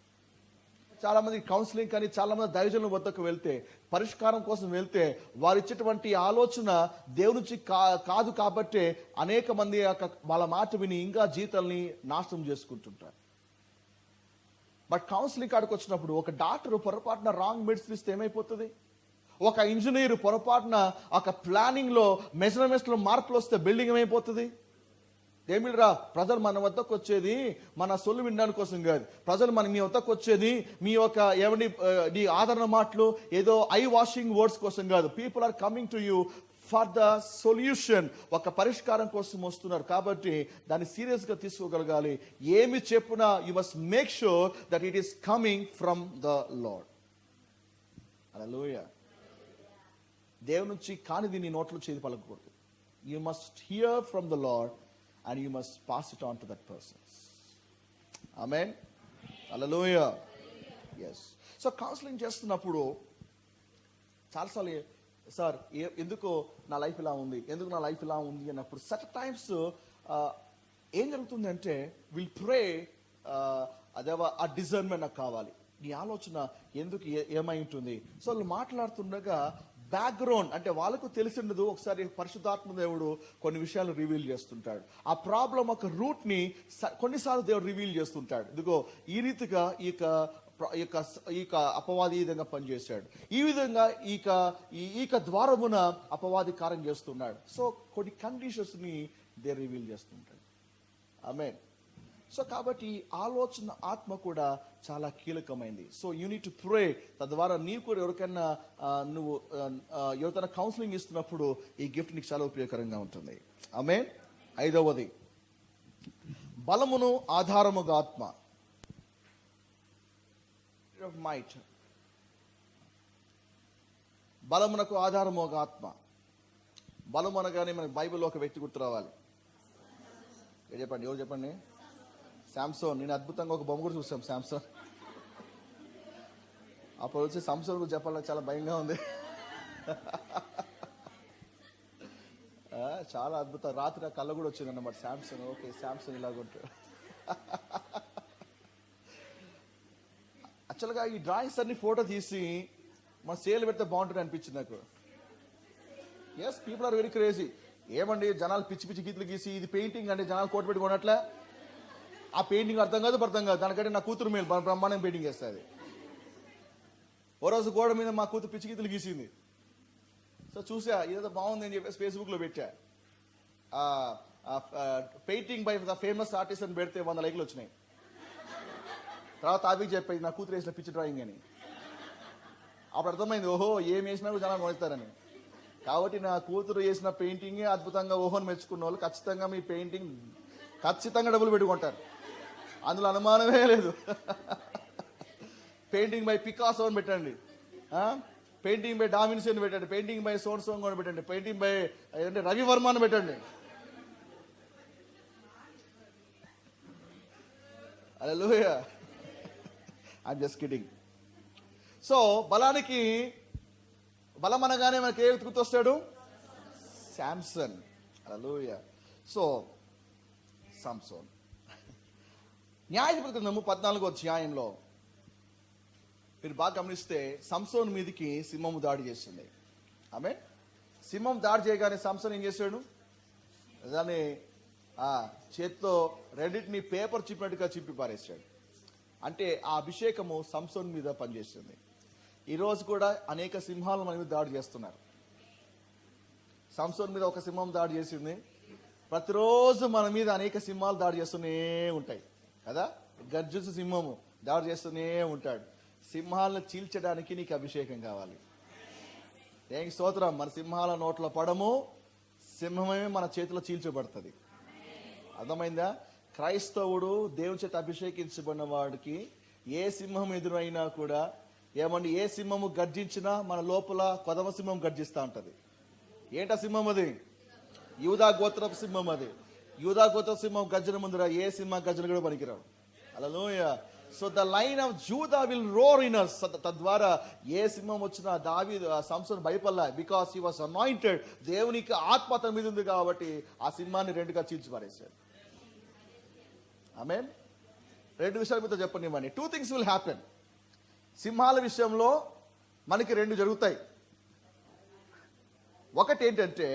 చాలా మంది కౌన్సిలింగ్ కానీ చాలా మంది దైవజనుల వద్దకు వెళ్తే, పరిష్కారం కోసం వెళ్తే, వారు ఇచ్చేటువంటి ఆలోచన దేవుని నుంచి కాదు కాబట్టే అనేక మంది వాళ్ళ మాట విని ఇంకా జీవితాల్ని నాశనం చేసుకుంటుంటారు. బట్ కౌన్సిలింగ్ కాడికి వచ్చినప్పుడు ఒక డాక్టర్ పొరపాటున రాంగ్ మెడిసిన్ ఇస్తే ఏమైపోతుంది? ఒక ఇంజనీర్ పొరపాటున ఒక ప్లానింగ్ లో మెజర్మెంట్స్ లో మార్పులు వస్తే బిల్డింగ్ ఏమైపోతుంది? ఏమిరా, ప్రజలు మన వద్దకు వచ్చేది మన సొల్లు వినడానికి కోసం కాదు. ప్రజలు మీ వద్దకు వచ్చేది మీ యొక్క నీ ఆదరణ మాటలు ఏదో ఐ వాషింగ్ వర్డ్స్ కోసం కాదు. People are coming to you for the solution, ఒక పరిష్కారం కోసం వస్తున్నారు. కాబట్టి దాన్ని సీరియస్ గా తీసుకోగలగాలి. ఏమి చెప్పునా you must make sure that it is coming from the Lord. హల్లెలూయా. దేవుని నుంచి కానిది నీ నోట్లో చేది పలకకూడదు. You must hear from the Lord and you must pass it on to that person. Amen. Hallelujah. Yes. So counseling చేస్తున్నప్పుడు చాలాసార్లు సార్ ఎందుకు నా లైఫ్ ఇలా ఉంది, ఎందుకు నా లైఫ్ ఇలా ఉంది అన్నప్పుడు సచ్ టైమ్స్ ఏం జరుగుతుంది అంటే విల్ ప్రే, అదేవా ఆ డిజర్న్మెంట్ నాకు కావాలి, నీ ఆలోచన ఎందుకు ఏమై ఉంటుంది. సో వాళ్ళు మాట్లాడుతుండగా బ్యాక్గ్రౌండ్ అంటే వాళ్ళకు తెలిసి ఉండదు. ఒకసారి పరిశుద్ధాత్మ దేవుడు కొన్ని విషయాలు రివీల్ చేస్తుంటాడు. ఆ ప్రాబ్లం ఒక రూట్ ని కొన్నిసార్లు దేవుడు రివీల్ చేస్తుంటాడు. ఇదిగో ఈ రీతిగా ఈ అపవాది ఈ విధంగా పనిచేశాడు, ఈ విధంగా ఈక ద్వారమున అపవాది కార్యం చేస్తున్నాడు. సో కొన్ని కండిషన్స్ ని దేవుడు రివీల్ చేస్తుంటాడు. ఆమేన్. సో కాబట్టి ఆలోచన ఆత్మ కూడా చాలా కీలకమైంది. So you need to pray. తద్వారా నీవు కూడా ఎవరికైనా నువ్వు ఎవరికైనా కౌన్సిలింగ్ ఇస్తున్నప్పుడు ఈ గిఫ్ట్ నీకు చాలా ఉపయోగకరంగా ఉంటుంది. ఆమేన్. 5వది, బలమును ఆధారముగా ఆత్మ. మైట్, బలమునకు ఆధారముగా ఆత్మ. బలం అనగానే మనకు బైబిల్లో ఒక వ్యక్తి గుర్తు రావాలి. చెప్పండి, ఎవరు చెప్పండి? శాంసోన్. నేను అద్భుతంగా ఒక బొమ్మ కూడా చూసాం, శాంసోన్. అప్పుడు వచ్చి సంసోన్ గురించి చెప్పాలని చాలా భయంగా ఉంది. చాలా అద్భుతం. రాత్రి నా కళ్ళ కూడా వచ్చింది అన్నమాట. శాంసన్, ఓకే శాంసన్ ఇలాగుంటాడు. యాక్చువల్గా ఈ డ్రాయింగ్స్ అన్ని ఫోటో తీసి మన సేల్ పెడితే బాగుంటుంది అనిపించింది నాకు. Yes, people are very crazy. ఏమండి జనాలు పిచ్చి పిచ్చి గీతలు గీసి ఇది పెయింటింగ్ అంటే జనాలు కోట్ పెట్టుకున్నట్లే. ఆ పెయింటింగ్ అర్థం కాదు దానికంటే నా కూతురు మేలు బ్రహ్మాండం పెయింటింగ్ చేస్తుంది. ఓ రోజు గోడ మీద మా కూతురు పిచ్చి గీతలు గీసింది. సో చూసా, ఇదేదో బాగుంది అని చెప్పేసి ఫేస్బుక్ లో పెట్టా. Painting by the famous artist అని పెడితే 100 లైక్లు వచ్చినాయి. తర్వాత ఆవికి చెప్పేది నా కూతురు వేసిన పిచ్చి డ్రాయింగ్ అని. అప్పుడు అర్థమైంది, ఓహో ఏం వేసినా కూడా జనాలు నడుస్తారని. కాబట్టి నా కూతురు వేసిన పెయింటింగ్ అద్భుతంగా ఓహోని మెచ్చుకున్న వాళ్ళు ఖచ్చితంగా మీ పెయింటింగ్ ఖచ్చితంగా డబ్బులు పెట్టుకుంటారు, అందులో అనుమానమే లేదు. పెయింటింగ్ బై పికాసో అని పెట్టండి, పెయింటింగ్ బై డావిన్సీ అని పెట్టండి, పెయింటింగ్ బై సోన్సోంగ్ అని పెట్టండి, పెయింటింగ్ బై రవి వర్మ అని పెట్టండి. హల్లెలూయా. I'm just kidding. సో బలం అనగానే మనకి ఏ గుర్తొస్తాడు? శాంసన్. హల్లెలూయా. సో సంసోన్. న్యాయాధిపతి గ్రంథము 14వ అధ్యాయంలో మీరు బాగా గమనిస్తే సంసోన్ మీదకి సింహము దాడి చేస్తుంది. ఆమేన్. సింహం దాడి చేయగానే సంసోన్ ఏం చేశాడు? దాన్ని చేత్తో రెండింటిని పేపర్ చింపినట్టుగా చింపి పారేశాడు. అంటే ఆ అభిషేకము సంసోన్ మీద పనిచేస్తుంది. ఈరోజు కూడా అనేక సింహాలు మన మీద దాడి చేస్తున్నారు. సంసోన్ మీద ఒక సింహం దాడి చేసింది. ప్రతిరోజు మన మీద అనేక సింహాలు దాడి చేస్తూనే ఉంటాయి కదా. గర్జుసు సింహము దాడి చేస్తూనే ఉంటాడు. సింహాలను చీల్చడానికి నీకు అభిషేకం కావాలి. దేనికి స్తోత్రం. మన సింహాల నోట్లో పడము, సింహమే మన చేతిలో చీల్చబడుతుంది. అర్థమైందా? క్రైస్తవుడు దేవుని చేత అభిషేకించబడిన వాడికి ఏ సింహం ఎదురైనా కూడా ఏమండి, ఏ సింహము గర్జించినా మన లోపల కొదమ సింహం గర్జిస్తూ ఉంటది. ఏంటా సింహం అది? యూదా గోత్రపు సింహం అది. యూదా గోత్ర సింహం గర్జన ముందర ఏ సింహం గర్జన కూడా పనికిరావు. హల్లెలూయా. So the lion of Judah will roar in us. తద్వారా ఏ సింహం వచ్చినా దావీదు సంసోను భయపడలా. Because he was anointed. దేవునికి ఆత్మ అతని మీద ఉంది కాబట్టి ఆ సింహాన్ని రెండుగా చీల్చి పారేశాడు. ఆమేన్. రెండు విషయాల మీద చెప్పనివ్వండి. 2 things will happen. సింహాల విషయంలో మనకి 2 జరుగుతాయి. ఒకటి ఏంటంటే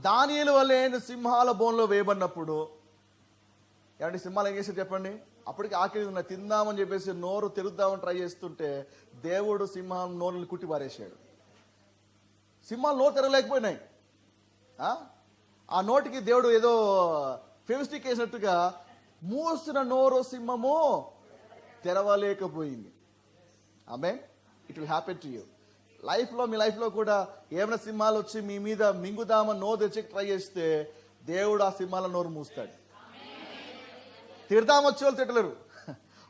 దానియేలు వలె సింహాల బోన్లో వేయబడినప్పుడు, ఏమంటే సింహాలు ఏం చేశారు చెప్పండి? అప్పటికి ఆకలి ఉన్న తిందామని చెప్పేసి నోరు తెరుద్దామని ట్రై చేస్తుంటే దేవుడు సింహం నోరుని కుట్టి పారేశాడు. సింహాలు నోరు తెరవలేకపోయినాయి. ఆ నోటికి దేవుడు ఏదో ఫెవిస్టిక్ వేసినట్టుగా మూసిన నోరు సింహము తెరవలేకపోయింది. ఆమేన్. It will happen to you. మీ లైఫ్లో కూడా ఏమైనా సింహాలు వచ్చి మీ మీద మింగుదామని నోరు తెచ్చి ట్రై చేస్తే దేవుడు ఆ సింహాల నోరు మూస్తాడు. తిడదామని వచ్చే వాళ్ళు తిట్టలేరు,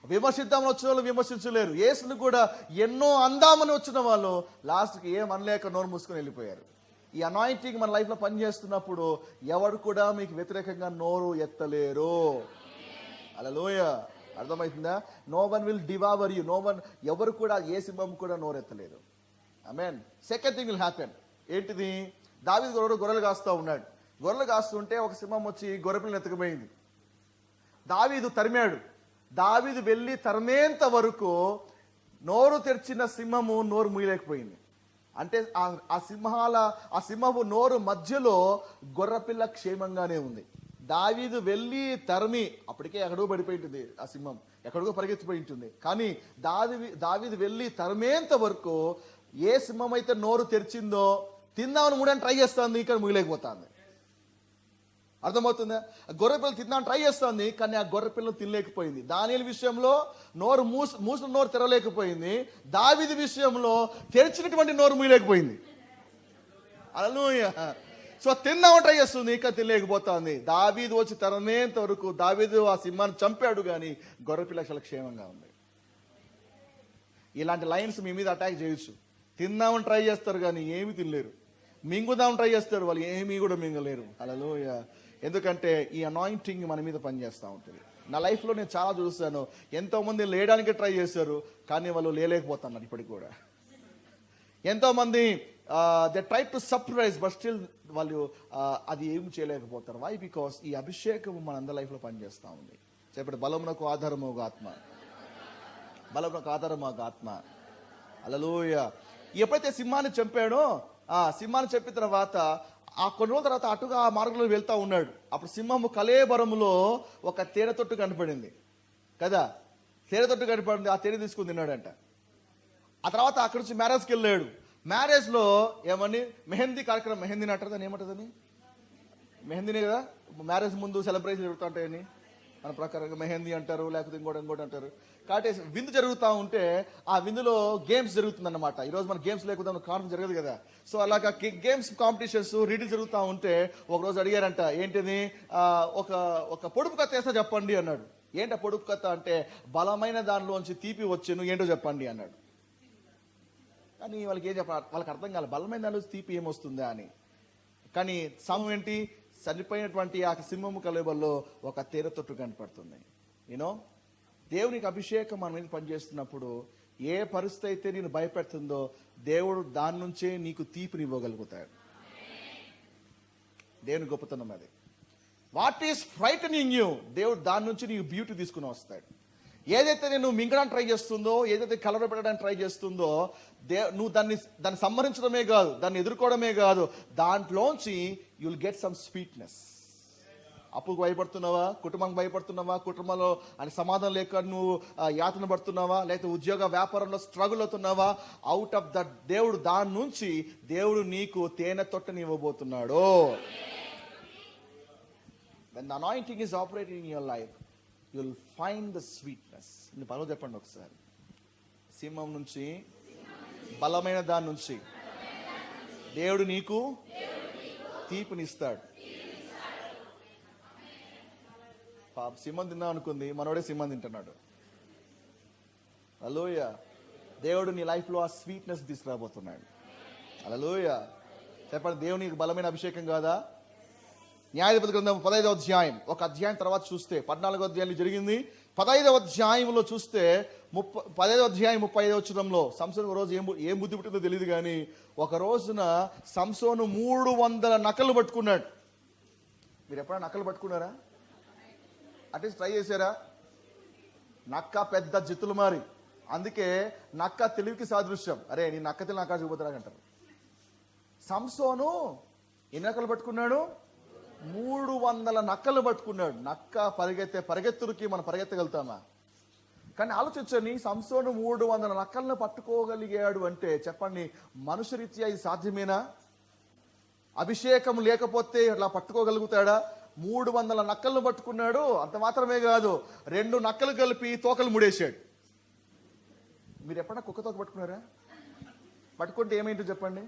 విమర్శిద్దామని వచ్చిన వాళ్ళు విమర్శించలేరు. యేసుని కూడా ఎన్నో అందామని వచ్చిన వాళ్ళు లాస్ట్కి ఏం అనలేక నోరు మూసుకొని వెళ్ళిపోయారు. ఈ అనాయింటింగ్ మన లైఫ్లో పనిచేస్తున్నప్పుడు ఎవరు కూడా మీకు వ్యతిరేకంగా నోరు ఎత్తలేరు. హల్లెలూయా. అర్థమవుతుందా? No one will devour you. ఎవరు కూడా ఏ సింహం కూడా నోరు ఎత్తలేదు. ఆమేన్. Second thing will happen. ఏంటిది? దావీదు గొర్రెలు కాస్తూ ఉన్నాడు. గొర్రెలు కాస్తుంటే ఒక సింహం వచ్చి గొర్రెపిల్లని ఎత్తుకుపోయింది. దావీదు తరిమాడు. దావీదు వెళ్ళి తరిమేంత వరకు నోరు తెరిచిన సింహము నోరు మూయలేకపోయింది. అంటే ఆ సింహపు నోరు మధ్యలో గొర్రెపిల్ల క్షేమంగానే ఉంది. దావీదు వెళ్ళి తరిమి, అప్పటికే ఎక్కడో పడిపోయి ఉంటుంది ఆ సింహం, ఎక్కడికో పరిగెత్తిపోయి ఉంటుంది. కానీ దావీదు వెళ్ళి తరిమేంత వరకు ఏ సింహం అయితే నోరు తెరిచిందో తిందామని మూడని ట్రై చేస్తుంది, ఇక్కడ ముగిలేకపోతుంది. అర్థమవుతుందా? గొర్రెపిల్ల తిందామని ట్రై చేస్తుంది, కానీ ఆ గొర్రెపిల్లను తినలేకపోయింది. దానియేలు విషయంలో నోరు మూసిన నోరు తెరవలేకపోయింది. దావీదు విషయంలో తెరిచినటువంటి నోరు మూయలేకపోయింది. హల్లెలూయా. సో తిందామని ట్రై చేస్తుంది, ఇంకా తినలేకపోతుంది. దావీదు వచ్చి తరమేంత వరకు దావీదు ఆ సింహాన్ని చంపాడు, కానీ గొర్రెపిల్ల చాలా క్షేమంగా ఉంది. ఇలాంటి లైన్స్ మీ మీద అటాక్ చేయొచ్చు. తిందామని ట్రై చేస్తారు కానీ ఏమి తినలేరు. మింగుదామని ట్రై చేస్తారు, వాళ్ళు ఏమీ కూడా మింగలేరు. హల్లెలూయా. ఎందుకంటే ఈ అనాయింటింగ్ మన మీద పనిచేస్తూ ఉంటుంది. నా లైఫ్లో నేను చాలా చూస్తాను, ఎంతోమంది లేయడానికి ట్రై చేశారు కానీ వాళ్ళు లేలేకపోతున్నారు ఇప్పటికి కూడా. ఎంతోమంది they try to surprise but still వాళ్ళు అది ఏం చేయలేకపోతారు. వై? బికాస్ ఈ అభిషేకం మన అందరి లైఫ్లో పనిచేస్తూ ఉంది. చెప్పండి, బలమునకు ఆధారము ఒక ఆత్మ, బలమునకు ఆధారము ఒక ఆత్మ. హల్లెలూయా. ఎప్పుడైతే సింహాన్ని చంపాడో, సింహాన్ని చంపిన తర్వాత ఆ కొన్ని రోజుల తర్వాత అటుగా ఆ మార్గంలో వెళ్తా ఉన్నాడు. అప్పుడు సింహము కళేబరములో ఒక తేనె తొట్టు కనపడింది కదా. తేనె తొట్టు కనపడింది, ఆ తేనె తీసుకుని తిన్నాడంట. ఆ తర్వాత అక్కడి నుంచి మ్యారేజ్కి వెళ్ళాడు. మ్యారేజ్లో ఏమని మెహందీ కార్యక్రమం, మెహందీని అంటారు, దాన్ని ఏమంటుందని? మెహందీనే కదా. మ్యారేజ్ ముందు సెలబ్రేషన్ జరుగుతూ ఉంటాయని మన ప్రకారంగా మెహందీ అంటారు, లేకపోతే ఇంకోటి అంటారు. కాబట్టి విందు జరుగుతూ ఉంటే ఆ విందులో గేమ్స్ జరుగుతుందన్నమాట. ఈరోజు మన గేమ్స్ లేకుండా కాన్ఫరెన్స్ జరగదు కదా. సో అలాగా గేమ్స్ కాంపిటీషన్స్ రీడింగ్ జరుగుతూ ఉంటే ఒకరోజు అడిగారంట, ఏంటిది, ఒక పొడుపు కథ వేస్తా చెప్పండి అన్నాడు. ఏంట పొడుపు కథ అంటే, బలమైన దానిలోంచి తీపి వచ్చాను ఏంటో చెప్పండి అన్నాడు. కానీ వాళ్ళకి ఏం చెప్పాలి, వాళ్ళకి అర్థం కాలేదు బలమైన దానిలో తీపి ఏమొస్తుందా అని. కానీ సమయం ఏంటి, చనిపోయినటువంటి ఆ సింహము కలేబల్లో ఒక తేనె తొట్టు కనపడుతుంది. యూనో, దేవునికి అభిషేకం మన మీద పనిచేస్తున్నప్పుడు ఏ పరిస్థితి అయితే నేను భయపెడుతుందో దేవుడు దాని నుంచే నీకు తీపిని ఇవ్వగలుగుతాడు. దేవుని గొప్పతనం అది. వాట్ ఈస్ ఫ్రైటనింగ్ యూ, దేవుడు దాని నుంచి నీకు బ్యూటీ తీసుకుని వస్తాడు. ఏదైతే నేను మింగడానికి ట్రై చేస్తుందో, ఏదైతే కలవరపెట్టడానికి ట్రై చేస్తుందో, నువ్వు దాన్ని సంహరించడమే కాదు, దాన్ని ఎదుర్కోవడమే కాదు, దాంట్లోంచి you will get some sweetness. అప్పుకు భయపడుతున్నావా, కుటుంబానికి భయపడుతున్నావా, కుటుంబంలో అని సమాధానం లేక నువ్వు యాతన పడుతున్నావా, లేకపోతే ఉద్యోగ వ్యాపారంలో స్ట్రగుల్ అవుతున్నావా, అవుట్ ఆఫ్ దట్ దేవుడు దాని నుంచి దేవుడు నీకు తేనె తొట్టని ఇవ్వబోతున్నాడు. When the anointing is operating in your life, you will find the sweetness. నేను పలువు చెప్పండి ఒకసారి. సింహం నుంచి, బలమైన దాని నుంచి దేవుడు నీకు తీపినిస్తాడు. పాప సింహం తిందాం అనుకుంది, మనోడే సింహం తింటున్నాడు. హల్లెలూయా. దేవుడు నీ లైఫ్లో ఆ స్వీట్నెస్ తీసుకురాబోతున్నాడు. హల్లెలూయా. చెప్పండి, దేవునికి బలమైన అభిషేకం కాదా? న్యాయాధిపతి గ్రంథం 15వ అధ్యాయం, ఒక అధ్యాయం తర్వాత చూస్తే 14వ అధ్యాయంలో జరిగింది. 15వ అధ్యాయంలో చూస్తే 15వ అధ్యాయం 35వ వచనంలో సంసోను రోజు ఏం బుద్ధి పుట్టిందో తెలియదు కానీ ఒక రోజున సంసోను 300 నక్కలు పట్టుకున్నాడు. మీరు ఎప్పుడైనా నక్కలు పట్టుకున్నారా? అట్లీస్ట్ ట్రై చేశారా? నక్క పెద్ద జిత్తులు మారి, అందుకే నక్క తెలివికి సాదృశ్యం. అరే నీ నక్క తెలివి నక్క చూపుతారా అంటారు. సంసోను ఎన్ని నక్కలు పట్టుకున్నాడు? 300 నక్కలు పట్టుకున్నాడు. నక్క పరిగెత్తుడికి మనం పరిగెత్తగలుగుతామా? కానీ ఆలోచించండి, సంసోను 300 నక్కలను పట్టుకోగలిగాడు అంటే చెప్పండి, మనుషరీత్యా ఇది సాధ్యమేనా? అభిషేకం లేకపోతే అట్లా పట్టుకోగలుగుతాడా? 300 నక్కలను పట్టుకున్నాడు. అంత మాత్రమే కాదు, 2 నక్కలు కలిపి తోకలు ముడేశాడు. మీరు ఎప్పుడన్నా కుక్క తోక పట్టుకున్నారా? పట్టుకుంటే ఏమైందో చెప్పండి.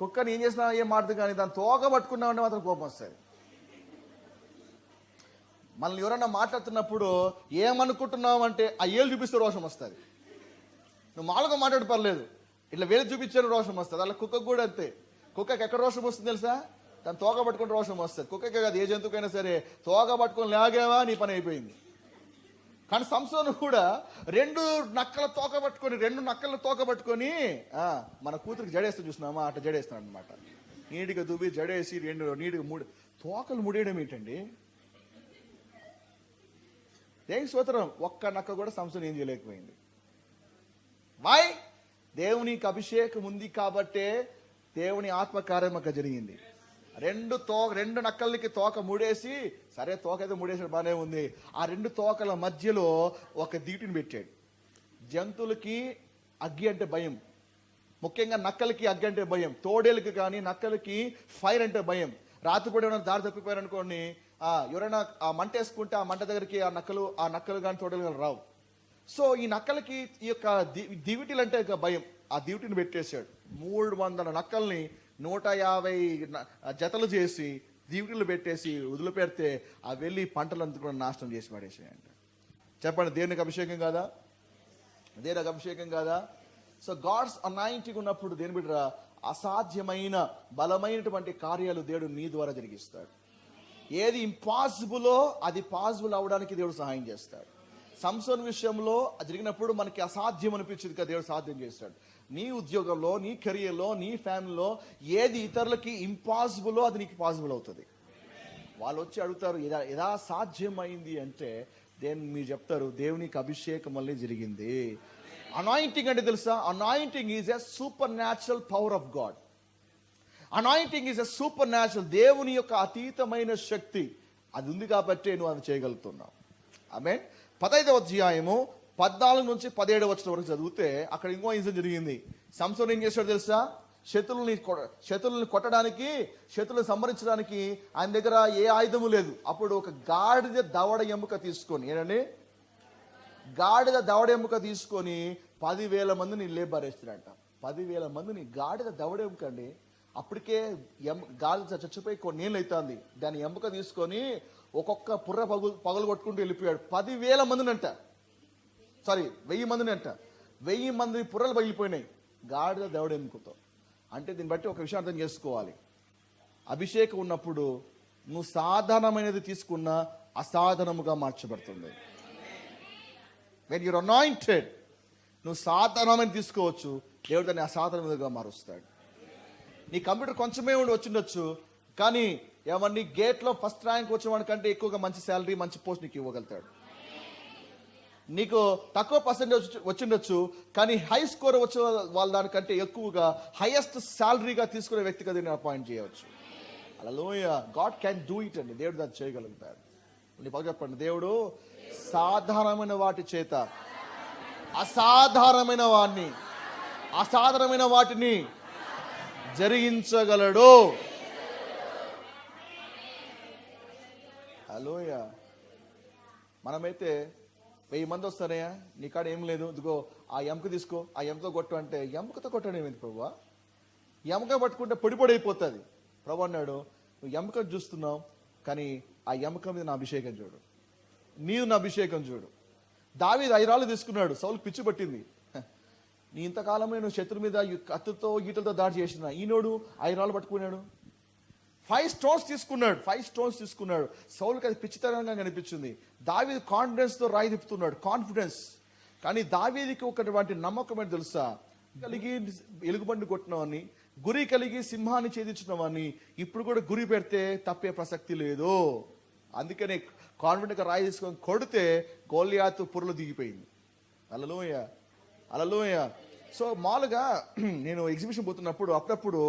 కుక్కని ఏం చేసినా ఏం మాడదు, కానీ దాన్ని తోక పట్టుకున్నామంటే మాత్రం కోపం వస్తుంది. మనల్ని ఎవరన్నా మాట్లాడుతున్నప్పుడు ఏమనుకుంటున్నావు అంటే ఆ ఏళ్ళు చూపిస్తే రోషం వస్తుంది. నువ్వు మామూలుగా మాట్లాడు పర్లేదు, ఇట్లా వేలు చూపించాను రోషం వస్తుంది. అలా కుక్కకు కూడా అంతే. కుక్కకి ఎక్కడ రోషం వస్తుంది తెలుసా? దాన్ని తోక పట్టుకుని రోషం వస్తుంది. కుక్కకే కాదు, ఏ జంతువుకైనా సరే తోక పట్టుకొని లాగేవా నీ పని అయిపోయింది. కానీ సంసోను కూడా 2 నక్కల తోక పట్టుకొని 2 నక్కల తోక పట్టుకొని మన కూతురికి జడేస్తూ చూసినామా అట్లా జడేస్తున్నాడు అనమాట. నీటిగా దువ్వి జడేసి 2 నీటిగా 3 తోకలు ముడేయడం ఏంటండి? దేనికి స్తోత్రం. ఒక్క నక్క కూడా సంసోను ఏం చేయలేకపోయింది. వై? దేవునికి అభిషేకం ఉంది కాబట్టే దేవుని ఆత్మకార్యం అక్కడ జరిగింది. 2 నక్కలకి తోక ముడేసి, సరే తోక అయితే ముడేసాడు బాగానే ఉంది, ఆ 2 తోకల మధ్యలో ఒక దీటిని పెట్టాడు. జంతువులకి అగ్గి అంటే భయం, ముఖ్యంగా నక్కలకి అగ్గి అంటే భయం. తోడేలకి కానీ నక్కలకి ఫైర్ అంటే భయం. రాత్రిపూట ఏమైనా దారి తప్పిపోయారు అనుకోండి, ఎవరైనా ఆ మంట వేసుకుంటే ఆ మంట దగ్గరికి ఆ నక్కలు కానీ తోడేలు కానీ రావు. సో ఈ నక్కలకి ఈ యొక్క దివిటీలు అంటే భయం. ఆ దివిటిని పెట్టేశాడు. 300 నక్కల్ని 150 జతలు చేసి దీవిటిలు పెట్టేసి వదిలిపెడితే ఆ వెళ్ళి పంటలంతా కూడా నాశనం చేసి పడేసాయంట. చెప్పండి, దేవునికి అభిషేకం కాదా? దేవునికి అభిషేకం కాదా? సో గాడ్స్ అనాయింటింగ్ ఉన్నప్పుడు దేని బిడ్డరా అసాధ్యమైన బలమైనటువంటి కార్యాలు దేవుడు నీ ద్వారా జరిగిస్తాడు. ఏది ఇంపాసిబులో అది పాసిబుల్ అవడానికి దేవుడు సహాయం చేస్తాడు. సంసోను విషయంలో జరిగినప్పుడు మనకి అసాధ్యం అనిపించింది కదా, దేవుడు సాధ్యం చేస్తాడు. నీ ఉద్యోగంలో, నీ కెరియర్లో, నీ ఫ్యామిలీలో ఏది ఇతరులకి ఇంపాసిబుల్లో అది నీకు పాసిబుల్ అవుతుంది. వాళ్ళు వచ్చి అడుగుతారు ఎలా సాధ్యమైంది అంటే మీరు చెప్తారు దేవునికి అభిషేకం వల్లే జరిగింది. అనాయింటింగ్ అంటే తెలుసా? Anointing is a super natural power of God. Anointing is a super natural, దేవుని యొక్క అతీతమైన శక్తి అది ఉంది కాబట్టి నువ్వు అది చేయగలుగుతున్నావు. ఆమేన్. 15వ అధ్యాయము 14 నుంచి 17 వచనం వరకు చదివితే అక్కడ ఇంకో ఇన్సిడెంట్ జరిగింది. సంసోను ఏం చేశాడు తెలుసా? శత్రువుల్ని కొట్టడానికి, శత్రువులను సంహరించడానికి ఆయన దగ్గర ఏ ఆయుధము లేదు. అప్పుడు ఒక గాడిద దవడ ఎముక తీసుకొని, ఏంటండి గాడిద దవడ ఎముక తీసుకొని 10,000 మందిని లేబారేస్తాడంట. 10,000 మందిని గాడిద దవడ ఎముక అండి. అప్పటికే గాడిద చచ్చిపోయి కొన్ని ఏళ్ళు అవుతుంది. దాని ఎముక తీసుకొని ఒక్కొక్క పుర్ర పగలు కొట్టుకుంటూ వెళ్ళిపోయాడు. 10,000 మందిని అంట, 1000 మందిని అంట. 1000 మంది పుర్రలు పగిలిపోయినాయి గాడిద దవడ ఎముకతో. అంటే దీన్ని బట్టి ఒక విషయం అర్థం చేసుకోవాలి. అభిషేకం ఉన్నప్పుడు నువ్వు సాధారణమైనది తీసుకున్న అసాధారణముగా మార్చబడుతుంది. వెన్ యూర్ అనాయింటెడ్ నువ్వు సాధారణమైనది తీసుకోవచ్చు, దేవుడు దాన్ని అసాధారణంగా మారుస్తాడు. నీ కంప్యూటర్ కొంచెమే వచ్చిండొచ్చు, కానీ ఏమన్నా గేట్లో ఫస్ట్ ర్యాంక్ వచ్చిన వాడికంటే ఎక్కువగా మంచి శాలరీ, మంచి పోస్ట్ నీకు ఇవ్వగలుగుతాడు. నీకు తక్కువ పర్సెంటేజ్ వచ్చిండొచ్చు, కానీ హై స్కోర్ వచ్చిన వాళ్ళ దానికంటే ఎక్కువగా హైయెస్ట్ శాలరీగా తీసుకునే వ్యక్తిగా దీన్ని అపాయింట్ చేయవచ్చు. హల్లెలూయా. గాడ్ క్యాన్ డూ ఇట్ అండి. దేవుడు దాన్ని చేయగలుగుతాడు. నీ పక్క చెప్పండి, దేవుడు సాధారణమైన వాటి చేత అసాధారణమైన వాటిని జరిగించగలడు. హల్లెలూయా. మనమైతే 1000 మంది వస్తారయ్యా, నీ కాడ ఏం లేదు, ఇదిగో ఆ ఎముక తీసుకో, ఆ ఎముక కొట్టు అంటే ఎముకతో కొట్టడం ఏమైంది ప్రభువా? ఎముక పట్టుకుంటే పొడి అయిపోతుంది. ప్రభు అన్నాడు, నువ్వు ఎముక చూస్తున్నావు, కానీ ఆ ఎముక మీద నా అభిషేకం చూడు, నీవు నా అభిషేకం చూడు. దావీదు 5 రాళ్ళు తీసుకున్నాడు, సౌలుకు పిచ్చి పట్టింది. నీ ఇంతకాలమే నువ్వు శత్రు మీద కత్తుతో ఈటలతో దాడి చేసిన ఈనోడు 5 రాళ్ళు పట్టుకున్నాడు, 5 స్టోన్స్ తీసుకున్నాడు. సౌలుకి అది పిచ్చితనంగా కనిపించింది. దావీదు కాన్ఫిడెన్స్తో రాయి తిప్పుతున్నాడు, కాన్ఫిడెన్స్. కానీ దావీదుకి ఒకటి నమ్మకం ఏంటి తెలుసా? కలిగి ఎలుగుబండి కొట్టినవాన్ని, గురి కలిగి సింహాన్ని ఛేదించిన వాడిని ఇప్పుడు కూడా గురి పెడితే తప్పే ప్రసక్తి లేదు. అందుకనే కాన్ఫిడెంట్గా రాయి తీసుకొని కొడితే గోలియాతు పుర్రలు దిగిపోయింది. హల్లెలూయా. సో మామూలుగా నేను ఎగ్జిబిషన్ పోతున్నప్పుడు అప్పుడప్పుడు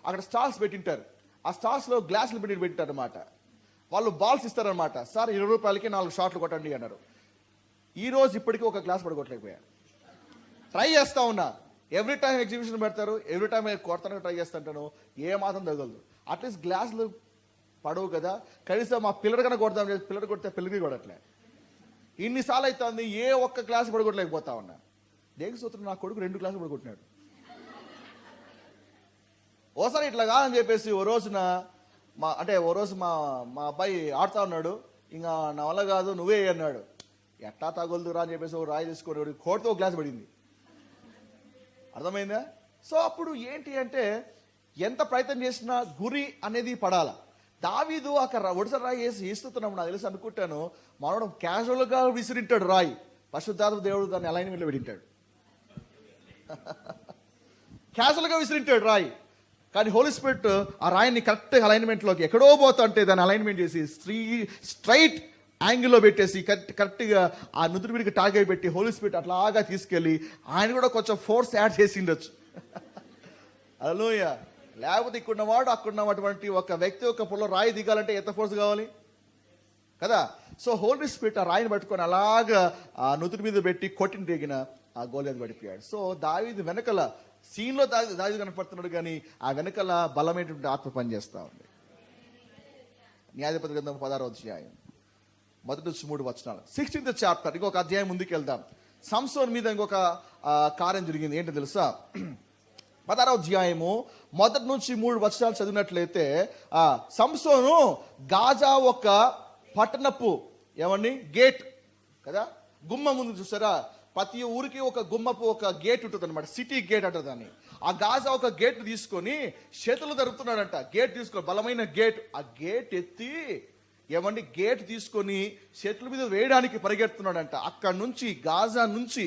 అక్కడ స్టాల్స్ పెట్టింటారు. ఆ స్టాల్స్లో గ్లాసులు పెట్టింటారు అనమాట. వాళ్ళు బాల్స్ ఇస్తారనమాట. సార్ 20 రూపాయలకి 4 షాట్లు కొట్టండి అన్నారు. ఈ రోజు ఇప్పటికీ ఒక గ్లాస్ పడగొట్టలేకపోయాను. ట్రై చేస్తా ఉన్నా. ఎవ్రీ టైం ఎగ్జిబిషన్ పెడతారు, ఎవ్రీ టైం కొడతాను, ట్రై చేస్తుంటాను, ఏ మాత్రం తగలదు. అట్లీస్ట్ గ్లాసులు పడవు కదా, కనీసం మా పిల్లర్ కన్నా కొడతాం. పిల్లర్ కొడితే పిల్లకి కొడట్లే. ఇన్నిసార్లు అవుతుంది, ఏ ఒక్క గ్లాస్ పడగొట్టలేకపోతా ఉన్నా. దేనికి సూత్రం, నా కొడుకు 2 గ్లాసులు పడగొట్టినాడు. ఓసారి ఇట్లా కాదని చెప్పేసి ఓ రోజు మా అబ్బాయి ఆడుతా ఉన్నాడు. ఇంకా నా వల్ల కాదు, నువ్వే అన్నాడు. ఎట్టా తగులుదురా అని చెప్పేసి ఒక రాయి తీసుకొని కోడితో ఒక గ్లాస్ పడింది. అర్థమైందా? సో అప్పుడు ఏంటి అంటే, ఎంత ప్రయత్నం చేసినా గురి అనేది పడాల. దావీదు అక్కడ ఒడిసర రాయి వేసి ఇస్తున్నాము, నాకు తెలిసి అనుకుంటాను, మనోడు క్యాజువల్గా విసిరింటాడు రాయి. పరిశుద్ధాత్మ దేవుడు దాన్ని అలైన్మెంట్లో పెట్టింటాడు. క్యాజువల్గా విసిరింటాడు రాయి. కానీ హోలీ స్పిరిట్ ఆ రాయిని కరెక్ట్గా అలైన్మెంట్లోకి ఎక్కడో పోతుంటే దాన్ని అలైన్మెంట్ చేసి స్ట్రైట్ యాంగిల్లో పెట్టేసి కరెక్ట్గా ఆ నుదుటి మీదకి టార్గెట్ పెట్టి హోలీ స్పిరిట్ అట్లాగా తీసుకెళ్ళి ఆయన కూడా కొంచెం ఫోర్స్ యాడ్ చేసి ఉండొచ్చు. హల్లెలూయా. లేకపోతే ఇక్కడున్నవాడు అక్కడున్నటువంటి ఒక వ్యక్తి ఒక పొలం రాయి దిగాలంటే ఎంత ఫోర్స్ కావాలి కదా. సో హోలీ స్పిరిట్ ఆ రాయిని పట్టుకొని అలాగా ఆ నుదుటి మీద పెట్టి కొట్టిన దిగిన ఆ గోలియాతు పడిపోయాడు. సో దావీదు వెనకల సీన్లో దావీదు కనపడుతున్నాడు, కానీ ఆ వెనకల బలమైనటువంటి ఆత్మ పనిచేస్తూ ఉంది. న్యాయాధిపతి గ్రంథం 16వ అధ్యాయం 1-3 వచనాలు. 16th చాప్టర్, ఇంకొక అధ్యాయం ముందుకు వెళ్దాం. సంసోన్ మీద ఇంకొక కార్యం జరిగింది. ఏంటో తెలుసా? 16వ అధ్యాయము 1-3 వచనాలు చదివినట్లయితే, సంసోను గాజా ఒక పట్టణపు గేట్ కదా, గుమ్మ ముందు చూసారా, ప్రతి ఊరికి ఒక గుమ్మపు ఒక గేట్ ఉంటుంది అనమాట, సిటీ గేట్ అంటారు దాన్ని. ఆ గాజా ఒక గేట్ తీసుకొని చేతులు జరుపుతున్నాడంట. గేట్ తీసుకొని, బలమైన గేట్, ఆ గేట్ ఎత్తి గేట్ తీసుకొని చేతుల మీద వేయడానికి పరిగెడుతున్నాడంట. అక్కడ నుంచి గాజా నుంచి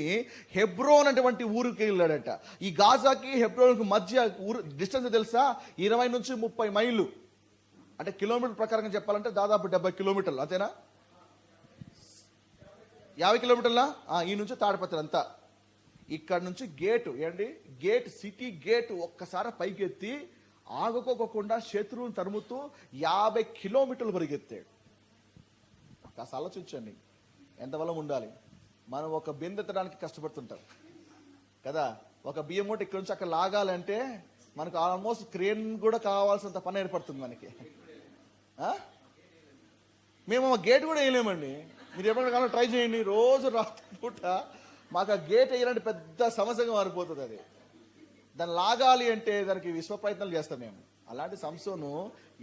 హెబ్రోన్ అటువంటి ఊరికి వెళ్ళాడంట. ఈ గాజాకి హెబ్రోన్కి మధ్య ఊరు డిస్టెన్స్ తెలుసా? 20-30 మైళ్ళు. అంటే కిలోమీటర్ ప్రకారంగా చెప్పాలంటే దాదాపు 70 కిలోమీటర్లు, అంతేనా? 50 కిలోమీటర్లా? ఈ నుంచి తాడిపత్రి అంతా. ఇక్కడ నుంచి గేటు గేట్, సిటీ గేట్ ఒక్కసారి పైకి ఎత్తి ఆగుకోకుండా శత్రువుని తరుముతూ 50 కిలోమీటర్లు పరిగెత్తాడు. కాస్త ఆలోచించండి, ఎంత బలం ఉండాలి. మనం ఒక బిందెత్తడానికి కష్టపడుతుంటాం కదా. ఒక బియ్యం మూట ఇక్కడ నుంచి అక్కడ లాగాలంటే మనకు ఆల్మోస్ట్ క్రేన్ కూడా కావాల్సినంత పని ఏర్పడుతుంది మనకి. మేము ఆ గేట్ కూడా వేయలేమండి. మీరు ఎప్పుడైనా కానీ ట్రై చేయండి, రోజు రాత్రి పూట మాకు ఆ గేట్ వేయాలంటే పెద్ద సమస్యగా మారిపోతుంది. అది దాన్ని లాగాలి అంటే దానికి విశ్వ ప్రయత్నాలు చేస్తాం మేము. అలాంటి సంసోను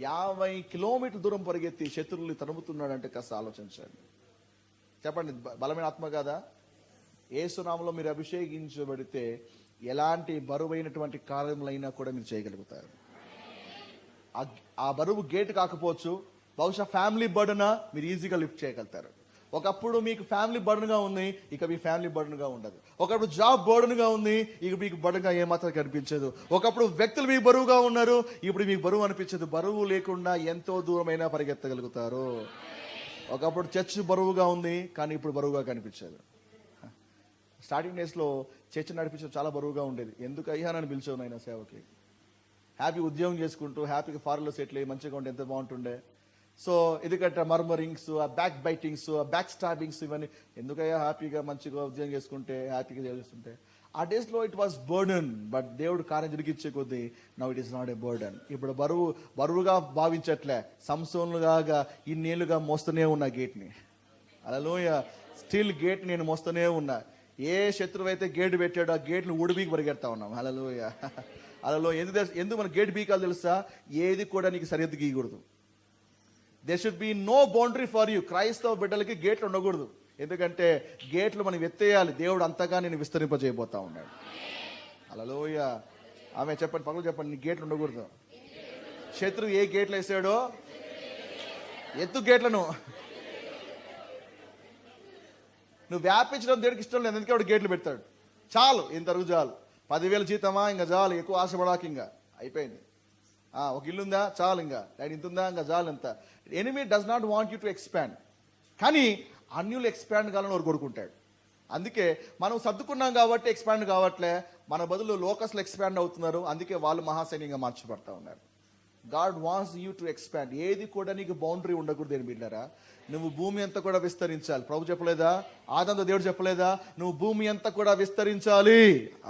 50 కిలోమీటర్ల దూరం పరిగెత్తి శత్రువులు తరుముతున్నాడంటే కాస్త ఆలోచించండి. చెప్పండి, బలమైన ఆత్మ కాదా? యేసునామములో మీరు అభిషేకించబడితే ఎలాంటి బరువైనటువంటి కార్యములైనా కూడా మీరు చేయగలుగుతారు. ఆ బరువు గేట్ కాకపోవచ్చు, బహుశా ఫ్యామిలీ బర్డెన్ మీరు ఈజీగా లిఫ్ట్ చేయగలుగుతారు. ఒకప్పుడు మీకు ఫ్యామిలీ బర్డెన్గా ఉంది, ఇక మీ ఫ్యామిలీ బర్డెన్గా ఉండదు. ఒకప్పుడు జాబ్ బర్డెన్గా ఉంది, ఇక మీకు బర్డెన్గా ఏమాత్రం కనిపించదు. ఒకప్పుడు వ్యక్తులు మీకు బరువుగా ఉన్నారు, ఇప్పుడు మీకు బరువు అనిపించదు. బరువు లేకుండా ఎంతో దూరమైనా పరిగెత్తగలుగుతారు. ఒకప్పుడు చర్చ్ బరువుగా ఉంది, కానీ ఇప్పుడు బరువుగా కనిపించదు. స్టార్టింగ్ డేస్లో చర్చ్ నడిపించడం చాలా బరువుగా ఉండేది. ఎందుకు అయ్యా నన్ను పిలిచావు నాయన సేవకి? హ్యాపీ ఉద్యోగం చేసుకుంటూ హ్యాపీగా ఫారెన్లో సెటిల్ అయ్యి మంచిగా ఉంటే ఎంత బాగుంటుండే. సో ఎందుకంటే మర్మరింగ్స్, ఆ బ్యాక్ బైటింగ్స్, ఆ బ్యాక్ స్టాబింగ్స్, ఇవన్నీ ఎందుకయ్యా? హ్యాపీగా మంచిగా ఉద్యోగం చేసుకుంటే, హ్యాపీగా చేస్తుంటే. ఆ డేస్లో ఇట్ వాస్ బర్డన్, బట్ దేవుడు కార్యం జరిగించే కొద్దీ now it is not a burden. ఇప్పుడు బరువుగా భావించట్లే. సంసోనులాగా ఇన్నేళ్ళుగా మోస్తూనే ఉన్నా గేట్ని. హల్లెలూయా. స్టిల్ గేట్ నేను మోస్తూనే ఉన్నా. ఏ శత్రువు అయితే గేట్ పెట్టాడో ఆ గేట్ని ఊడిబీకి పరిగెడతా ఉన్నాం. హల్లెలూయా. అలా ఎందుకు మన గేట్ బీకాలు తెలుసా? ఏది కూడా నీకు సరిహద్దు గీయకూడదు. There should be no boundary for you. క్రైస్తవ బిడ్డలకి గేట్లు ఉండకూడదు. ఎందుకంటే గేట్లు మనం ఎత్తేయాలి. దేవుడు అంతగా నేను విస్తరింపజేయబోతా ఉన్నాడు. హల్లెలూయ. ఆమె చెప్పండి, పక్కన చెప్పండి, నీ గేట్లు ఉండకూడదు. శత్రువు ఏ గేట్లు వేసాడో ఎత్తు గేట్లను. నువ్వు వ్యాపించడం దేవుడికి ఇష్టం లేదు, అందుకే వాడు గేట్లు పెడతాడు. చాలు, ఇంతవరకు చాలు. 10,000 జీతమా, ఇంకా చాలు, ఎక్కువ ఆశపడాక ఇంకా అయిపోయింది. ఒక ఇల్లుందా, చాలు, ఇంకా ఇంత ఉందా, ఇంకా చాలు. ఎంత enemy does not want you to expand. కానీ అన్యులు ఎక్స్పాండ్ కావాలని వారు కొడుకుంటాడు. అందుకే మనం సర్దుకున్నాం కాబట్టి ఎక్స్పాండ్ కావట్లే, మన బదులు లోకస్లు ఎక్స్పాండ్ అవుతున్నారు. అందుకే వాళ్ళు మహాసైన్యంగా మార్చబడతా ఉన్నారు. God wants you to expand. ఏది కూడా నీకు బౌండరీ ఉండకూడదు. దేని బిడ్డారా, నువ్వు భూమి అంతా కూడా విస్తరించాలి. ప్రభు చెప్పలేదా? ఆదంతో దేవుడు చెప్పలేదా? నువ్వు భూమి అంతా కూడా విస్తరించాలి.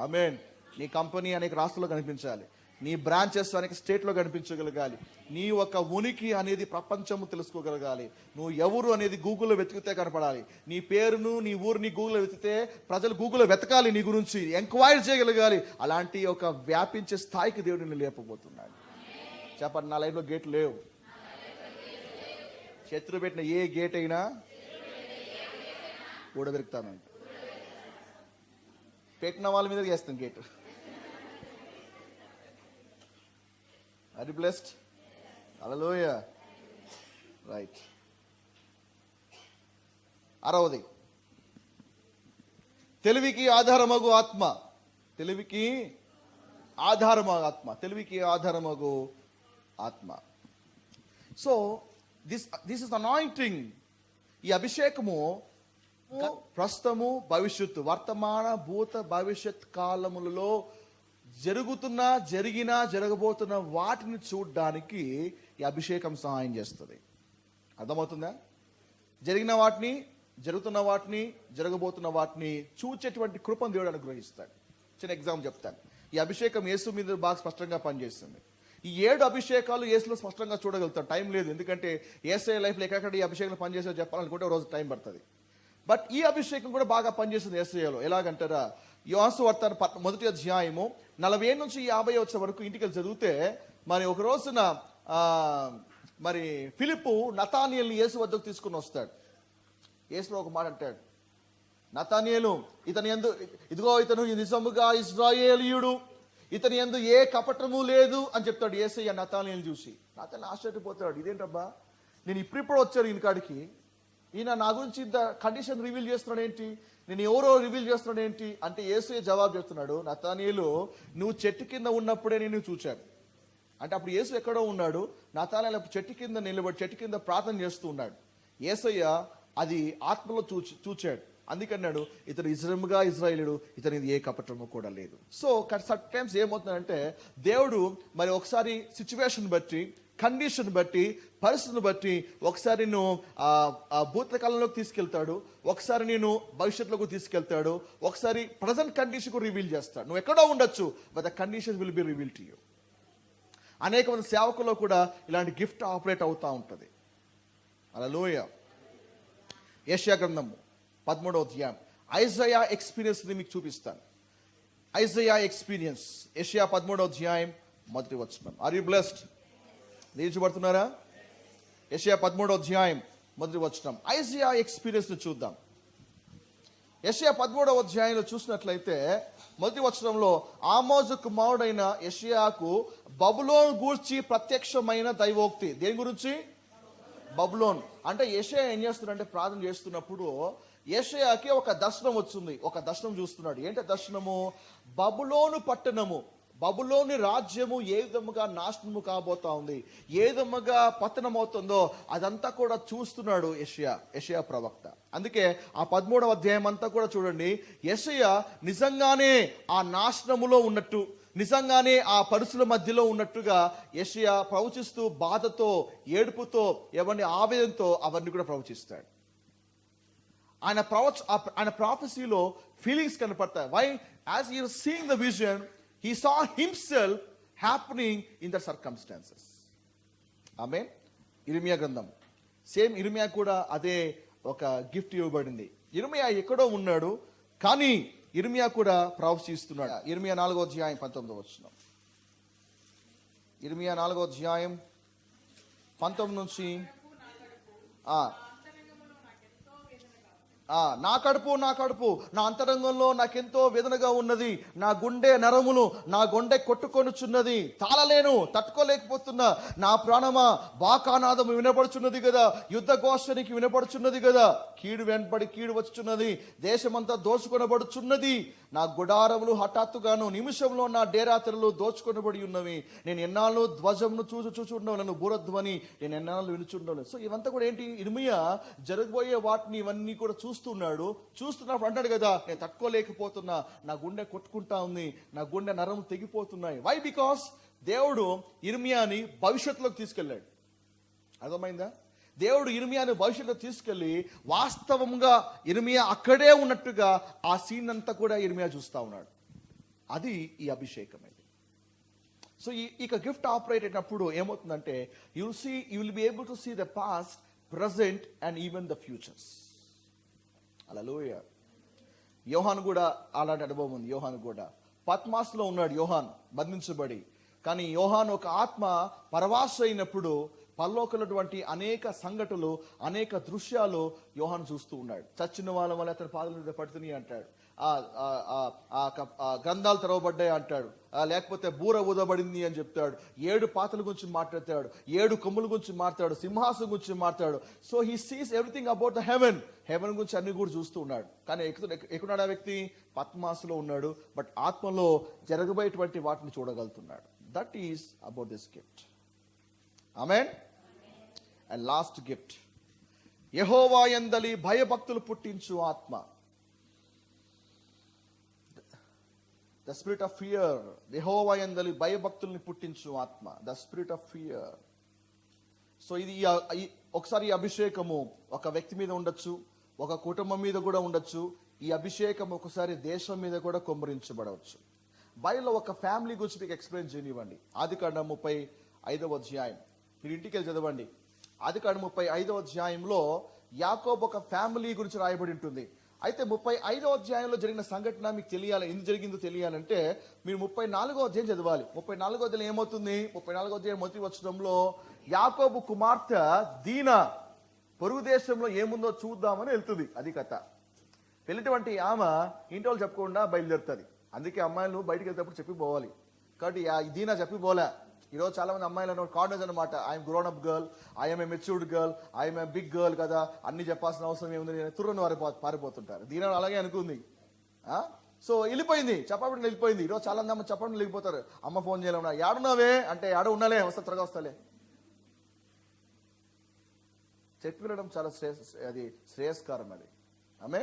ఆమేన్. నీ కంపెనీ అనేక రాష్ట్రాల్లో కనిపించాలి, నీ బ్రాంచెస్ అనేక స్టేట్లో కనిపించగలగాలి, నీ ఒక ఉనికి అనేది ప్రపంచము తెలుసుకోగలగాలి, నువ్వు ఎవరు అనేది గూగుల్లో వెతికితే కనపడాలి, నీ పేరును నీ ఊరిని గూగుల్లో వెతికితే ప్రజలు గూగుల్లో వెతకాలి, నీ గురించి ఎంక్వైరీ చేయగలగాలి. అలాంటి ఒక వ్యాపించే స్థాయికి దేవుడిని లేపబోతున్నాడు. చెప్పండి, నా లైఫ్లో గేట్లు లేవు. శత్రు పెట్టిన ఏ గేట్ అయినా ఊడబెరుకుతానంట. పెట్టిన వాళ్ళ మీద చేస్తాను gate. Are you blessed? Hallelujah. Right. 6వది, తెలివికి ఆధారమగు ఆత్మ. తెలివికి ఆధారమగు ఆత్మ. తెలివికి ఆధారమగు ఆత్మ. So this is anointing. ఈ అభిషేకము ప్రస్తుతము, భవిష్యత్తు, వర్తమాన, భూత, భవిష్యత్ కాలములలో జరగబోతున్న వాటిని చూడడానికి ఈ అభిషేకం సహాయం చేస్తుంది. అర్థమవుతుందా? జరిగిన వాటిని, జరుగుతున్న వాటిని, జరగబోతున్న వాటిని చూచేటువంటి కృపను దేవుడు అనుగ్రహిస్తాడు. చిన్న ఎగ్జాంపుల్ చెప్తాను. ఈ అభిషేకం యేసు మీద బాగా స్పష్టంగా పనిచేస్తుంది. ఈ 7 అభిషేకాలు యేసులో స్పష్టంగా చూడగలుగుతాం. టైం లేదు, ఎందుకంటే యేసయ్య లైఫ్లో ఎక్కడ ఈ అభిషేకం పనిచేసే చెప్పాలనుకుంటే రోజు టైం పడుతుంది. బట్ ఈ అభిషేకం కూడా బాగా పనిచేస్తుంది యేసయ్యలో. ఎలాగంటారా, యోహాను సువార్త 1వ అధ్యాయము 40 నుంచి 50 వచ్చే వరకు ఇంటికి చదివితే, మరి ఒక రోజున మరి ఫిలిప్పు నతానియేలుని యేసు వద్దకు తీసుకుని వస్తాడు. యేసు ఒక మాట అంటాడు, నతానియేలు, ఇదిగో ఇతను నిజముగా ఇశ్రాయేలీయుడు, ఇతని యందు ఏ కపటము లేదు అని చెప్తాడు యేసయ్య నతానియేలుని చూసి. నతానియేలు ఆశ్చర్యపోతాడు, ఇదేంటబ్బా, నేను ఇప్పుడు వచ్చాను ఈయన కాడికి, ఈయన నా గురించి ఇంత కండిషన్ రివీల్ చేస్తున్నాడు ఏంటి, నేను ఎవరో రివీల్ చేస్తున్నాడు ఏంటి అంటే, యేసయ్య జవాబు చెప్తున్నాడు, నతానియేలు, నువ్వు చెట్టు కింద ఉన్నప్పుడే నేను చూశాను. అంటే అప్పుడు యేసు ఎక్కడో ఉన్నాడు, నతానియేలు చెట్టు కింద నిలబడి చెట్టు కింద ప్రార్థన చేస్తూ ఉన్నాడు. యేసయ్య అది ఆత్మలో చూచాడు. అందుకన్నాడు, ఇతను నిజముగా ఇశ్రాయేలుడు, ఇతని ఏ కపటము కూడా లేదు. సో సమ్ టైమ్స్ ఏమవుతుందంటే, దేవుడు మరి ఒకసారి సిచ్యువేషన్ బట్టి, కండిషన్ బట్టి, పరిస్థితిని బట్టి ఒకసారి నేను భూతకాలంలోకి తీసుకెళ్తాడు, ఒకసారి నేను భవిష్యత్తులోకి తీసుకెళ్తాడు, ఒకసారి ప్రజెంట్ కండిషన్ రివీల్ చేస్తాడు. నువ్వు ఎక్కడో ఉండొచ్చు, but the condition will be reveal to you. అనేక మంది సేవకుల్లో కూడా ఇలాంటి గిఫ్ట్ ఆపరేట్ అవుతూ ఉంటుంది. హల్లెలూయా. యెషయా గ్రంథము 13వ అధ్యాయం ఐజయా ఎక్స్పీరియన్స్ ని మీకు చూపిస్తాను. ఐజయా ఎక్స్పీరియన్స్, యెషయా 13వ అధ్యాయం 1వ వచనం. Are you blessed? నిలిచబడుతున్నారా? యెషయా 13వ అధ్యాయం 1వ వచనం. ఐజయా ఎక్స్పీరియన్స్ ని చూద్దాం. యెషయా 13వ అధ్యాయంలో చూసినట్లయితే 1వ వచనంలో, ఆమోజు కుమారుడైన యెషయాకు బబులోను గూర్చి ప్రత్యక్షమైన దైవోక్తి. దేని గురించి? బబులోన్. అంటే యెషయా ఏం చేస్తున్నాడంటే, ప్రార్థన చేస్తున్నప్పుడు యెషయాకి ఒక దర్శనం వచ్చింది, ఒక దర్శనం చూస్తున్నాడు. ఏంటి దర్శనము? బబులోను పట్టణము, బబులోని రాజ్యము ఏ విధముగా నాశనము కాబోతా ఉంది, ఏ విధముగా పతనం అవుతుందో అదంతా కూడా చూస్తున్నాడు యెషయా ప్రవక్త. అందుకే ఆ 13వ అధ్యాయం అంతా కూడా చూడండి, యెషయా నిజంగానే ఆ నాశనములో ఉన్నట్టు, నిజంగానే ఆ పరిస్థితుల మధ్యలో ఉన్నట్టుగా యెషయా ప్రవచిస్తూ బాధతో, ఏడుపుతో, ఎవరిని ఆవేదనతో అవన్నీ కూడా ప్రవచిస్తాడు. ఆయన ప్రాఫెసీలో ఫీలింగ్స్ కనపడతాయి. Why? As he was seeing the vision, he saw himself happening in the circumstances. Amen. ఇర్మియా గ్రంథం, సేమ్ ఇర్మియా కూడా అదే ఒక గిఫ్ట్ ఇవ్వబడింది. ఇర్మియా ఎక్కడో ఉన్నాడు, కానీ ఇర్మియా కూడా ప్రవచిస్తున్నాడు. ఇర్మియా 4వ అధ్యాయం 19వ వచనం. ఇర్మియా 4వ అధ్యాయం 19 నుంచి నా కడుపు నా అంతరంగంలో నాకెంతో వేదనగా ఉన్నది, నా గుండె నరములు నా గుండె కొట్టుకొనుచున్నది, తాళలేను, తట్టుకోలేకపోతున్నా, నా ప్రాణమా బాకానాదము వినపడుచున్నది కదా, యుద్ధ ఘోషనికి వినపడుచున్నది కదా, కీడు వెంబడి కీడు వచ్చుచున్నది, దేశమంతా దోచుకొనబడుచున్నది, నా గుడారములు హఠాత్తుగాను నిమిషంలో నా డేరాతెరలు దోచుకొనబడి ఉన్నవి, నేను ఎన్నాళ్ళు ధ్వజమును చూచుండవు, నన్ను బూరధ్వని నేను ఎన్నాళ్ళు వినుచుండవు. సో ఇవంతా కూడా ఏంటి, ఇర్మియా జరగబోయే వాటిని ఇవన్నీ కూడా చూస్తున్నప్పుడు అంటాడు కదా, నేను తట్టుకోలేకపోతున్నా, నా గుండె కొట్టుకుంటా ఉంది, నా గుండె నరం తెగిపోతున్నాయి. వై? బికాస్ దేవుడు ఇర్మియాని భవిష్యత్తులోకి తీసుకెళ్ళాడు. అర్థమైందా? దేవుడు ఇర్మియాని భవిష్యత్తులో తీసుకెళ్లి వాస్తవంగా ఇర్మియా అక్కడే ఉన్నట్టుగా ఆ సీన్ అంతా కూడా ఇర్మియా చూస్తా ఉన్నాడు. అది ఈ అభిషేకం. ఇది సో ఇక గిఫ్ట్ ఆపరేట్ అయినప్పుడు ఏమవుతుందంటే, you will be able to see the past, present and even the futures. Hallelujah. యోహాను కూడా అలాంటి అనుభవం ఉంది. యోహాను కూడా పద్మాస్లో ఉన్నాడు, యోహాన్ బంధించబడి. కానీ యోహాను ఒక ఆత్మ పరవాస అయినప్పుడు పరలోకమైనటువంటి అనేక సంఘటనలు, అనేక దృశ్యాలు యోహాను చూస్తూ ఉన్నాడు. చచ్చిన వాళ్ళ వల్ల అతని పాదాల మీద పడుతున్నాయి అంటాడు, గ్రంథాలు తెరవబడ్డాయి అంటాడు, లేకపోతే బూర ఊదబడింది అని చెప్తాడు, 7 పాత్రల గురించి మాట్లాడతాడు, 7 కొమ్ముల గురించి మాట్లాడు, సింహాసనం గురించి మాట్లాడు. So he sees everything about the heaven గురించి అన్ని కూడా చూస్తూ ఉన్నాడు. కానీ ఎక్కడున్నాడు ఆ వ్యక్తి? పద్మాసులో ఉన్నాడు. బట్ ఆత్మలో జరగబోయేటువంటి వాటిని చూడగలుగుతున్నాడు. That is about this gift. ఆమేన్. అండ్ లాస్ట్ గిఫ్ట్, యెహోవా యందలి భయభక్తులు పుట్టించు ఆత్మ. The spirit of fear. యెహోవా యందలి భయభక్తుల్ని పుట్టించు ఆత్మ, the spirit of fear. So ఇది ఒకసారి ఈ అభిషేకము ఒక వ్యక్తి మీద ఉండొచ్చు, ఒక కుటుంబం మీద కూడా ఉండొచ్చు. ఈ అభిషేకం ఒకసారి దేశం మీద కూడా కుమ్మరించబడవచ్చు. బైబిల్లో ఒక ఫ్యామిలీ గురించి మీకు ఎక్స్ప్లెయిన్ చేయనివ్వండి. ఆదికాండం 35వ అధ్యాయం మీరు ఇంటికి వెళ్ళి చదవండి. ఆదికాండం 35వ అధ్యాయంలో యాకోబు ఒక ఫ్యామిలీ గురించి రాయబడి ఉంటుంది. అయితే 35వ అధ్యాయంలో జరిగిన సంఘటన మీకు తెలియాలి. ఎందుకు జరిగిందో తెలియాలంటే మీరు 34వ అధ్యాయం చదవాలి. 34వ అధ్యాయం ఏమవుతుంది? 34వ అధ్యాయం మొదటి వచనంలో యాకోబు కుమార్తె దీనా పొరుగు దేశంలో ఏముందో చూద్దామని వెళ్తుంది. అది కథ. వెళ్ళేటువంటి ఆమె ఇంటి వాళ్ళు చెప్పకుండా బయలుదేరుతుంది. అందుకే అమ్మాయిలు బయటకు వెళ్తేప్పుడు చెప్పిపోవాలి. కాబట్టి దీనా చెప్పిపోలే. ఈరోజు చాలా మంది అమ్మాయిలు కాన్ఫిడెన్స్ అనమాట, I'm grown up girl, I'm a matured girl, I'm a big girl కదా, అన్ని చెప్పాల్సిన అవసరం ఏముంది, తుర్రను పారిపోతుంటారు. దీని అలాగే అనుకుంది. సో వెళ్ళిపోయింది, చెప్పకుండా వెళ్ళిపోయింది. ఈరోజు చాలా మంది అమ్మ చెప్పకుండా వెళ్ళిపోతారు. అమ్మ ఫోన్ చేయలేమన్నా, ఏడున్నావే అంటే ఏడ ఉన్నాలే, వస్తా త్వరగా వస్తాలే. చెప్పి వెళ్ళడం చాలా అది శ్రేయస్కారం. అది ఆమె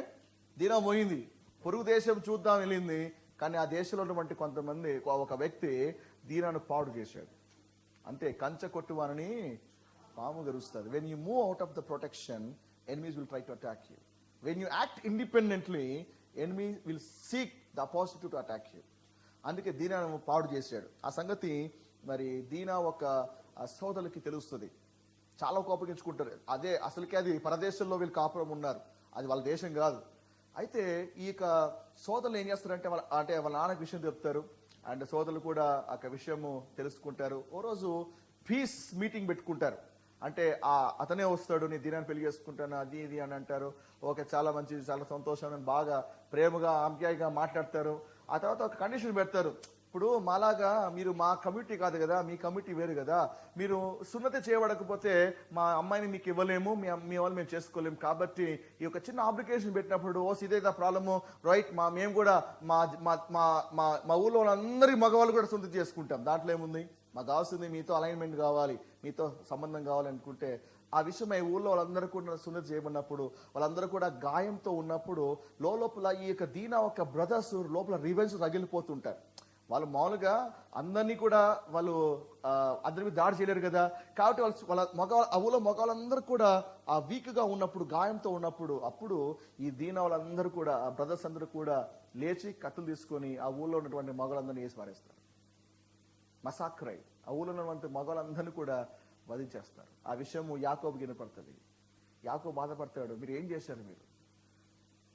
దీనా పోయింది, పొరుగు దేశం చూద్దాం వెళ్ళింది. కానీ ఆ దేశంలో ఉన్నటువంటి కొంతమంది, ఒక వ్యక్తి దీనాను పాడు చేశాడు. అంతే, కంచె కొట్టువానని పాము గరుస్తుంది. When you move out of the protection, enemies will try to attack you. When you act independently, enemy will seek the opposite to attack you. అందుకే దీనాను పాడు చేశాడు. ఆ సంగతి మరి దీనా ఒక సోదరులకి తెలుస్తుంది. చాలా కోపగించుకుంటారు. అదే అసలుకే అది పరదేశంలో వీళ్ళు కాపురం ఉన్నారు, అది వాళ్ళ దేశం కాదు. అయితే ఈ యొక్క సోదరులు ఏం చేస్తారంటే వాళ్ళ నాన్నకి విషయం చెప్తారు. అండ్ సోదరులు కూడా ఆ విషయము తెలుసుకుంటారు. ఓ రోజు పీస్ మీటింగ్ పెట్టుకుంటారు. అంటే అతనే వస్తాడు, నీ దీనాన్ని పెళ్లి చేసుకుంటాను, అది ఇది అని అంటారు. ఓకే, చాలా మంచిది, చాలా సంతోషం అని బాగా ప్రేమగా ఆప్యాయంగా మాట్లాడతారు. ఆ తర్వాత ఒక కండిషన్ పెడతారు. ఇప్పుడు మాలాగా మీరు మా కమిటీ కాదు కదా, మీ కమిటీ వేరు కదా, మీరు సున్నతి చేయబడకపోతే మా అమ్మాయిని మీకు ఇవ్వలేము, మీ వాళ్ళు మేము చేసుకోలేము. కాబట్టి ఈ యొక్క చిన్న అప్లికేషన్ పెట్టినప్పుడు ఇదేదా ప్రాబ్లము, రైట్, మేము కూడా మా ఊళ్ళో వాళ్ళందరి మగవాళ్ళు కూడా సున్నతి చేసుకుంటాం, దాంట్లో ఏముంది, మాకు కావాల్సింది మీతో అలైన్మెంట్ కావాలి, మీతో సంబంధం కావాలి అనుకుంటే ఆ విషయమై ఊళ్ళో వాళ్ళందరూ కూడా సున్నతి చేయబడినప్పుడు, వాళ్ళందరూ కూడా గాయంతో ఉన్నప్పుడు లోపల ఈ యొక్క దీనా ఒక బ్రదర్స్ లోపల రివెంజ్ రగిలిపోతుంటారు. వాళ్ళు మామూలుగా అందరినీ కూడా వాళ్ళు అందరి మీద దాడి చేయలేరు కదా. కాబట్టి ఆ ఊళ్ళో మగవాళ్ళందరూ కూడా ఆ వీక్ గా ఉన్నప్పుడు, గాయంతో ఉన్నప్పుడు, అప్పుడు ఈ దీనా వాళ్ళందరూ కూడా, ఆ బ్రదర్స్ అందరూ కూడా లేచి కత్తులు తీసుకొని ఆ ఊళ్ళో ఉన్నటువంటి మగవాళ్ళందరినీ వేసి పారేస్తారు. మసాక్రై, ఆ ఊళ్ళో ఉన్నటువంటి మగవాళ్ళందరినీ కూడా వధించేస్తారు. ఆ విషయము యాకోబు వినపడుతుంది. యాకోబు బాధపడతాడు, మీరు ఏం చేశారు, మీరు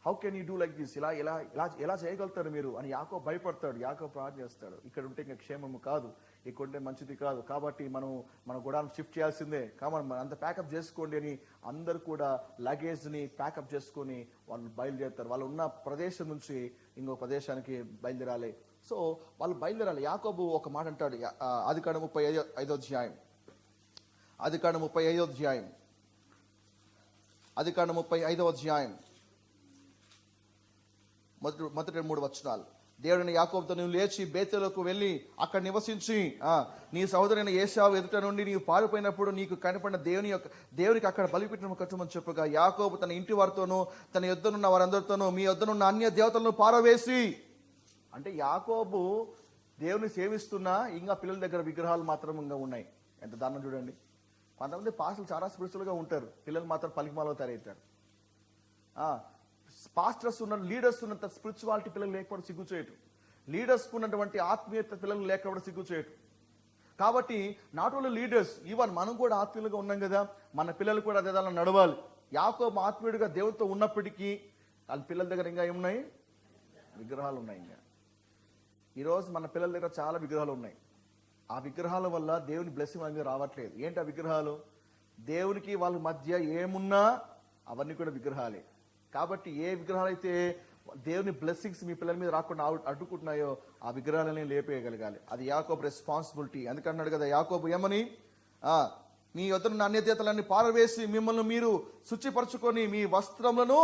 how can you do like this, ఇలా ఇలా ఇలా ఎలా చేయగలుగుతారు మీరు అని యాకోబు భయపడతాడు. యాకోబు ప్రార్థన చేస్తాడు, ఇక్కడ ఉంటే ఇంకా క్షేమము కాదు, ఇక్కడ ఉంటే మంచిది కాదు, కాబట్టి మన గుడాన్ని షిఫ్ట్ చేయాల్సిందే, కాబట్టి మనం అంత ప్యాకప్ చేసుకోండి అని అందరు కూడా లగేజ్ని ప్యాకప్ చేసుకొని వాళ్ళు బయలుదేరుతారు. వాళ్ళు ఉన్న ప్రదేశం నుంచి ఇంకో ప్రదేశానికి బయలుదేరాలి. సో వాళ్ళు బయలుదేరాలి. యాకోబు ఒక మాట అంటాడు, ఆదికాండం 35వ అధ్యాయం, ఆదికాండం 35వ అధ్యాయం, ఆదికాండం 35వ అధ్యాయం మొదటి 3 వచనాలు. దేవుడిని యాకోబుతో, నువ్వు లేచి బేతేలుకు వెళ్ళి అక్కడ నివసించి నీ సహోదరైన ఏశావు ఎదుట నుండి నీవు పారిపోయినప్పుడు నీకు కనపడిన దేవునికి అక్కడ బలిపీఠం కట్టమని చెప్పగా, యాకోబు తన ఇంటి వారితోనూ తన యొద్దనున్న వారందరితోనూ మీ యొద్దనున్న అన్య దేవతలను పారవేసి, అంటే యాకోబు దేవుని సేవిస్తున్నా ఇంకా పిల్లల దగ్గర విగ్రహాలు మాత్రం ఇంకా ఉన్నాయి. ఎంత దారుణం చూడండి. కొంతమంది పాస్టర్లు చాలా స్పిరిచువల్గా ఉంటారు, పిల్లలు మాత్రం పలికిమాలో తయారవుతారు. పాస్టర్స్ ఉన్న లీడర్స్ ఉన్నంత స్పిరిచువాలిటీ పిల్లలు లేకపోవడం సిగ్గుచేయటం, లీడర్స్ ఉన్నటువంటి ఆత్మీయత పిల్లలు లేకపోవడం సిగ్గుచేయటం. కాబట్టి నాట్ ఓన్లీ లీడర్స్, ఈవెన్ మనం కూడా ఆత్మీయులుగా ఉన్నాం కదా, మన పిల్లలు కూడా అదే దానిలో నడవాలి. యాకోబు ఆత్మీయుడిగా దేవుడితో ఉన్నప్పటికీ వాళ్ళ పిల్లల దగ్గర ఇంకా ఏమున్నాయి? విగ్రహాలు ఉన్నాయి. ఇంకా ఈరోజు మన పిల్లల దగ్గర చాలా విగ్రహాలు ఉన్నాయి. ఆ విగ్రహాల వల్ల దేవుని బ్లెస్సింగ్ అనేది రావట్లేదు. ఏంటి ఆ విగ్రహాలు? దేవునికి వాళ్ళ మధ్య ఏమున్నా అవన్నీ కూడా విగ్రహాలే. కాబట్టి ఏ విగ్రహాలు అయితే దేవుని బ్లెస్సింగ్స్ మీ పిల్లల మీద రాకుండా అడ్డుకుంటున్నాయో ఆ విగ్రహాలని లేపేయగలగాలి. అది యాకోబు రెస్పాన్సిబిలిటీ. అందుకన్నాడు కదా యాకోబు ఏమని, మీ యొద్దనున్న అన్య దేవతలన్నీ పారవేసి మిమ్మల్ని మీరు శుచిపరచుకొని మీ వస్త్రములను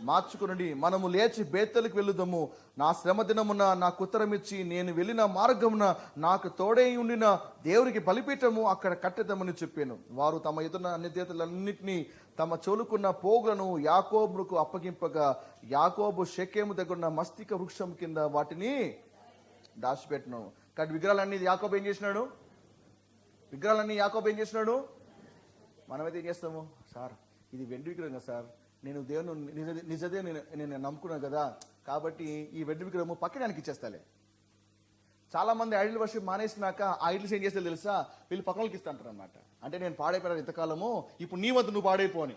మార్చుకునండి, మనము లేచి బేతేలుకు వెళ్ళుదాము, నా శ్రమ దినమున నాకు ఉత్తరమిచ్చి నేను వెళ్ళిన మార్గమున నాకు తోడై ఉండిన దేవునికి బలిపీఠము అక్కడ కట్టేద్దామని చెప్పాను. వారు తమ ఎదున్న అన్ని దేవతలన్నింటినీ తమ చోలుకున్న పోగులను యాకోబుకు అప్పగింపగా, యాకోబు షెకెము దగ్గర మస్తిక వృక్షం కింద వాటిని దాచిపెట్టను. కానీ విగ్రహాలన్నీ యాకోబు ఏం చేసినాడు? విగ్రహాలన్నీ యాకోబు ఏం చేసినాడు? మనమైతే ఏం చేస్తాము? సార్ ఇది వెండి విగ్రహం కదా సార్, నేను దేవుని నిజదే నేను నమ్ముకున్నాను కదా, కాబట్టి ఈ వెండి విగ్రహము పక్కడానికి ఇచ్చేస్తాలే. చాలా మంది ఐడల్ వర్షిప్ మానేసినాక ఆ ఐడల్స్ ఏం చేస్తారు తెలుసా? వీళ్ళు పక్కనకి ఇస్తా అంటారు అనమాట. అంటే నేను పాడైపోయాను ఇంతకాలము, ఇప్పుడు నీ వద్ద నువ్వు పాడైపోని.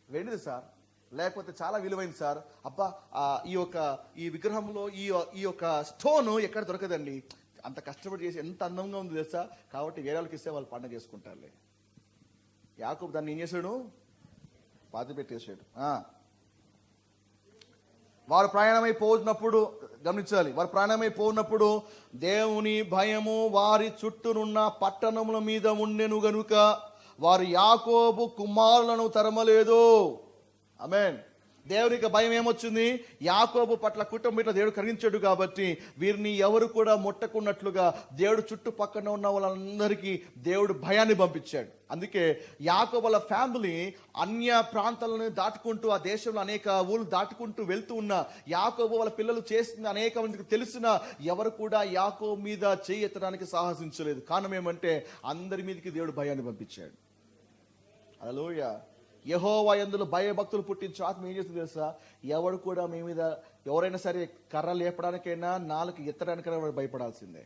వెండిది సార్, లేకపోతే చాలా విలువైంది సార్, అబ్బా ఈ విగ్రహంలో ఈ యొక్క స్టోన్ ఎక్కడ దొరకదండి, అంత కష్టపడి చేసి ఎంత అందంగా ఉంది తెలుసా, కాబట్టి వేరే వాళ్ళకి ఇస్తే వాళ్ళు పండుగ చేసుకుంటారులే. యాకోబు దాన్ని ఏం చేశాడు? పాతి పెట్టేశాడు. వారు ప్రయాణమైపోతున్నప్పుడు గమనించాలి, వారు ప్రయాణమైపోయినప్పుడు దేవుని భయము వారి చుట్టూనున్న పట్టణముల మీద ఉండెను గనుక వారు యాకోబు కుమారులను తరమలేదు. ఆమేన్. దేవునికి భయం ఏమొచ్చింది? యాకోబు పట్ల కుటుంబం దేవుడు కరిగించాడు కాబట్టి వీరిని ఎవరు కూడా ముట్టకున్నట్లుగా దేవుడు చుట్టుపక్కన ఉన్న వాళ్ళందరికీ దేవుడు భయాన్ని పంపించాడు. అందుకే యాకోబు వాళ్ళ ఫ్యామిలీ అన్య ప్రాంతాలను దాటుకుంటూ ఆ దేశంలో అనేక ఊళ్ళు దాటుకుంటూ వెళ్తూ ఉన్న యాకోబు వాళ్ళ పిల్లలు చేసిన అనేక మందికి తెలిసిన ఎవరు కూడా యాకోబు మీద చేయి ఎత్తడానికి సాహసించలేదు. కారణం ఏమంటే అందరి మీదకి దేవుడు భయాన్ని పంపించాడు. హల్లెలూయా. యెహోవా యందు భయభక్తులు పుట్టించే ఆత్మ ఏం చేస్తుంది తెలుసా? ఎవడు కూడా మీ మీద ఎవరైనా సరే కర్ర లేపడానికైనా నాలుగు ఎత్తడానికైనా వాడు భయపడాల్సిందే.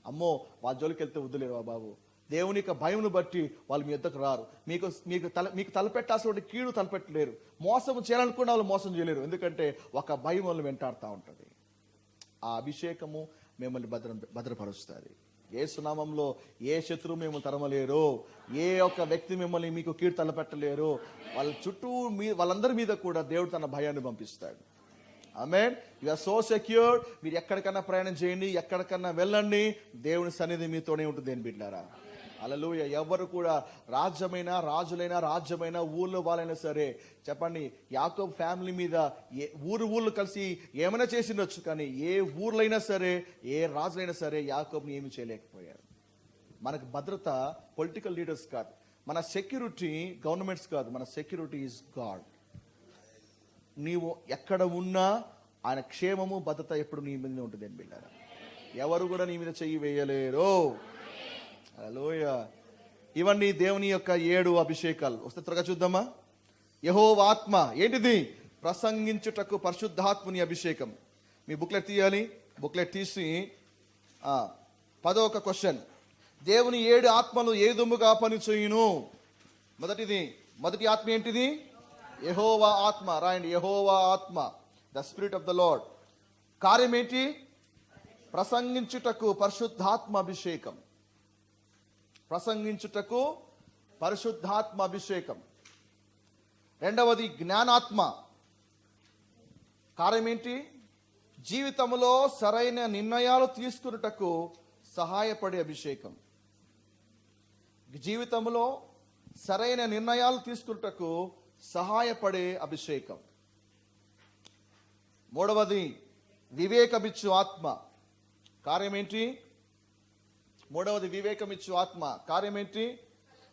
అమ్మో వాళ్ళ జోలికి వెళ్తే వద్దులేవా బాబు, దేవుని యొక్క భయంను బట్టి వాళ్ళు మీ యొద్దకు రారు. మీకు తలపెట్టాల్సిన కీడు తలపెట్టలేరు, మోసం చేయాలనుకున్న వాళ్ళు మోసం చేయలేరు. ఎందుకంటే ఒక భయం వాళ్ళు వెంటాడుతూ ఉంటుంది. ఆ అభిషేకము మిమ్మల్ని భద్రపరుస్తుంది. యేసు నామములో ఏ శత్రువు మిమ్మల్ని తరమలేరు, ఏ ఒక్క వ్యక్తి మిమ్మల్ని మీకు కీడు తలపెట్టలేరు. వాళ్ళ చుట్టూ వాళ్ళందరి మీద కూడా దేవుడు తన భయాన్ని పంపిస్తాడు. ఆమేన్. You are so secure. మీరు ఎక్కడికన్నా ప్రయాణం చేయండి, ఎక్కడికన్నా వెళ్ళండి, దేవుని సన్నిధి మీతోనే ఉంటుంది. దేని బిడ్డారా, హల్లెలూయా. ఎవరు కూడా రాజులైనా రాజ్యమైనా ఊళ్ళో వాళ్ళైనా సరే చెప్పండి, యాకోబు ఫ్యామిలీ మీద ఊళ్ళు కలిసి ఏమైనా చేసిండొచ్చు, కానీ ఏ ఊర్లైనా సరే ఏ రాజులైనా సరే యాకోబుని ఏమి చేయలేకపోయారు. మనకు భద్రత పొలిటికల్ లీడర్స్ కాదు, మన సెక్యూరిటీ గవర్నమెంట్స్ కాదు, మన సెక్యూరిటీ ఈజ్ గాడ్. నీవు ఎక్కడ ఉన్నా ఆయన క్షేమము భద్రత ఎప్పుడు నీ మీద ఉంటుంది. అని బిడ్డారా, ఎవరు కూడా నీ మీద చెయ్యి వేయలేరు. హల్లెలూయా. ఇవన్నీ దేవుని యొక్క 7 అభిషేకాలు. వస్తే త్వరగా చూద్దామా. యెహోవా ఆత్మ ఏంటిది? ప్రసంగించుటకు పరిశుద్ధాత్ముని అభిషేకం. మీ బుక్లెట్ తీయాలి. బుక్లెట్ తీసి 10వ క్వశ్చన్, దేవుని 7 ఆత్మలు ఏ దుమ్ముగా పని చేయును? మొదటి ఆత్మ ఏంటిది? యెహోవా ఆత్మ, రాయండి, యెహోవా ఆత్మ, the spirit of the lord. కార్యం ఏంటి? ప్రసంగించుటకు పరిశుద్ధాత్మ అభిషేకం. ప్రసంగించుటకు పరిశుద్ధాత్మ అభిషేకం. రెండవది జ్ఞానాత్మ. కార్యం ఏంటి? జీవితంలో సరైన నిర్ణయాలు తీసుకున్నటకు సహాయపడే అభిషేకం. జీవితంలో సరైన నిర్ణయాలు తీసుకున్నటకు సహాయపడే అభిషేకం. మూడవది వివేకమిచ్చు ఆత్మ. కార్యం ఏంటి? మూడవది వివేకమిచ్చు ఆత్మ. కార్యం ఏంటి?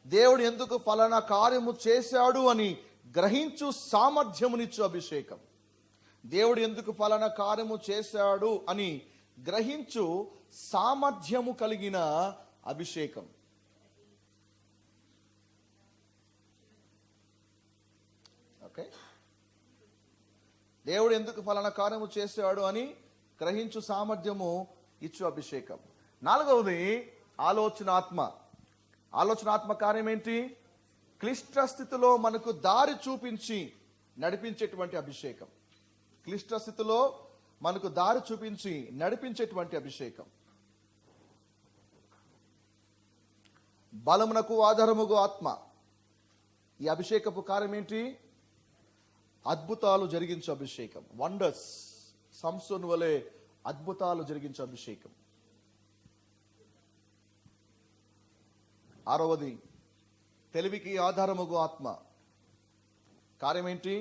దేవుడు ఎందుకు ఫలానా కార్యము చేశాడు అని గ్రహించు సామర్థ్యమునిచ్చు అభిషేకం. దేవుడు ఎందుకు ఫలానా కార్యము చేశాడు అని గ్రహించు సామర్థ్యము కలిగిన అభిషేకం. ఓకే, దేవుడు ఎందుకు ఫలానా కార్యము చేశాడు అని గ్రహించు సామర్థ్యము ఇచ్చు అభిషేకం. నాలుగవది ఆలోచనాత్మ. ఆలోచనాత్మ కార్యం ఏంటి? క్లిష్ట స్థితిలో మనకు దారి చూపించి నడిపించేటువంటి అభిషేకం. క్లిష్ట స్థితిలో మనకు దారి చూపించి నడిపించేటువంటి అభిషేకం. బలమునకు ఆధారముగు ఆత్మ. ఈ అభిషేకపు కార్యం ఏంటి? అద్భుతాలు జరిగించే అభిషేకం. వండర్స్, సంసోను వలె అద్భుతాలు జరిగించే అభిషేకం. ఆరవది తెలివికి ఆధారముగు ఆత్మ. కార్యం ఏంటి?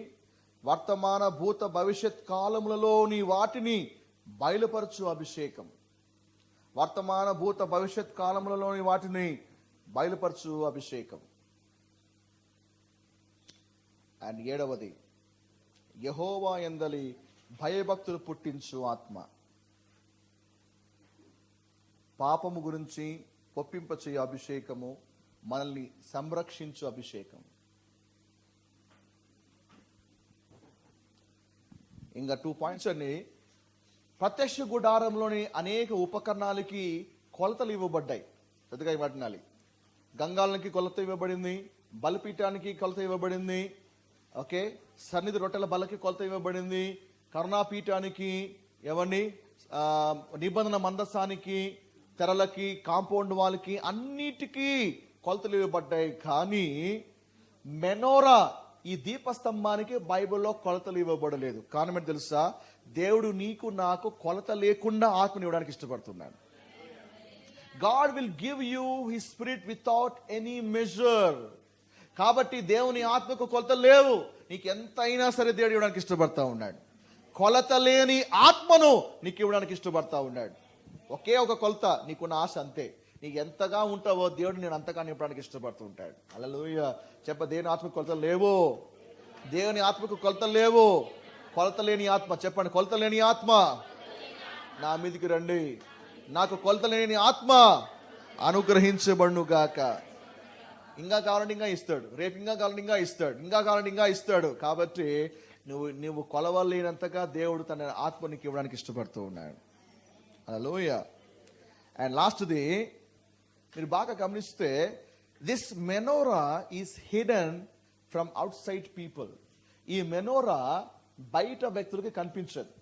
వర్తమాన భూత భవిష్యత్ కాలములలోని వాటిని బయలుపరచు అభిషేకం. వర్తమాన భూత భవిష్యత్ కాలములలోని వాటిని బయలుపరచు అభిషేకం. అండ్ ఏడవది యెహోవా యందలి భయభక్తులు పుట్టించు ఆత్మ. పాపము గురించి ఒప్పింపచేయ అభిషేకము, మనల్ని సంరక్షించు అభిషేకం. ఇంకా 2 పాయింట్స్ అండి. ప్రత్యక్ష గుడారంలోని అనేక ఉపకరణాలకి కొలతలు ఇవ్వబడ్డాయి. పెద్దగా ఇవ్వబడినాలి. గంగాలకి కొలత ఇవ్వబడింది, బలిపీఠానికి కొలత ఇవ్వబడింది, ఓకే, సన్నిధి రొట్టెల బలకి కొలత ఇవ్వబడింది, కరుణాపీఠానికి, ఏమండి, నిబంధన మందసానికి, తెరలకి, కాంపౌండ్ వాళ్ళకి, అన్నిటికీ కొలతలు ఇవ్వబడ్డాయి. కానీ మెనోరా, ఈ దీపస్తంభానికి బైబిల్లో కొలతలు ఇవ్వబడలేదు. కారణం ఏంటి తెలుసా? దేవుడు నీకు నాకు కొలత లేకుండా ఆత్మని ఇవ్వడానికి ఇష్టపడుతున్నాడు. God will give you his spirit without any measure. కాబట్టి దేవుని ఆత్మకు కొలతలు లేవు. నీకు ఎంతైనా సరే దేవుడు ఇవ్వడానికి ఇష్టపడతా ఉన్నాడు. కొలత లేని ఆత్మను నీకు ఇవ్వడానికి ఇష్టపడతా ఉన్నాడు. ఒకే ఒక కొలత, నీకున్న ఆశ అంతే. నీకు ఎంతగా ఉంటావో దేవుడు నేను అంతగా నింపడానికి ఇష్టపడుతూ ఉంటాడు. హల్లెలూయా. చెప్ప, దేవుని ఆత్మకు కొలతలు లేవు. దేవుని ఆత్మకు కొలతలు లేవు. కొలత లేని ఆత్మ. చెప్పండి, కొలత లేని ఆత్మ నా మీదికి రండి. నాకు కొలత లేని ఆత్మ అనుగ్రహించబడును గాక. ఇంకా కావాలంటే ఇంకా ఇస్తాడు, రేపు ఇంకా కావాలంటే ఇంకా ఇస్తాడు, ఇంకా కావాలంటే ఇంకా ఇస్తాడు. కాబట్టి నువ్వు కొలవలేనంతగా దేవుడు తన ఆత్మనికి ఇవ్వడానికి ఇష్టపడుతూ ఉన్నాడు. హల్లెలూయా. అండ్ లాస్ట్ది మీరు బాగా గమనిస్తే, this menorah is hidden from outside people. ఈ మెనోరా బయట వ్యక్తులకి కనిపించదు.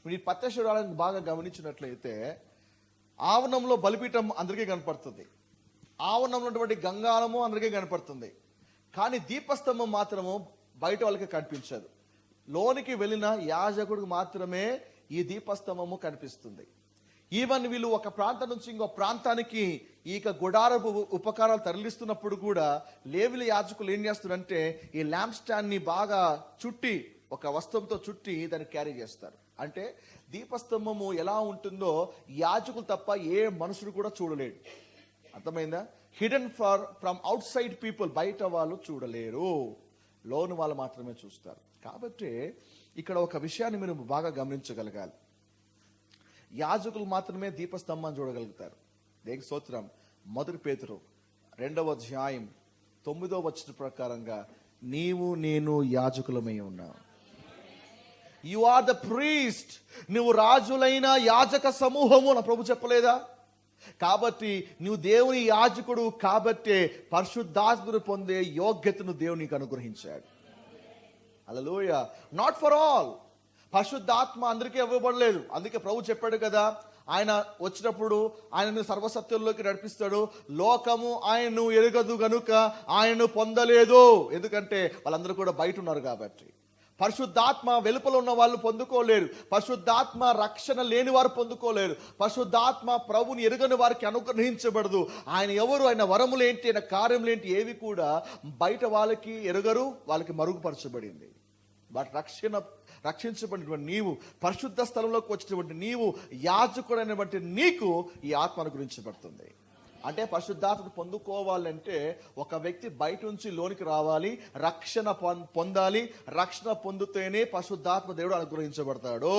మీరు ప్రత్యక్షరాలను బాగా గమనించినట్లయితే, ఆవరణంలో బలిపీఠం అందరికీ కనపడుతుంది, ఆవరణంలో ఉన్నటువంటి గంగాళము అందరికీ కనపడుతుంది. కానీ దీపస్తంభం మాత్రము బయట వాళ్ళకి కనిపించదు. లోనికి వెళ్ళిన యాజకుడికి మాత్రమే ఈ దీపస్తంభము కనిపిస్తుంది. ఈవెన్ వీళ్ళు ఒక ప్రాంతం నుంచి ఇంకో ప్రాంతానికి ఈ గుడారపు ఉపకరణాలు తరలిస్తున్నప్పుడు కూడా లేవిల యాజకులు ఏం చేస్తారంటే, ఈ ల్యాంప్ స్టాండ్ ని బాగా చుట్టి, ఒక వస్త్రంతో చుట్టి దాన్ని క్యారీ చేస్తారు. అంటే దీపస్తంభము ఎలా ఉంటుందో యాజకులు తప్ప ఏ మనుషుడు కూడా చూడలేడు. అర్థమైందా? Hidden from outside people. బయట వాళ్ళు చూడలేరు, లోను వాళ్ళు మాత్రమే చూస్తారు. కాబట్టి ఇక్కడ ఒక విషయాన్ని మీరు బాగా గమనించగలగాలి. యాజకులు మాత్రమే దీపస్తంభాన్ని చూడగలుగుతారు. దేనికి స్తోత్రం. 1 పేతురు 2వ అధ్యాయం 9వ వచనం ప్రకారంగా, నీవు నేను యాజకులమై ఉన్నావు. You are the priest. నువ్వు రాజులైన యాజక సమూహము నా ప్రభు చెప్పలేదా? కాబట్టి నువ్వు దేవుని యాజకుడు. కాబట్టే పరిశుద్ధాత్మను పొందే యోగ్యతను దేవునికి అనుగ్రహించాడు. హల్లెలూయా. Not for all. పరిశుద్ధాత్మ అందరికీ ఇవ్వబడలేదు. అందుకే ప్రభు చెప్పాడు కదా, ఆయన వచ్చినప్పుడు ఆయనను సర్వసత్యంలోకి నడిపిస్తాడు. లోకము ఆయన్ను ఎరుగదు గనుక ఆయన్ను పొందలేదు. ఎందుకంటే వాళ్ళందరూ కూడా బయట ఉన్నారు కాబట్టి. పరిశుద్ధాత్మ వెలుపల ఉన్న వాళ్ళు పొందుకోలేరు. పరిశుద్ధాత్మ రక్షణ లేని వారు పొందుకోలేరు. పరిశుద్ధాత్మ ప్రభుని ఎరుగని వారికి అనుగ్రహించబడదు. ఆయన ఎవరు, ఆయన వరములేంటి, ఆయన కార్యములేంటి, ఏవి కూడా బయట వాళ్ళకి ఎరుగరు, వాళ్ళకి మరుగుపరచబడింది. బట్ రక్షించబడినటువంటి నీవు, పరిశుద్ధ స్థలంలోకి వచ్చినటువంటి నీవు, యాజకుడైనటువంటి నీకు ఈ ఆత్మ అనుగ్రహించబడుతుంది. అంటే పరిశుద్ధాత్మను పొందుకోవాలంటే ఒక వ్యక్తి బయట నుంచి లోనికి రావాలి, రక్షణ పొందాలి. రక్షణ పొందితేనే పరిశుద్ధాత్మ దేవుడు అనుగ్రహించబడతాడు.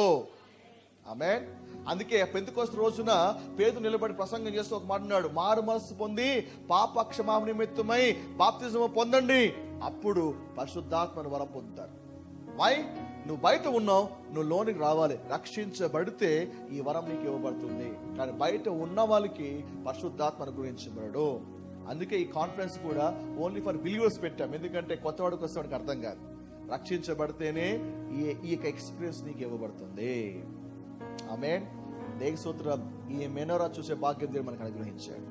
ఆమేన్. అందుకే పెంతెకోస్తు రోజున పేతురు నిలబడి ప్రసంగం చేస్తూ ఒక మాట అన్నాడు, మారు మనస్సు పొంది పాప క్షమాపణ నిమిత్తమై బాప్తిజము పొందండి, అప్పుడు పరిశుద్ధాత్మను వరం పొందుతారు. వై? నువ్వు బయట ఉన్నావు, నువ్వు లోనికి రావాలి. రక్షించబడితే ఈ వరం నీకు ఇవ్వబడుతుంది. కానీ బయట ఉన్న వాళ్ళకి పరిశుద్ధాత్మ అనుగ్రహించబడడు. అందుకే ఈ కాన్ఫరెన్స్ కూడా ఓన్లీ ఫర్ బిలీవర్స్ పెట్టాం. ఎందుకంటే కొత్తవాడికి వస్తేవాడికి అర్థం కాదు. రక్షించబడితేనే ఈ యొక్క ఎక్స్పీరియన్స్ నీకు ఇవ్వబడుతుంది. ఆమేన్. దేవుని స్తోత్రం. ఈ మెనోరా చూసే భాగ్యం దేవుడు మనకు అనుగ్రహించాడు.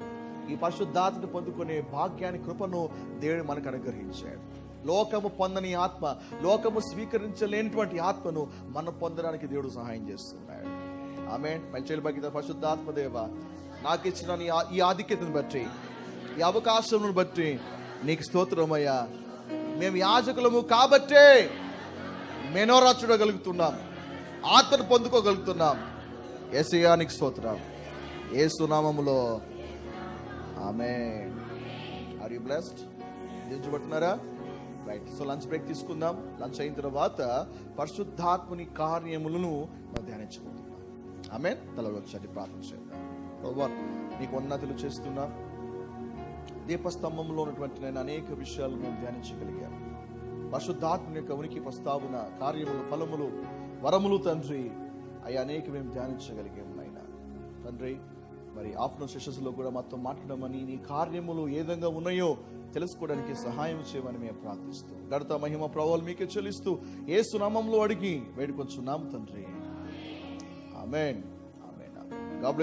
ఈ పరిశుద్ధాత్మను పొందుకునే భాగ్యాన్ని, కృపను దేవుడు మనకు అనుగ్రహించాడు. లోకము పొందని ఆత్మ, లోకము స్వీకరించలేనటువంటి ఆత్మను మనం పొందడానికి దేవుడు సహాయం చేస్తున్నాడు. ఆమేన్. మంచి భక్తి పరిశుద్ధాత్మ దేవ, నాకు ఇచ్చిన ఈ ఆధిక్యతను బట్టి, ఈ అవకాశమును బట్టి నీకు స్తోత్రమయ్యా. మేము యాజకులము కాబట్టే మెనోరా చూడగలుగుతున్నాం, ఆత్మను పొందుకోగలుగుతున్నాం. యేసయ్యా నీకు స్తోత్రం, యేసు నామములో ఆమేన్. Are you blessed? దీవించబడుతున్నారా? రైట్. సో లంచ్ బ్రేక్ తీసుకుందాం. లంచ్ అయిన తర్వాత పరిశుద్ధాత్మని కార్యములను మనం ధ్యానించబోతున్నాం. ఆమేన్. తలవొచ్చండి, ప్రార్థన చేద్దాం. ప్రభువా, నీకు ఉన్నతులు చేస్తున్నా. దీపస్తంభంలో ఉన్నటువంటి నేను అనేక విషయాలు మేము ధ్యానించగలిగాము. పరిశుద్ధాత్మ యొక్క ఉనికి, ప్రస్తావన, కార్యములు, ఫలములు, వరములు తండ్రి, అవి అనేక మేము ధ్యానించగలిగాము నాయనా. తండ్రి, మరి ఆఫ్టర్నూన్ సెషన్స్ లో కూడా మొత్తం మాట్లాడమని, నీ కార్యములు ఏ విధంగా ఉన్నాయో తెలుసుకోవడానికి సహాయం చేయమని మేము ప్రార్థిస్తూ, ఘనత మహిమ ప్రభావాలు మీకే చెల్లిస్తూ యేసు నామములో అడిగి వేడుకొంచున్నాం తండ్రి. ఆమేన్. ఆమేన్. God bless.